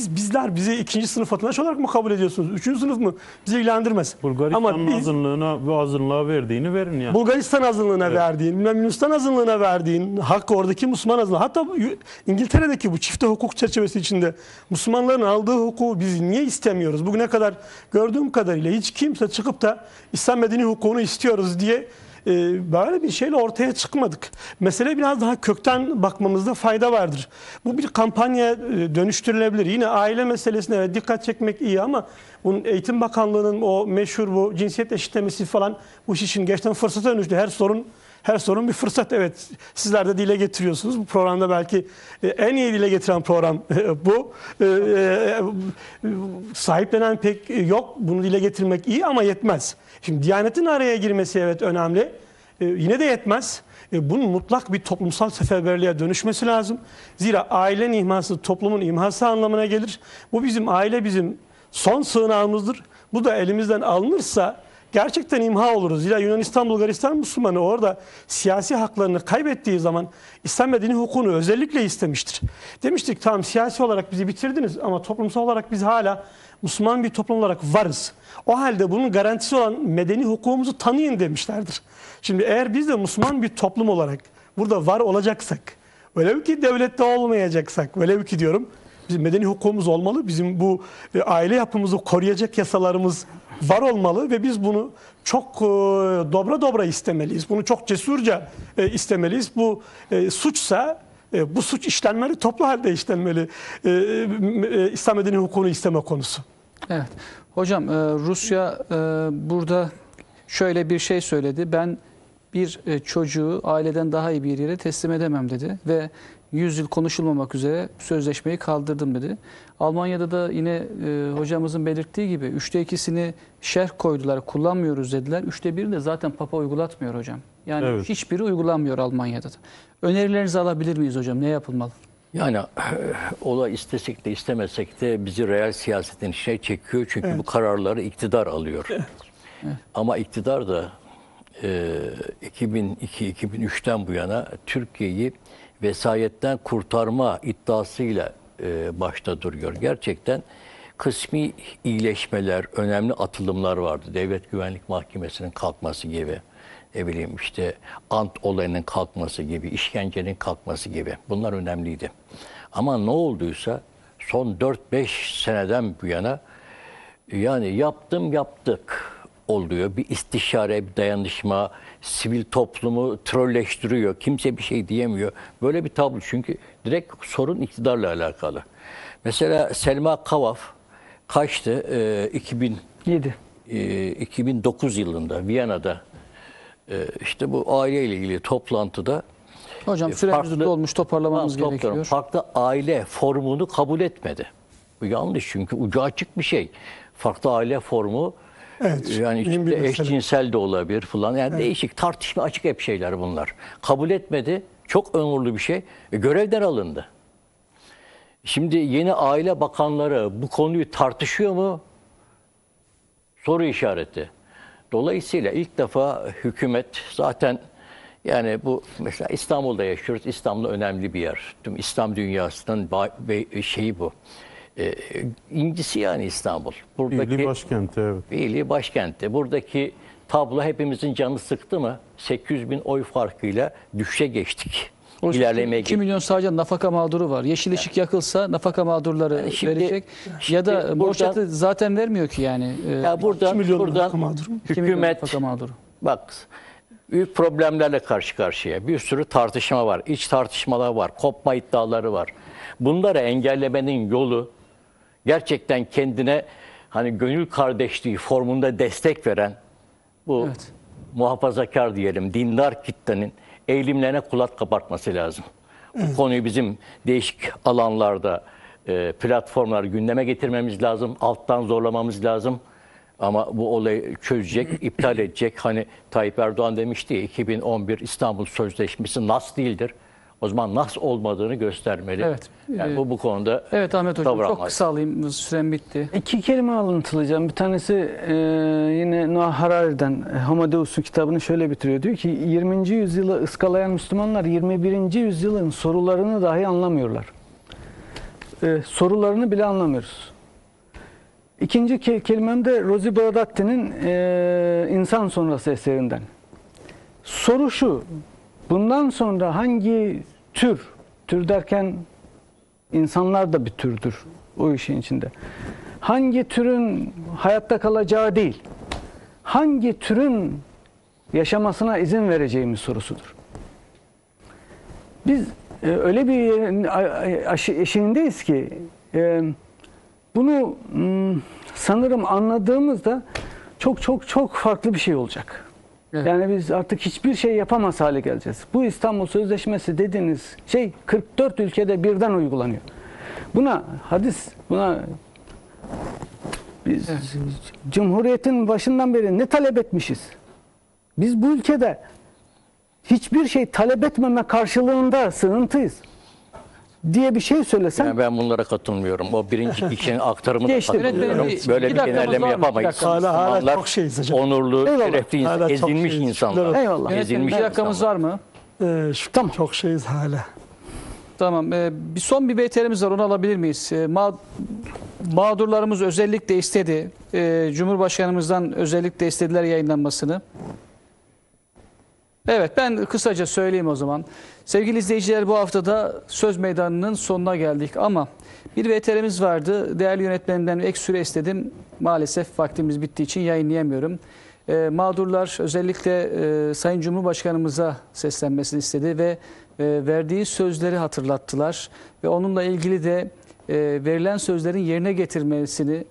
H: bizi ikinci sınıf vatandaş olarak mı kabul ediyorsunuz? Üçüncü sınıf mı? Bizi ilgilendirmez.
I: Bulgaristan'ın azınlığına ve azınlığa verdiğini verin yani.
H: Bulgaristan azınlığına verdiğin, Yunanistan azınlığına verdiğin, hakkı oradaki Müslüman azınlığı. Hatta İngiltere'deki bu çifte hukuk çerçevesi içinde Müslümanların aldığı hukuku biz niye istemiyoruz? Bugüne kadar gördüğüm kadarıyla hiç kimse çıkıp da İslam medeni hukukunu istiyoruz diye böyle bir şeyle ortaya çıkmadık. Mesele biraz daha kökten bakmamızda fayda vardır. Bu bir kampanya dönüştürülebilir. Yine aile meselesine dikkat çekmek iyi ama bunun Eğitim Bakanlığı'nın o meşhur bu cinsiyet eşitlemesi falan bu iş için gerçekten fırsata dönüştü. Her sorun bir fırsat. Evet sizler de dile getiriyorsunuz. Bu programda belki en iyi dile getiren program bu. Sahiplenen pek yok. Bunu dile getirmek iyi ama yetmez. Şimdi Diyanet'in araya girmesi evet önemli. Yine de yetmez. Bunun mutlak bir toplumsal seferberliğe dönüşmesi lazım. Zira ailenin imhası toplumun imhası anlamına gelir. Bu aile bizim son sığınağımızdır. Bu da elimizden alınırsa gerçekten imha oluruz. Zira Yunanistan, Bulgaristan Müslümanı orada siyasi haklarını kaybettiği zaman İslam medeni hukukunu özellikle istemiştir. Demiştik tamam siyasi olarak bizi bitirdiniz ama toplumsal olarak biz hala Müslüman bir toplum olarak varız. O halde bunun garantisi olan medeni hukukumuzu tanıyın demişlerdir. Şimdi eğer biz de Müslüman bir toplum olarak burada var olacaksak, velev ki devlette olmayacaksak, velev ki diyorum bizim medeni hukukumuz olmalı. Bizim bu aile yapımızı koruyacak yasalarımız var olmalı ve biz bunu çok dobra istemeliyiz. Bunu çok cesurca istemeliyiz. Bu suçsa bu suç işlenmeli, toplu halde işlenmeli. İslam medeni hukukunu isteme konusu.
A: Evet. Hocam Rusya burada şöyle bir şey söyledi. Ben bir çocuğu aileden daha iyi bir yere teslim edemem dedi ve 100 yıl konuşulmamak üzere sözleşmeyi kaldırdım dedi. Almanya'da da yine hocamızın belirttiği gibi 3'te 2'sini şerh koydular, kullanmıyoruz dediler. 3'te 1'ini de zaten Papa uygulatmıyor hocam. Yani
I: evet.
A: Hiçbiri uygulanmıyor Almanya'da da. Önerilerinizi alabilir miyiz hocam? Ne yapılmalı?
G: Yani ola istesek de istemesek de bizi reel siyasetin içine çekiyor. Çünkü bu kararları iktidar alıyor. Evet. Ama iktidar da 2002-2003'ten bu yana Türkiye'yi vesayetten kurtarma iddiasıyla başta duruyor. Gerçekten kısmi iyileşmeler, önemli atılımlar vardı. Devlet Güvenlik Mahkemesi'nin kalkması gibi, ne bileyim işte Ant olayının kalkması gibi, işkencenin kalkması gibi. Bunlar önemliydi. Ama ne olduysa son 4-5 seneden bu yana yani yaptık oluyor. Bir istişare, bir dayanışma, sivil toplumu trolleştiriyor. Kimse bir şey diyemiyor. Böyle bir tablo, çünkü direkt sorun iktidarla alakalı. Mesela Selma Kavaf kaçtı? 2009 yılında Viyana'da işte bu aileyle ilgili toplantıda
A: Hocam süremiz dolmuş, toparlamamız gerekiyor.
G: Farklı aile formunu kabul etmedi. Bu yanlış, çünkü ucu açık bir şey. Farklı aile formu,
H: Evet,
G: yani
H: mühim bir
G: işte
H: mesele.
G: eşcinsel de olabilir falan. Yani değişik, tartışma açık hep şeyler bunlar. Kabul etmedi. Çok onurlu bir şey. Görevden alındı. Şimdi yeni aile bakanları bu konuyu tartışıyor mu? Soru işareti. Dolayısıyla ilk defa hükümet zaten, yani bu mesela İstanbul'da yaşıyoruz. İstanbul önemli bir yer. Tüm İslam dünyasının şeyi bu. İncisi yani İstanbul.
I: İyiliği başkenti, evet.
G: İyiliği başkenti. Buradaki tablo hepimizin canı sıktı mı? 800 bin oy farkıyla düşüşe geçtik.
A: Oysa
G: İlerlemeye
A: 2 milyon sadece nafaka mağduru var. Yeşil ışık yakılsa nafaka mağdurları
G: Yani şimdi-
A: verecek. Ya da
G: buradan-
A: borçlatı zaten vermiyor ki yani.
G: Ya
H: 2 milyon
G: buradan
H: nafaka mağduru.
A: 2 milyon
G: hükümet
A: nafaka mağduru.
G: bak, büyük problemlerle karşı karşıya. Bir sürü tartışma var. İç tartışmalar var. Kopma iddiaları var. Bunları engellemenin yolu gerçekten kendine hani gönül kardeşliği formunda destek veren bu
A: Evet.
G: muhafazakar diyelim, dindar kitlenin eğilimlerine kulak kabartması lazım. Bu konuyu bizim değişik alanlarda platformlar gündeme getirmemiz lazım. Alttan zorlamamız lazım. Ama bu olayı çözecek, iptal edecek. Hani Tayyip Erdoğan demişti ya, 2011 İstanbul Sözleşmesi nas değildir. O zaman nas olmadığını göstermeli.
A: Evet.
G: Yani bu konuda
A: Evet Ahmet Hocam,
G: tavır
A: çok
G: almaz.
A: kısa alayım. Sürem bitti.
B: 2 kelime alıntılayacağım. Bir tanesi yine Noah Harari'den Homo Deus'un kitabını şöyle bitiriyor. Diyor ki 20. yüzyılı ıskalayan Müslümanlar 21. yüzyılın sorularını dahi anlamıyorlar. Sorularını bile anlamıyoruz. İkinci kelimem de Rosi Brodati'nin İnsan Sonrası eserinden. Soru şu: bundan sonra hangi tür derken insanlar da bir türdür o işin içinde. Hangi türün hayatta kalacağı değil, hangi türün yaşamasına izin vereceğimiz sorusudur. Biz öyle bir yerin eşiğindeyiz ki bunu sanırım anladığımızda çok farklı bir şey olacak.
A: Evet.
B: Yani biz artık hiçbir şey yapamaz hale geleceğiz. Bu İstanbul Sözleşmesi dediğiniz şey 44 ülkede birden uygulanıyor. Buna biz Cumhuriyet'in başından beri ne talep etmişiz? Biz bu ülkede hiçbir şey talep etmeme karşılığında sığıntıyız diye bir şey söylesem,
G: Yani ben bunlara katılmıyorum. O birinci kişinin aktarımına
B: Geçti.
G: katılmıyorum.
A: Yönetmenim,
G: Böyle
A: iki
G: bir
A: dakikamız
G: genelleme
A: var mı?
G: yapamayız.
A: İki dakikamız.
H: Hala
G: Müslümanlar
H: çok şeyiz hocam.
G: onurlu,
B: Eyvallah.
G: şerefli,
H: Hala çok
G: ezilmiş
H: şeyiz.
G: insanlar.
B: Eyvallah.
A: Yönetmenim,
G: Ezilmiş
A: bir dakikamız
G: insanlar.
A: var mı?
H: Tamam. Çok şeyiz hala.
A: Tamam. Bir son bir BTR'miz var. Onu alabilir miyiz? Mağdurlarımız özellikle istedi. Cumhurbaşkanımızdan özellikle istediler yayınlanmasını. Evet, ben kısaca söyleyeyim o zaman. Sevgili izleyiciler, bu haftada Söz Meydanı'nın sonuna geldik ama bir VTR'miz vardı. Değerli yönetmenimden ek süre istedim. Maalesef vaktimiz bittiği için yayınlayamıyorum. Mağdurlar özellikle Sayın Cumhurbaşkanımıza seslenmesini istedi ve verdiği sözleri hatırlattılar. Ve onunla ilgili de verilen sözlerin yerine getirmesini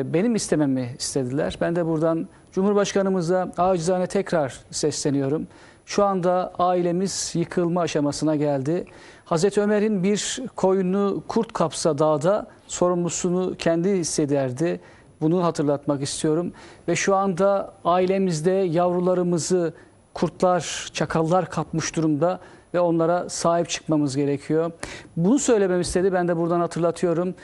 A: benim istememi istediler. Ben de buradan Cumhurbaşkanımıza acizane tekrar sesleniyorum. Şu anda ailemiz yıkılma aşamasına geldi. Hazreti Ömer'in bir koyunu kurt kapsa dağda sorumlusunu kendi hissederdi. Bunu hatırlatmak istiyorum. Ve şu anda ailemizde yavrularımızı kurtlar, çakallar kapmış durumda ve onlara sahip çıkmamız gerekiyor. Bunu söylemem istedi. Ben de buradan hatırlatıyorum.